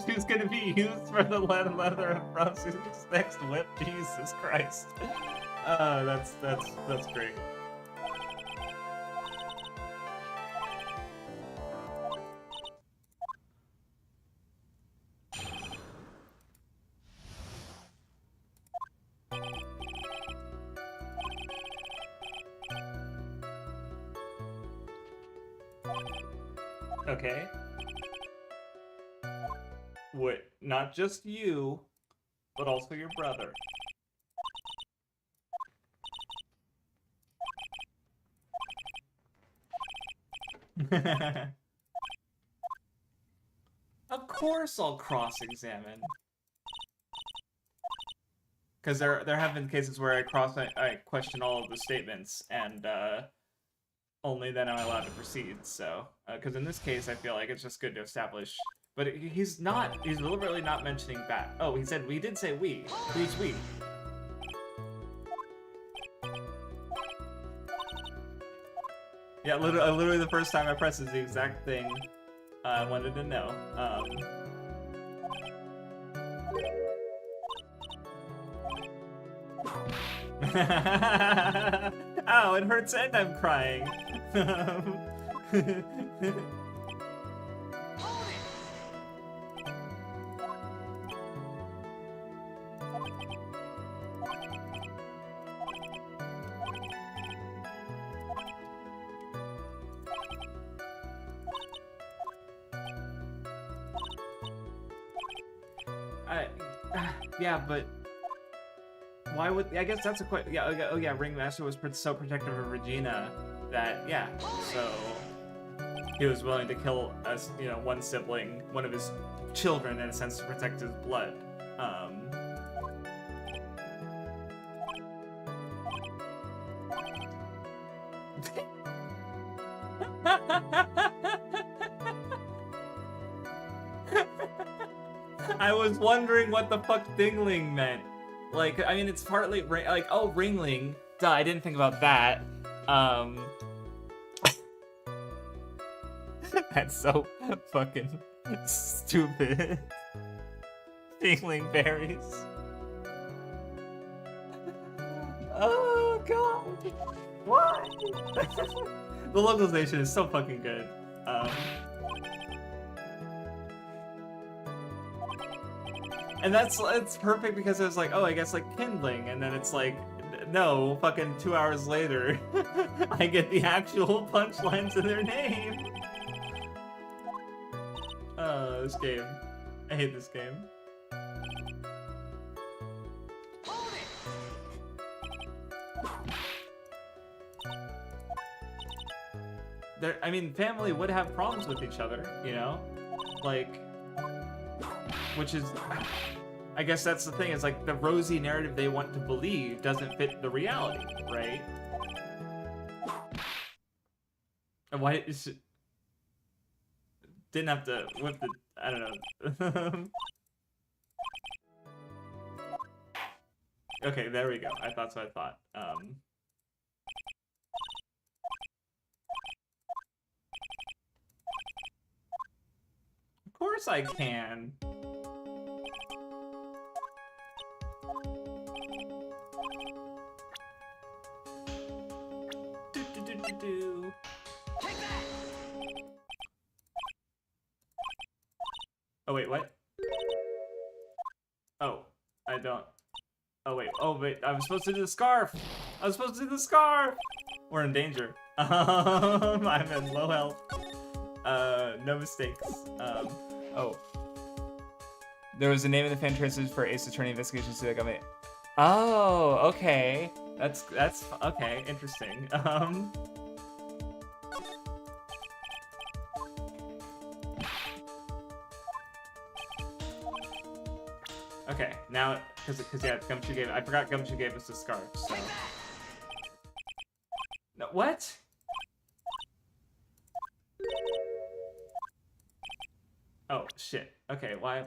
She's gonna be used for the leather of Frostie's next whip. Jesus Christ. Oh, that's great. Okay. What? Not just you, but also your brother. Of course I'll cross-examine. Because there have been cases where I question all of the statements, and only then am I allowed to proceed. So, because in this case, I feel like it's just good to establish. But he's deliberately not mentioning that. Oh, he said, we did say we. Who's we? Yeah, literally the first time I pressed is the exact thing I wanted to know. Ow, it hurts and I'm crying. Yeah, but why would I guess that's a question. Yeah, oh yeah, Ringmaster was so protective of Regina that so he was willing to kill us, one sibling, one of his children, in a sense, to protect his blood. I was wondering what the fuck Dingling meant. Like, I mean, it's partly like, oh, Ringling. Duh, I didn't think about that. That's so fucking stupid. Dingling berries. Oh god. Why? The localization is so fucking good. And it's perfect because it was like, oh, I guess like kindling, and then it's like, no, fucking 2 hours later, I get the actual punchlines to their name. Oh, this game. I hate this game. I mean, family would have problems with each other, Like, which is, I guess that's the thing, is like the rosy narrative they want to believe doesn't fit the reality, right? And why is it... Didn't have to whip the... I don't know. Okay, there we go. That's what I thought. Of course I can. Take that! Oh wait, what? Oh, I don't. Oh wait, I was supposed to do the scarf! I was supposed to do the scarf! We're in danger. I'm in low health. No mistakes. Oh. There was a name in the fan traces for Ace Attorney Investigations to the government. Oh, okay. That's okay, interesting. Okay, now, because yeah, Gumshoe I forgot Gumshoe gave us the scarf, so. No, what? Oh, shit. Okay, why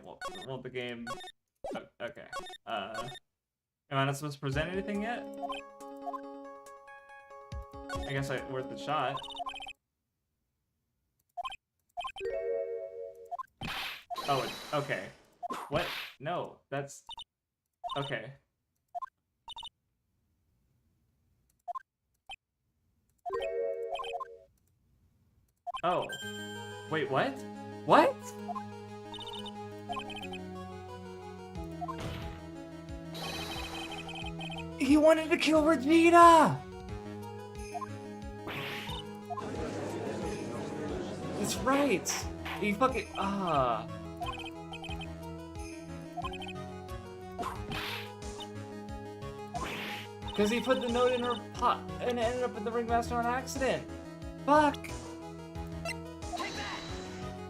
won't the game... Oh, okay. Am I not supposed to present anything yet? I guess worth the shot. Oh, okay. What? No, that's... Okay. Oh. Wait, what? What? He wanted to kill Regina! That's right! He fucking... Because he put the note in her pot and it ended up in the ringmaster on accident. Fuck!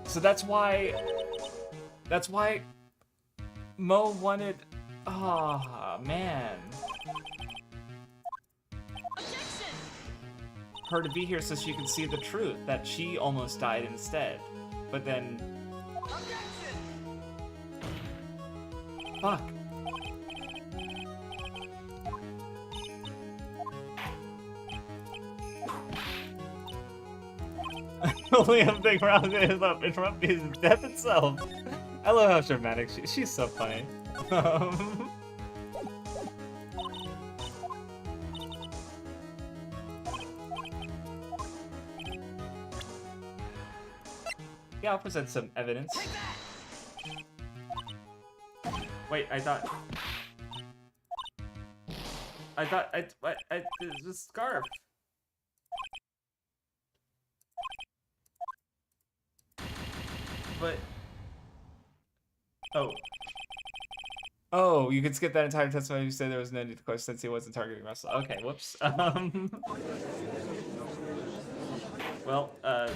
So that's why Mo wanted... Oh, man. Her to be here so she could see the truth, that she almost died instead. But then... Fuck. Only a big round is up interrupt his death itself. I love how dramatic she's so funny. Yeah, I'll present some evidence. Wait, I thought it's a scarf. But oh, you could skip that entire testimony. You said there was no need to question since he wasn't targeting Russell. Okay, whoops. Well,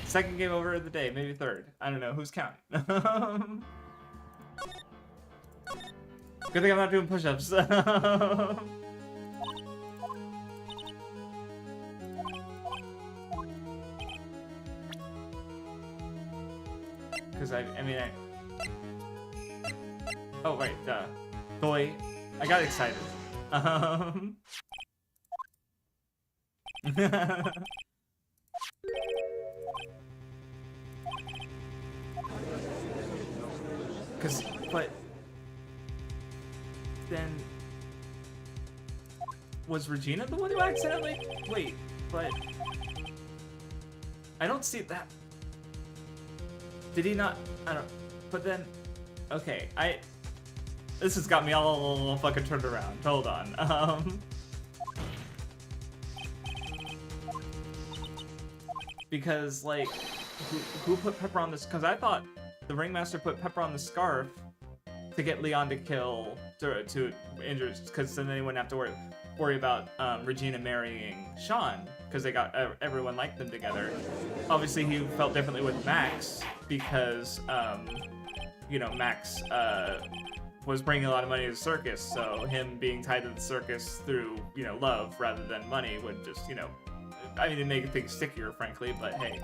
second game over of the day, maybe third. I don't know, who's counting? Good thing I'm not doing push-ups. Because I mean, oh wait, boy, I got excited. But then, was Regina the one who accidentally? Wait, but I don't see that. Did he not? I don't. But then, okay, this has got me all fucking turned around. Hold on. Because like, who put Pepper on this? Because I thought the ringmaster put Pepper on the scarf to get Leon to kill to injure, because then they wouldn't have to worry about Regina marrying Sean, because they got everyone liked them together. Obviously, he felt differently with Max because you know, Max was bringing a lot of money to the circus, so him being tied to the circus through, you know, love rather than money would just, you know, I mean, it made things stickier, frankly, but hey.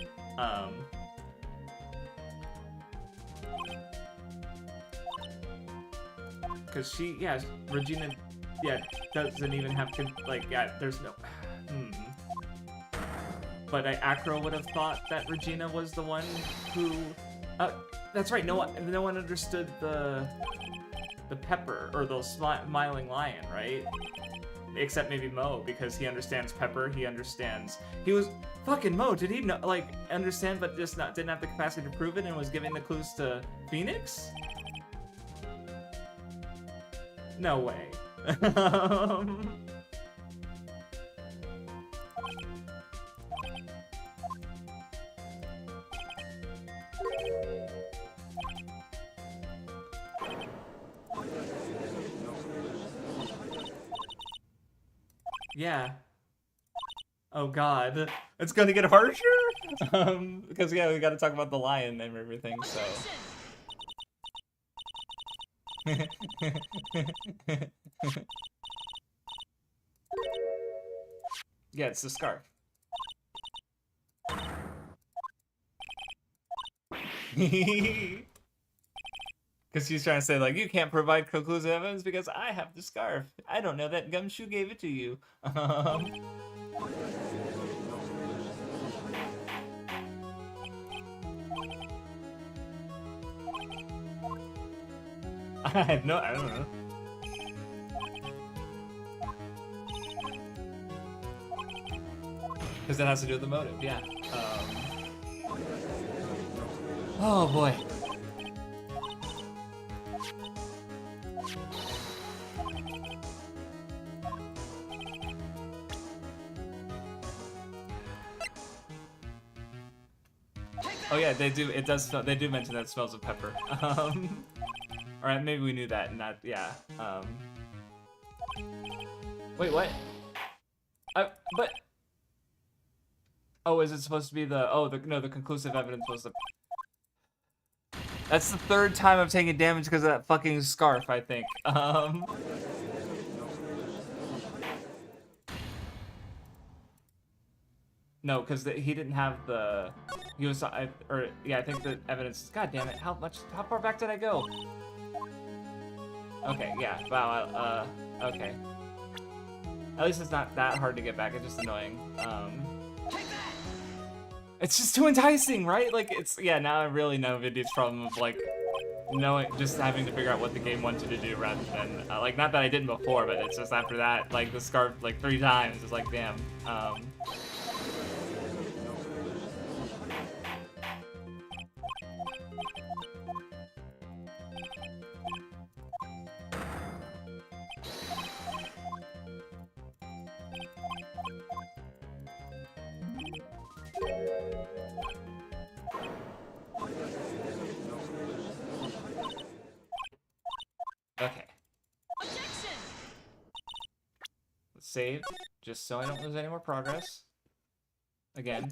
Because she, yeah, Regina, yeah, doesn't even have to, like, yeah, there's no, But Acro would have thought that Regina was the one who, that's right, no one understood the Pepper, or the smiling lion, right? Except maybe Mo, because he understands Pepper, he was, fucking Mo, did he know, like, understand but just didn't have the capacity to prove it and was giving the clues to Phoenix? No way. Yeah. Oh god. It's gonna get harsher? Because yeah, we gotta talk about the lion and everything, so. Yeah, it's the scarf. Because she's trying to say, like, you can't provide conclusive evidence because I have the scarf. I don't know that Gumshoe gave it to you. I don't know. Because that has to do with the motive, yeah. Oh boy. Oh yeah, they do. It does. They do mention that it smells of pepper. All right, maybe we knew that, and not. Yeah. Wait, what? But. Oh, is it supposed to be the? Oh, no. The conclusive evidence was the. That's the third time I've taken damage because of that fucking scarf. I think. No, because he didn't have the. He was. I think the evidence. God damn it! How far back did I go? Okay. Yeah. Wow. Okay. At least it's not that hard to get back. It's just annoying. It's just too enticing, right? Like it's. Yeah. Now I really know Vidi's problem of like just having to figure out what the game wanted to do rather than like not that I didn't before, but it's just after that like the scarf like 3 times. It's like damn. Okay. Let's save, just so I don't lose any more progress. Again.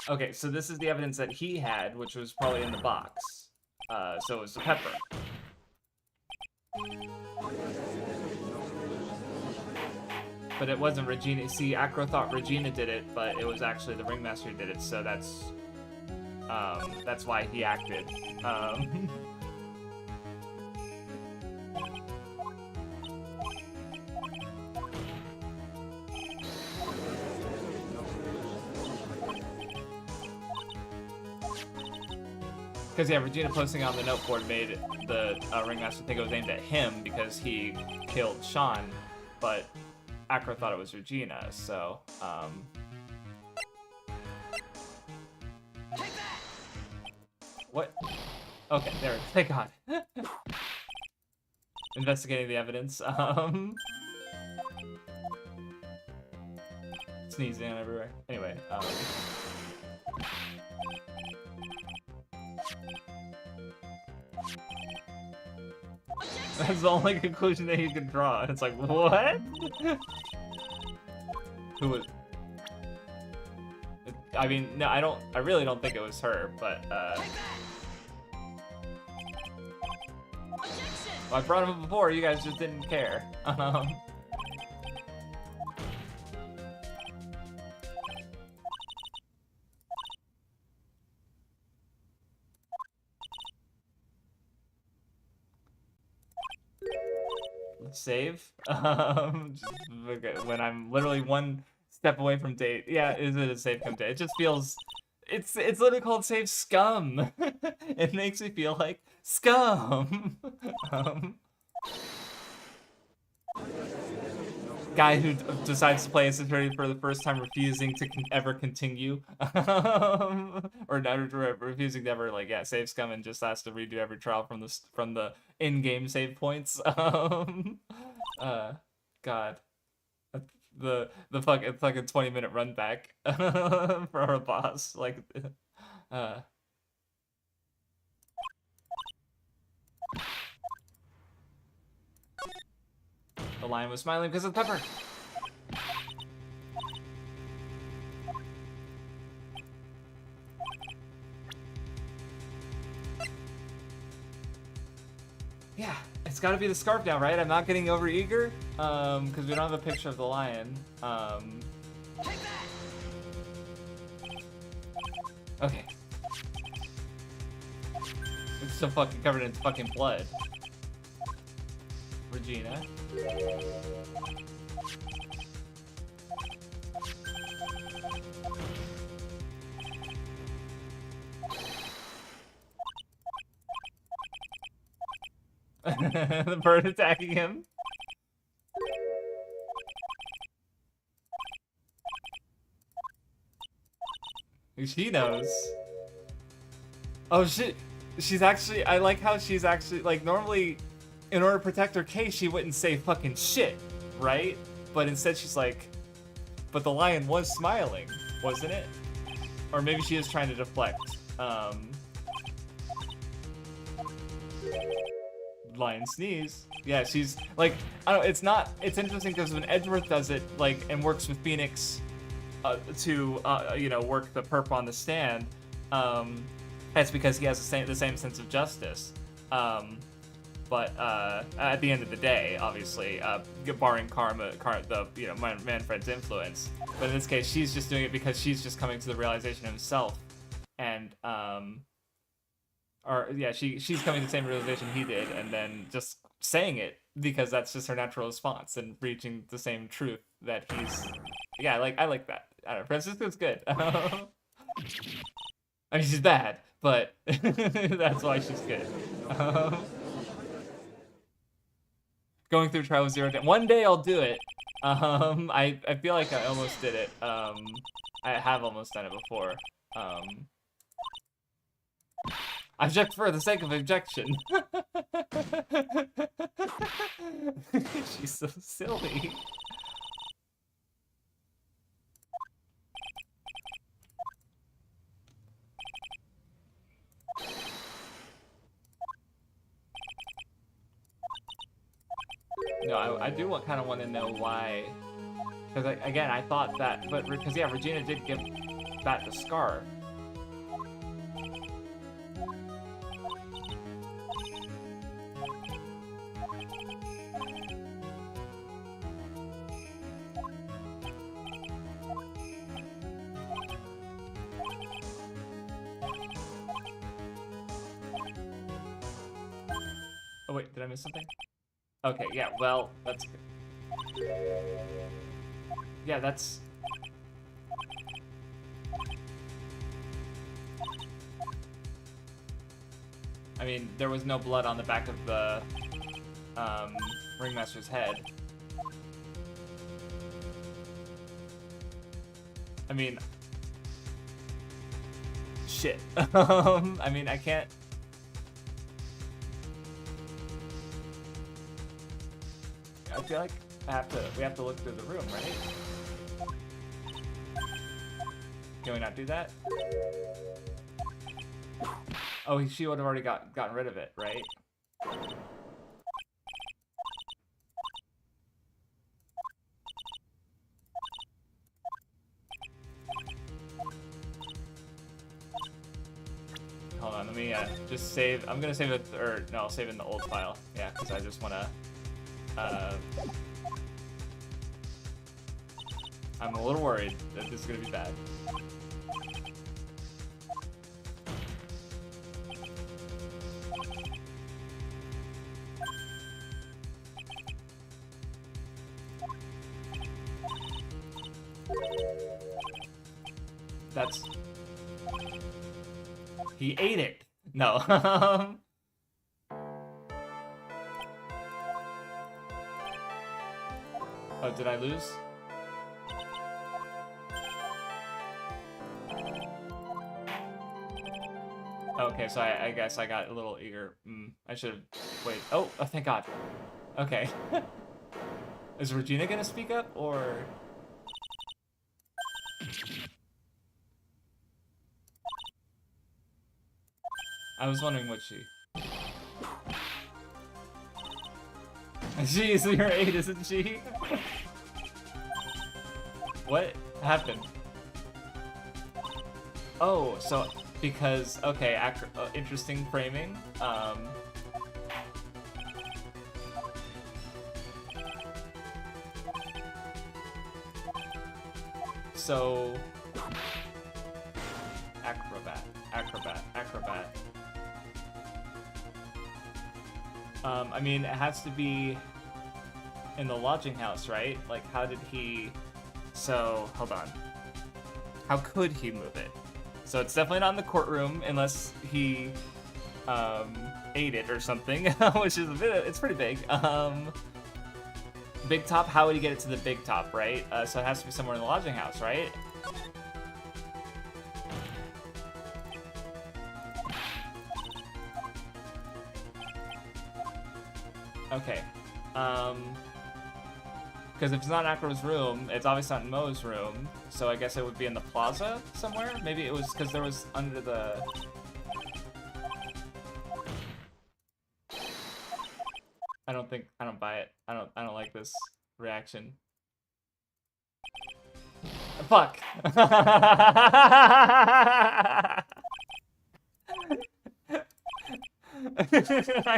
Okay, so this is the evidence that he had, which was probably in the box. So it was the pepper. But it wasn't Regina. See, Acro thought Regina did it, but it was actually the Ringmaster who did it, so that's why he acted. Because, yeah, Regina posting on the note board made the Ringmaster think it was aimed at him because he killed Sean, but Acro thought it was Regina, so, What? Okay, there, thank God. Investigating the evidence, Sneezing everywhere. Anyway, That's the only conclusion that he could draw. It's like, what? Who was... I mean, no, I really don't think it was her, but, well, I brought him up before, you guys just didn't care. Save. When I'm literally one step away from date. Yeah, is it a save come date? It just feels... It's literally called save scum. It makes me feel like scum. Guy who decides to play a security for the first time, refusing to ever continue, or never refusing to ever like save scum and just has to redo every trial from the in-game save points. God, the fucking 20-minute run back for our boss, like. The lion was smiling because of pepper. Yeah, it's got to be the scarf now, right? I'm not getting over eager, because we don't have a picture of the lion. Okay. It's so fucking covered in fucking blood. Regina. The bird attacking him. She knows. Oh shit. She's actually, I like how she's actually, like, normally, in order to protect her case, she wouldn't say fucking shit, right? But instead she's like, but the lion was smiling, wasn't it? Or maybe she is trying to deflect. Lion sneeze. Yeah, she's like, I don't know, it's interesting because when Edgeworth does it, like, and works with Phoenix to, you know, work the perp on the stand, that's because he has the same sense of justice. But at the end of the day, obviously, barring the, you know, Manfred's influence. But in this case, she's just doing it because she's just coming to the realization himself, and she's coming to the same realization he did, and then just saying it because that's just her natural response and reaching the same truth that he's. Yeah, I like that. I don't know, Francisco's good. I mean, she's bad, but that's why she's good. Going through trial 0 day. One day I'll do it. I feel like I almost did it. I have almost done it before. Object for the sake of objection. She's so silly. No, I do kind of want to know why. Because, again, I thought that, but because, yeah, Regina did give that to Scar. Oh, wait, did I miss something? Okay, yeah, well, that's good. Yeah, that's... I mean, there was no blood on the back of the, Ringmaster's head. I mean... Shit. I mean, I can't... I feel like we have to look through the room, right? Can we not do that? Oh, she would have already gotten rid of it, right? Hold on, let me just save. I'm gonna save it, or no, I'll save it in the old file. Yeah, because I just wanna. I'm a little worried that this is gonna be bad. That's... He ate it! No. Oh, did I lose? Okay, so I guess I got a little eager. I should have... Wait. Oh, thank God. Okay. Is Regina gonna speak up, or... I was wondering what she... She's your 8, isn't she? What happened? Oh, so because okay, interesting framing. So acrobat. I mean, it has to be in the lodging house, right? Like, how did he... So, hold on. How could he move it? So it's definitely not in the courtroom, unless he, ate it or something, which is a bit. It's pretty big. Big top. How would he get it to the big top, right? So it has to be somewhere in the lodging house, right? Okay. Because if it's not in Akro's room, it's obviously not in Mo's room. So I guess it would be in the plaza somewhere. Maybe it was because there was under the. I don't buy it. I don't like this reaction. Fuck. I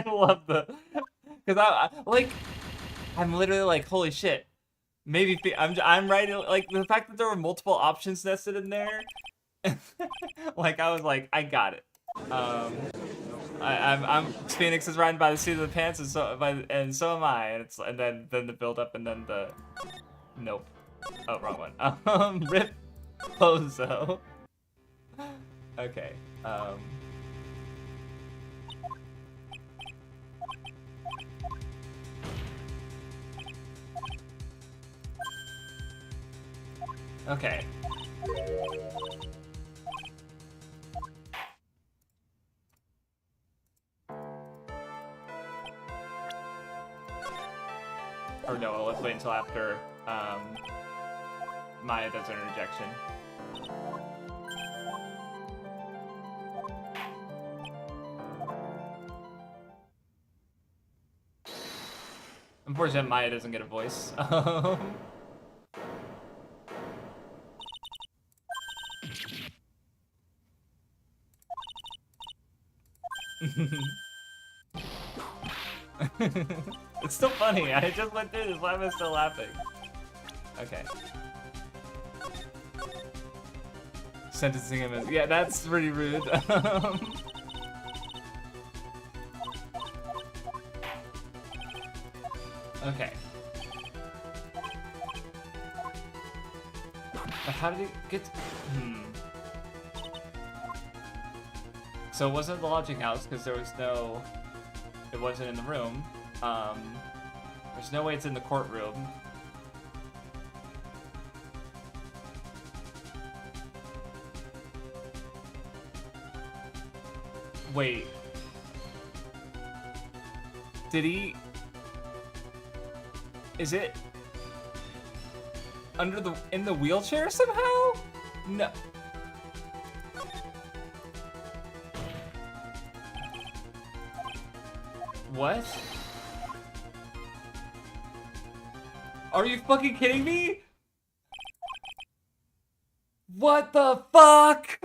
love the, because I'm literally like, holy shit. Maybe I'm right. Like the fact that there were multiple options nested in there. Like I was like, I got it. I'm Phoenix is riding by the seat of the pants, and so am I. And then the build up, and then the nope. Oh, wrong one. Rip Pozo. Okay. Okay. Or no, let's wait until after Maya does her interjection. Unfortunately, Maya doesn't get a voice. It's still funny. I just went through this. Why am I still laughing? Okay. Sentencing him as... Yeah, that's pretty rude. Okay. But how did he get... So it wasn't the lodging house because there was no... It wasn't in the room. There's no way it's in the courtroom. Wait. Did he... Is it... in the wheelchair somehow? No. What? Are you fucking kidding me? What the fuck?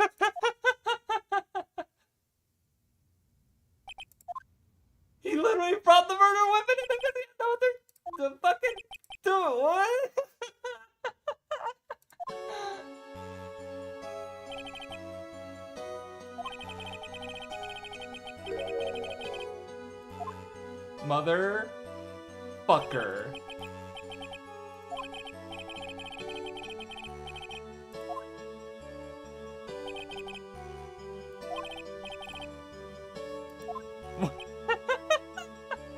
He literally brought the murder weapon and the fucking do it. What? Motherfucker.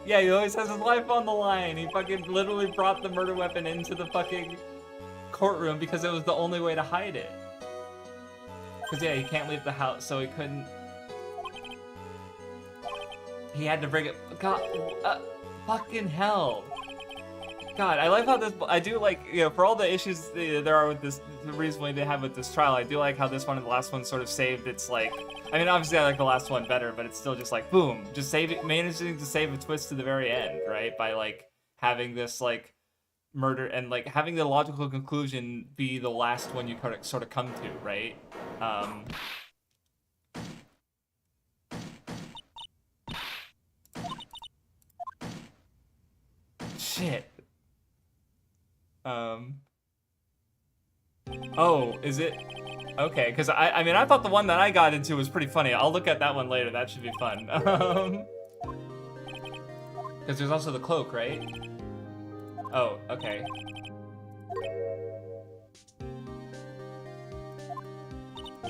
Yeah, he always has his life on the line. He fucking literally brought the murder weapon into the fucking courtroom because it was the only way to hide it. Because, yeah, he can't leave the house, so he couldn't... He had to bring it... God, fucking hell. God, I like how this... I do like, you know, for all the issues there are with this, the reason they have with this trial, I do like how this one and the last one sort of saved its, like... I mean, obviously I like the last one better, but it's still just like, boom, just save it, managing to save a twist to the very end, right? By, like, having this, like, murder and, like, having the logical conclusion be the last one you sort of come to, right? Shit. Oh, is it? Okay, because I mean, I thought the one that I got into was pretty funny. I'll look at that one later. That should be fun. Because there's also the cloak, right? Oh, okay.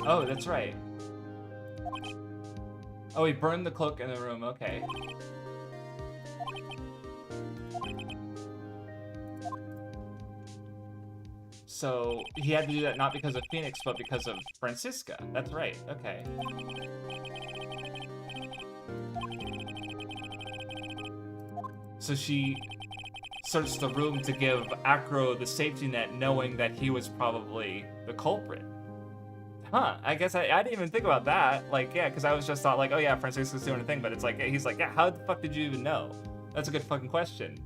Oh, that's right. Oh, he burned the cloak in the room. Okay. So he had to do that not because of Phoenix, but because of Francisca. That's right. Okay. So she searched the room to give Acro the safety net, knowing that he was probably the culprit. Huh, I guess I didn't even think about that. Like, yeah, because I was just thought, like, oh yeah, Francisco's doing a thing, but it's like, he's like, yeah, how the fuck did you even know? That's a good fucking question.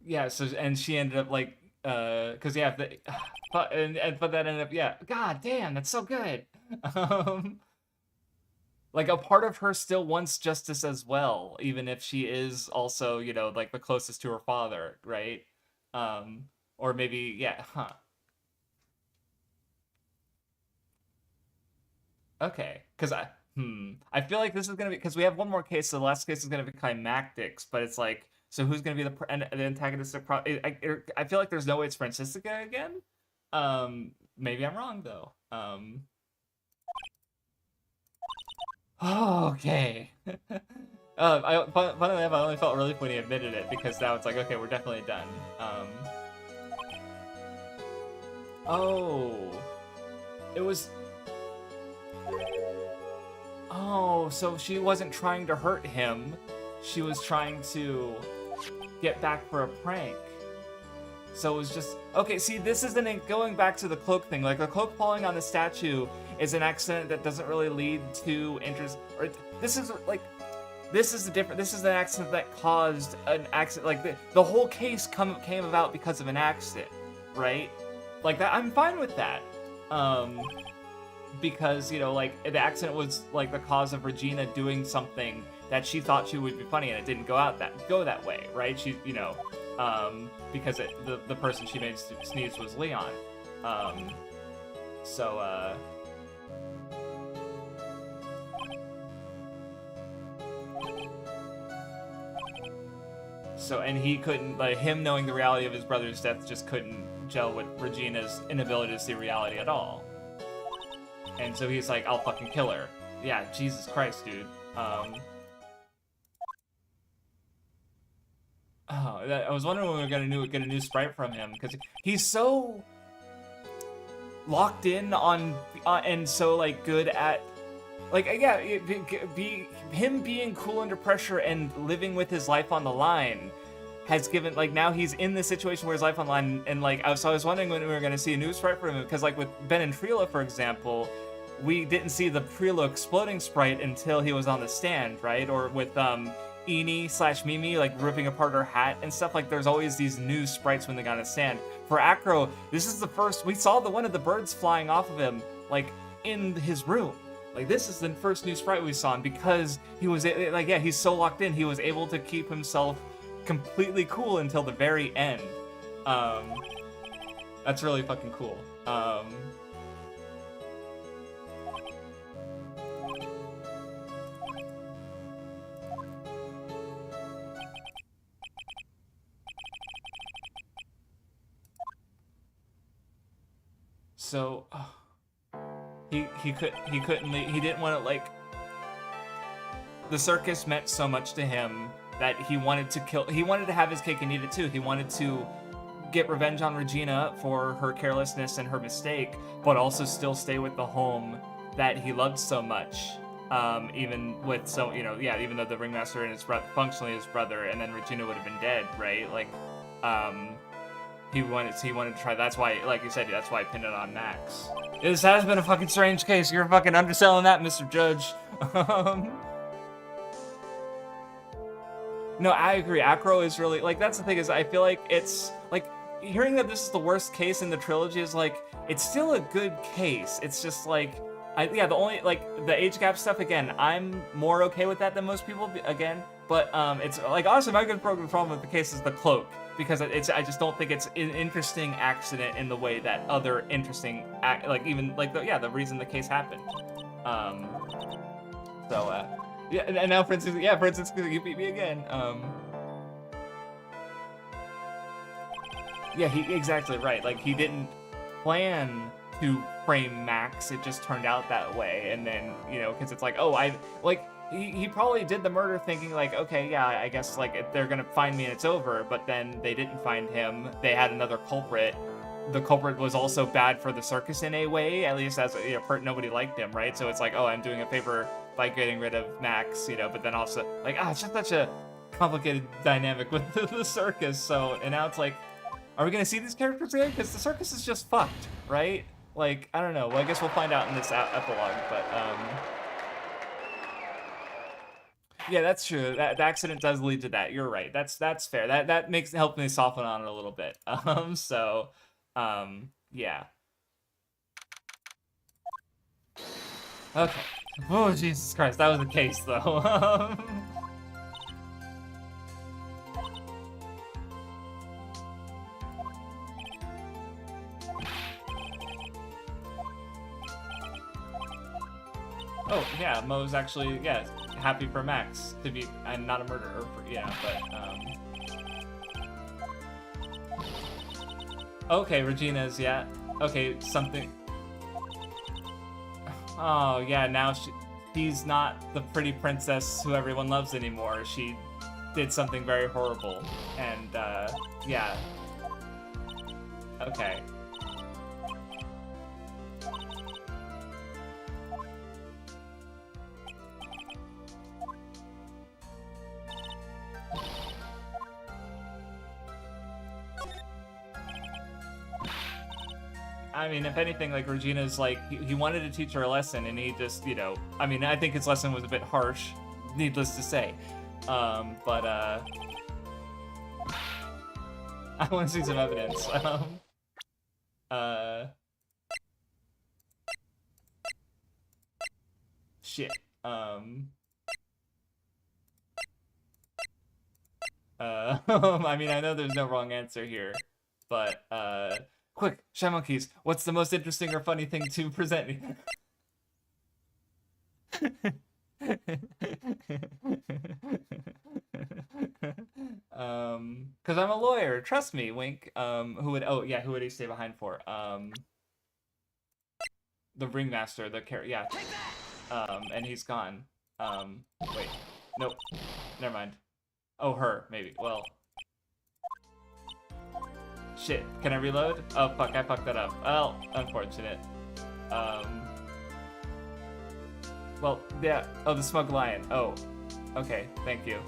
Yeah, so, and she ended up, like, because, yeah, but that ended up, yeah, god damn, that's so good. Like, a part of her still wants justice as well, even if she is also, you know, like, the closest to her father, right? Or maybe, yeah, huh. Okay, because I feel like this is gonna be, because we have one more case, so the last case is gonna be climactics, but it's like, so who's gonna be the antagonist? I feel like there's no way it's Francisca again. Maybe I'm wrong though. Okay. Funnily enough, I only felt relief when he admitted it, because now it's like, okay, we're definitely done. Oh, it was. Oh, so she wasn't trying to hurt him. She was trying to get back for a prank. So it was just... Okay, see, this isn't going back to the cloak thing. Like, the cloak falling on the statue is an accident that doesn't really lead to interest... Or, this is, like... This is an accident that caused an accident. Like, the whole case came about because of an accident, right? Like, that, I'm fine with that. Because, you know, like, the accident was, like, the cause of Regina doing something that she thought she would be funny, and it didn't go that way, right? She, you know, because the person she made sneeze was Leon. So, and he couldn't, like, him knowing the reality of his brother's death just couldn't gel with Regina's inability to see reality at all. And so he's like, I'll fucking kill her. Yeah, Jesus Christ, dude. Oh, I was wondering when we were gonna get a new sprite from him, because he's so locked in on, and so, like, good at, like, yeah, him being cool under pressure and living with his life on the line has given, like, now he's in this situation where his life on the line, and, like, so I was wondering when we were gonna see a new sprite from him, because, like, with Ben and Trila, for example, we didn't see the Trila exploding sprite until he was on the stand, right? Or with, Eni/Mimi, like, ripping apart her hat and stuff. Like, there's always these new sprites when they got on the stand. For Acro, this is the first, we saw one of the birds flying off of him, like, in his room. Like, this is the first new sprite we saw, and because he was, like, yeah, he's so locked in, he was able to keep himself completely cool until the very end. That's really fucking cool. So, he couldn't leave. He didn't want to, like, the circus meant so much to him that he wanted to have his cake and eat it too. He wanted to get revenge on Regina for her carelessness and her mistake, but also still stay with the home that he loved so much. Even with, so, you know, yeah, even though the ringmaster and his functionally his brother, and then Regina would have been dead, right? Like, he wanted to try. That's why, like you said, that's why I pinned it on Max. This has been a fucking strange case. You're fucking underselling that, Mr. Judge. No, I agree. Acro is really, like, that's the thing, is I feel like it's, like, hearing that this is the worst case in the trilogy is, like, it's still a good case. It's just, like, Yeah, the only, like, the age gap stuff, again, I'm more okay with that than most people, again, but, it's, like, honestly, my good problem with the case is the cloak, because I just don't think it's an interesting accident in the way that other interesting, like, even, like, the reason the case happened. Um, yeah, and now, for instance, you beat me again, yeah, exactly right, like, he didn't plan to frame Max, it just turned out that way, and then, you know, because it's like, oh, he probably did the murder thinking, like, okay, yeah, I guess, like, they're gonna find me and it's over, but then they didn't find him, they had another culprit. The culprit was also bad for the circus in a way, at least as, you know, nobody liked him, right? So it's like, oh, I'm doing a favor by getting rid of Max, you know, but then also, like, it's just such a complicated dynamic with the circus, so, and now it's like, are we gonna see these characters again? Because the circus is just fucked, right? Like, I don't know. Well, I guess we'll find out in this epilogue, but, yeah, that's true. The accident does lead to that. You're right. That's fair. That helped me soften on it a little bit. Yeah. Okay. Oh, Jesus Christ. That was the case, though. Oh, yeah, Mo's actually, yeah, happy for Max to be, and not a murderer, yeah, but, okay, Regina's, yeah. Okay, something. Oh, yeah, now she's not the pretty princess who everyone loves anymore. She did something very horrible, and, yeah. Okay. I mean, if anything, like, Regina's, like, he wanted to teach her a lesson, and he just, you know, I mean, I think his lesson was a bit harsh, needless to say. But, I want to see some evidence. Shit. I mean, I know there's no wrong answer here, but, quick, Shy Monkeys, what's the most interesting or funny thing to present me? Because I'm a lawyer, trust me, wink. Who would he stay behind for? The ringmaster, yeah. And he's gone. Wait, nope, never mind. Oh, her, maybe, well. Shit, can I reload? Oh, fuck, I fucked that up. Well, unfortunate. Well, yeah, oh, the smug lion. Oh, okay, thank you.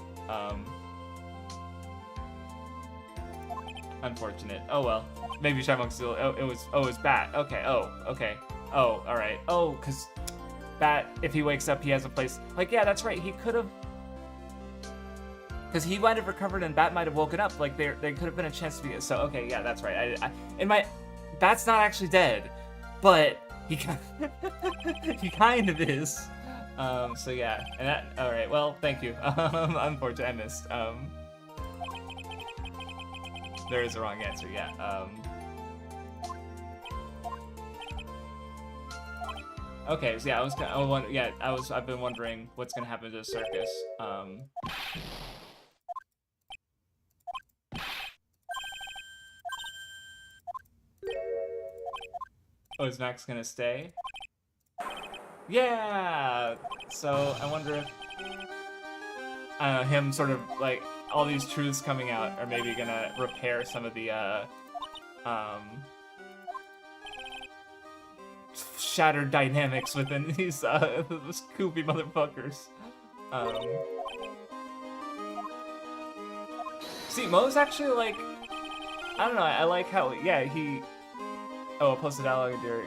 Unfortunate. Oh, well. Maybe Shymonk still, it was Bat. Okay, okay. Oh, alright. Oh, because Bat, if he wakes up, he has a place. Like, yeah, that's right, he could have. Because he might have recovered and Bat might have woken up. Like, there could have been a chance to be. So, okay, yeah, that's right. Bat's not actually dead, but he kind of is. So yeah, and that. All right. Well, thank you. Unfortunately, I missed. There is a wrong answer. Yeah. Okay. So yeah, I've been wondering what's gonna happen to the circus. Oh, is Max gonna stay? Yeah! So, I wonder if, I don't know, him sort of, like, all these truths coming out are maybe gonna repair some of the, shattered dynamics within these, Scoopy motherfuckers. See, Mo's actually, like, I don't know, I like how, yeah, he... Oh, a posted dialogue, Derek.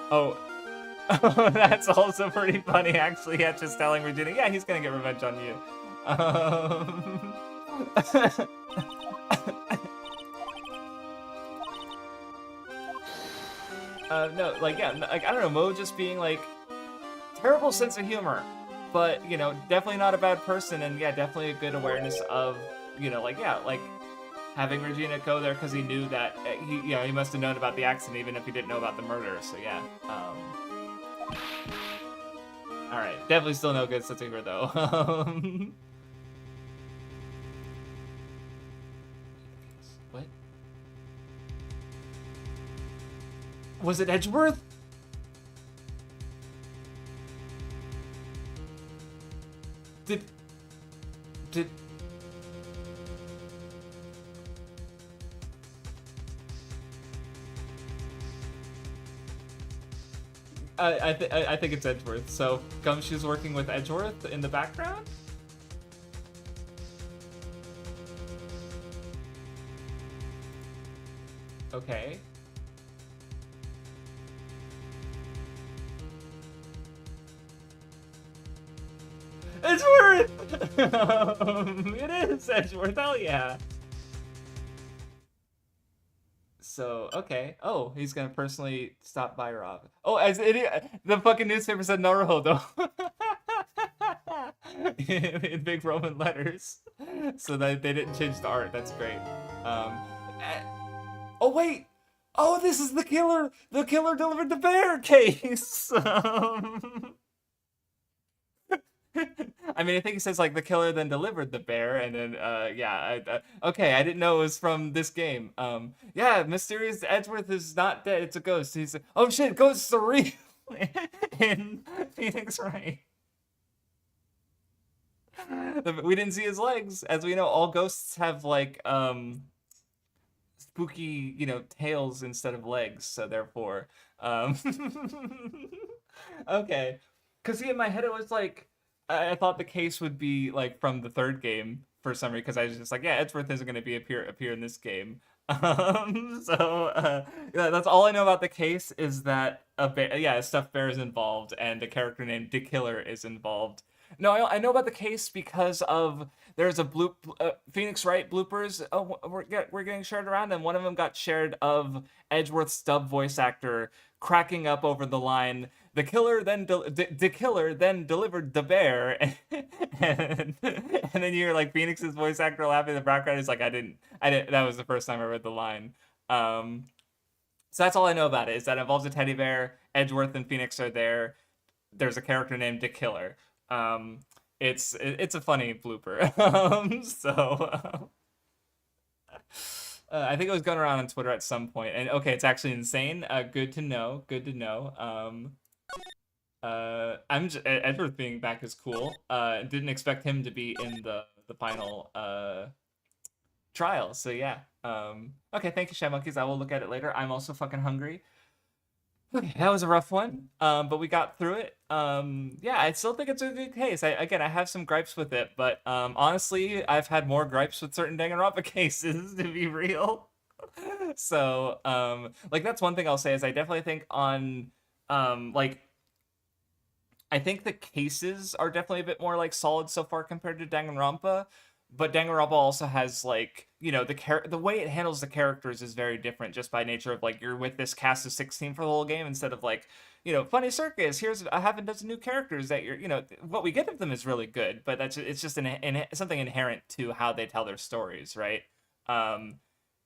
Oh, that's also pretty funny, actually. Yeah, just telling Regina, yeah, he's gonna get revenge on you. No, like yeah, like I don't know, Mo just being like terrible sense of humor, but you know, definitely not a bad person, and yeah, definitely a good awareness of like yeah, like having Regina go there because he knew that he must have known about the accident even if he didn't know about the murder. So yeah, all right, definitely still no good sense of humor though. What was it, Edgeworth? Did did I think it's Edgeworth. So Gumshoe's working with Edgeworth in the background. Okay. Edgeworth! It is Edgeworth, hell yeah. So, okay. Oh, he's gonna personally stop by Rob. Oh, as it, the fucking newspaper said Naruhodo. In big Roman letters. So that they didn't change the art. That's great. Eh, oh, wait! Oh, this is the killer! The killer delivered the bear case! I mean, I think he says like the killer then delivered the bear, and then yeah, okay, I didn't know it was from this game. Yeah, mysterious Edgeworth is not dead; it's a ghost. He's oh shit, ghosts are real in Phoenix Wright. We didn't see his legs, as we know. All ghosts have like spooky, tails instead of legs, so therefore, okay. Because see, in my head, it was like I thought the case would be like from the third game for some reason. Because I was just like, yeah, Edgeworth isn't going to be appear in this game. Yeah, that's all I know about the case is that a stuffed bear is involved and a character named The Killer is involved. No, I know about the case because of there's a Phoenix Wright bloopers. Oh, we're getting shared around, and one of them got shared of Edgeworth's dub voice actor cracking up over the line. The killer then the killer then delivered the bear, and then you're like Phoenix's voice actor laughing in the background. He's like, I didn't. That was the first time I read the line. So that's all I know about it. Is that it involves a teddy bear. Edgeworth and Phoenix are there. There's a character named The Killer. It's a funny blooper. I think it was going around on Twitter at some point, and okay, it's actually insane. Good to know. Good to know. Edward being back is cool. Didn't expect him to be in the final trial. So yeah. Okay, thank you, Shy Monkeys. I will look at it later. I'm also fucking hungry. Okay, that was a rough one, but we got through it. Yeah, I still think it's a good case. I have some gripes with it, but honestly, I've had more gripes with certain Danganronpa cases, to be real. So, like, that's one thing I'll say is I definitely think on, like, I think the cases are definitely a bit more, like, solid so far compared to Danganronpa, but Danganronpa also has like the way it handles the characters is very different just by nature of like you're with this cast of 16 for the whole game instead of like funny circus, here's a half a dozen new characters that you're what we get of them is really good, but it's just something inherent to how they tell their stories, right?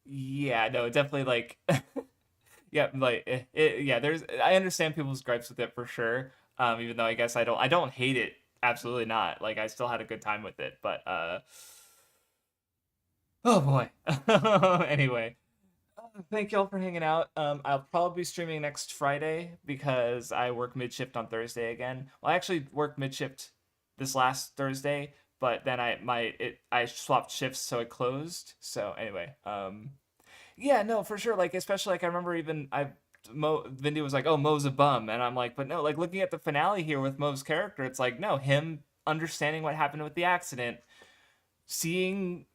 Yeah, no, definitely like yeah, like yeah, I understand people's gripes with it for sure, even though I guess I don't hate it, absolutely not, like I still had a good time with it, but oh boy. Anyway, thank y'all for hanging out. I'll probably be streaming next Friday because I work mid shift on Thursday again. Well, I actually worked mid shift this last Thursday, but then I swapped shifts, so it closed. So anyway, yeah, no, for sure. Like especially like I remember even Vindy was like, "Oh, Mo's a bum," and I'm like, "But no, like looking at the finale here with Mo's character, it's like no, him understanding what happened with the accident." Seeing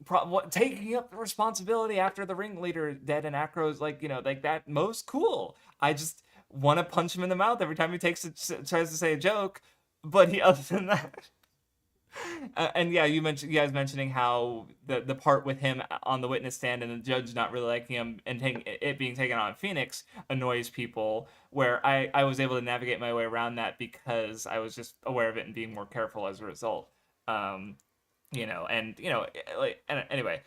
taking up the responsibility after the ringleader dead and Acro's like like that. Mo's cool. I just want to punch him in the mouth every time he tries to say a joke, but he other than that And yeah, you guys mentioning how the part with him on the witness stand and the judge not really liking him and it being taken on Phoenix annoys people. Where I was able to navigate my way around that because I was just aware of it and being more careful as a result. Um, like, and anyway,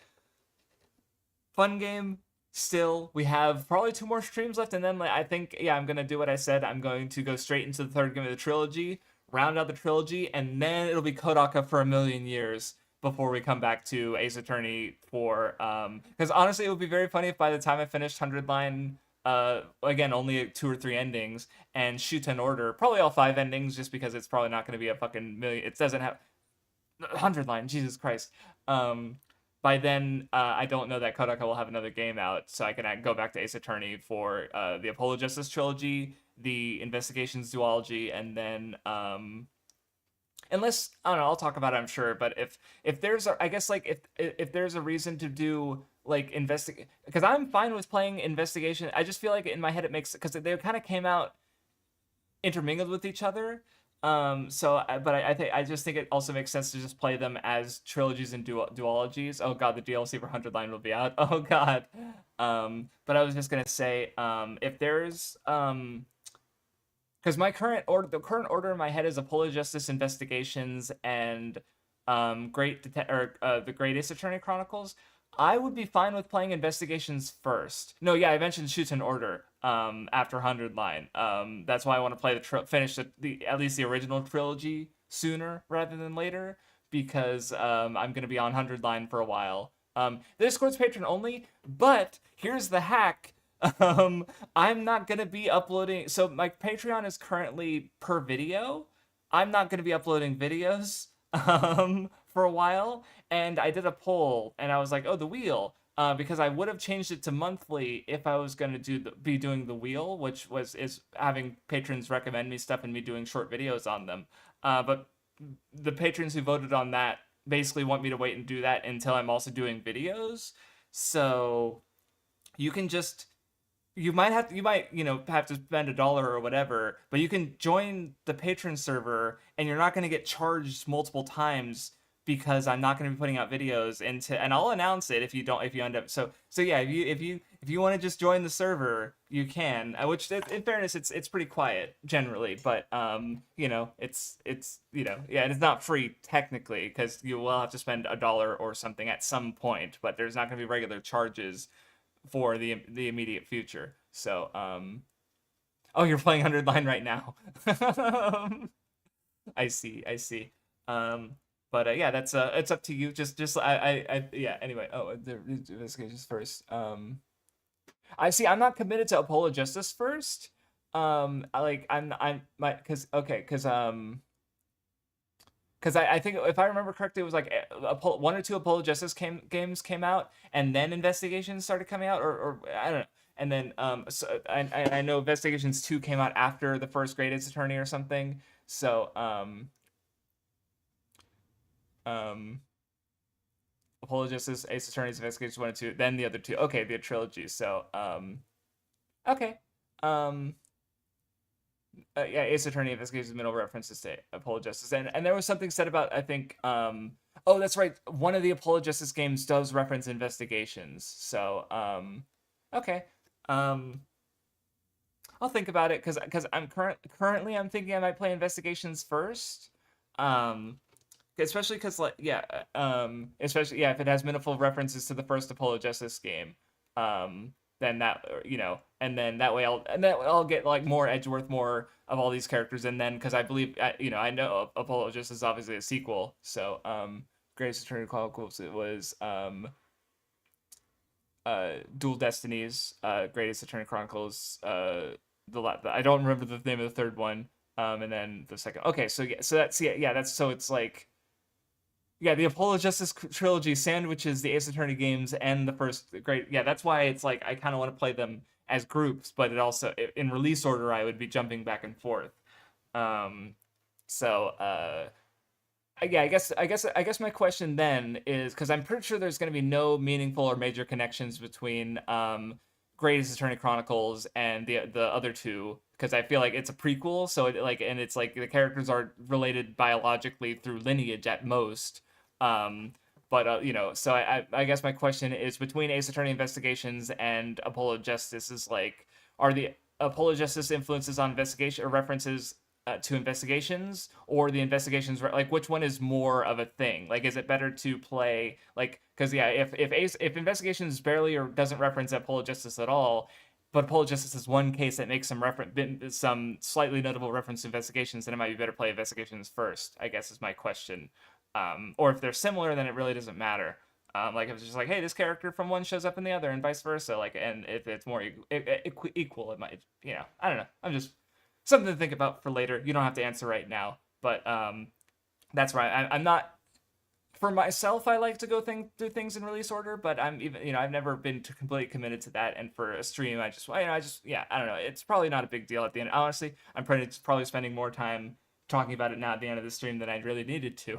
fun game. Still, we have probably two more streams left, and then like, I think yeah, I'm gonna do what I said. I'm going to go straight into the third game of the trilogy, round out the trilogy, and then it'll be Kodaka for a million years before we come back to Ace Attorney for because honestly, it would be very funny if by the time I finished 100 line, again only two or three endings and shoot an order, probably all five endings, just because it's probably not going to be a fucking million. It doesn't have 100 line, Jesus Christ. Um, by then, I don't know that Kodaka will have another game out, so I can go back to Ace Attorney for the Apollo Justice trilogy, the Investigations duology, and then unless I don't know, I'll talk about it, I'm sure. But if there's I guess like if there's a reason to do like investigate, because I'm fine with playing Investigation. I just feel like in my head it makes, because they kind of came out intermingled with each other. But I think I just think it also makes sense to just play them as trilogies and duologies. Oh god, the DLC for 100 line will be out. Oh god. But I was just gonna say, if there's because the current order in my head is Apollo Justice Investigations and the Great Ace Attorney Chronicles. I would be fine with playing Investigations first. No, yeah, I mentioned Shoot in Order after 100 line. That's why I want to play finish the at least the original trilogy sooner rather than later, because I'm going to be on 100 line for a while. The Discord's patron only, but here's the hack. I'm not going to be uploading. So my Patreon is currently per video. I'm not going to be uploading videos for a while, and I did a poll, and I was like, "Oh, the wheel," because I would have changed it to monthly if I was going to be doing the wheel, which is having patrons recommend me stuff and me doing short videos on them. But the patrons who voted on that basically want me to wait and do that until I'm also doing videos. So you can just you might have to spend $1 or whatever, but you can join the patron server and you're not going to get charged multiple times because I'm not going to be putting out videos and I'll announce it if you end up so yeah, if you want to just join the server, you can, which in fairness it's pretty quiet generally, but it's yeah, and it's not free technically because you will have to spend $1 or something at some point, but there's not going to be regular charges for the immediate future. So, oh, you're playing 100 line right now. I see, I see. But yeah, that's it's up to you. Yeah. Anyway, oh, the investigations first. I see. I'm not committed to Apollo Justice first. I'm my because I think if I remember correctly, it was like one or two Apollo Justice games came out, and then Investigations started coming out, or I don't know. And then so I know Investigations 2 came out after the first Great Ace Attorney or something. So um, Apollo Justice, Ace Attorney's Investigations 1 and 2, then the other two. Okay, the trilogy. So okay. Um, yeah, Ace Attorney Investigations middle references to Apollo Justice, and there was something said about, I think, oh, that's right, one of the Apollo Justice games does reference Investigations, so okay, I'll think about it because I'm currently I'm thinking I might play Investigations first, um, especially because like yeah, especially yeah, if it has meaningful references to the first Apollo Justice game, then that and then I'll get like more Edgeworth, more of all these characters, and then because I believe I know Apollo Justice is obviously a sequel, so Greatest Attorney Chronicles, it was Dual Destinies, Greatest Attorney Chronicles, I don't remember the name of the third one, and then the second. Okay, so yeah, so that's yeah, that's so it's like yeah, the Apollo Justice trilogy sandwiches the Ace Attorney games and the first great. Yeah, that's why it's like I kind of want to play them as groups, but it also in release order I would be jumping back and forth. Um, so yeah, I guess my question then is, because I'm pretty sure there's going to be no meaningful or major connections between Great Ace Attorney Chronicles and the other two, because I feel like it's a prequel, so and it's like the characters are related biologically through lineage at most. Um, but so I guess my question is between Ace Attorney Investigations and Apollo Justice is like, are the Apollo Justice influences on investigation or references to investigations, or the investigations, like which one is more of a thing? Like, is it better to play like, because yeah, if investigations barely or doesn't reference Apollo Justice at all, but Apollo Justice is one case that makes some slightly notable reference to investigations, then it might be better to play investigations first, I guess is my question. Or if they're similar, then it really doesn't matter. Like if it's just like, hey, this character from one shows up in the other, and vice versa. Like, and if it's more equal, it might, I don't know. I'm just something to think about for later. You don't have to answer right now, but that's right. I'm not, for myself. I like to go through things in release order, but I'm even, I've never been completely committed to that. And for a stream, yeah, I don't know. It's probably not a big deal at the end. Honestly, I'm probably spending more time talking about it now at the end of the stream than I really needed to.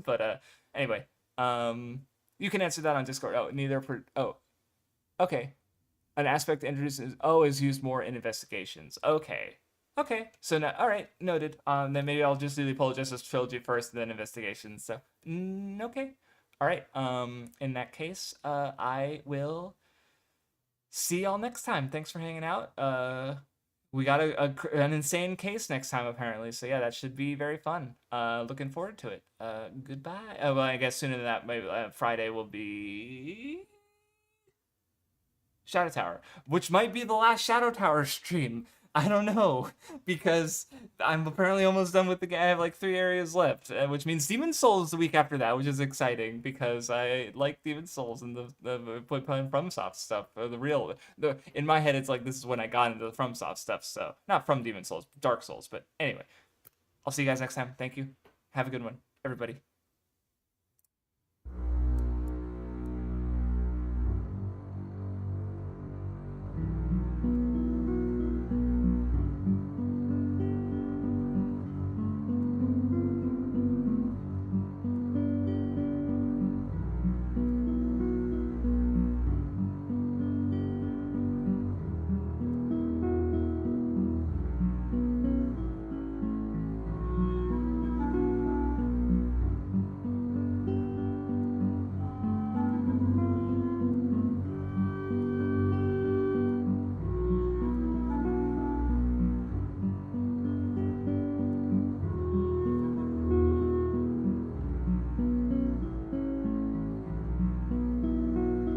But anyway, you can answer that on Discord. Okay. An aspect introduced is used more in investigations. Okay. So now, all right, noted. Then maybe I'll just do the Apollo Justice trilogy first, and then investigations. So, okay. All right. In that case, I will see y'all next time. Thanks for hanging out. We got an insane case next time apparently. So yeah, that should be very fun. Looking forward to it. Goodbye. Well, I guess sooner than that, maybe Friday will be Shadow Tower, which might be the last Shadow Tower stream. I don't know, because I'm apparently almost done with the game. I have like 3 areas left, which means Demon Souls the week after that, which is exciting because I like Demon Souls and the playing FromSoft stuff. In my head, it's like this is when I got into the FromSoft stuff. So not from Demon Souls, Dark Souls. But anyway, I'll see you guys next time. Thank you. Have a good one, everybody.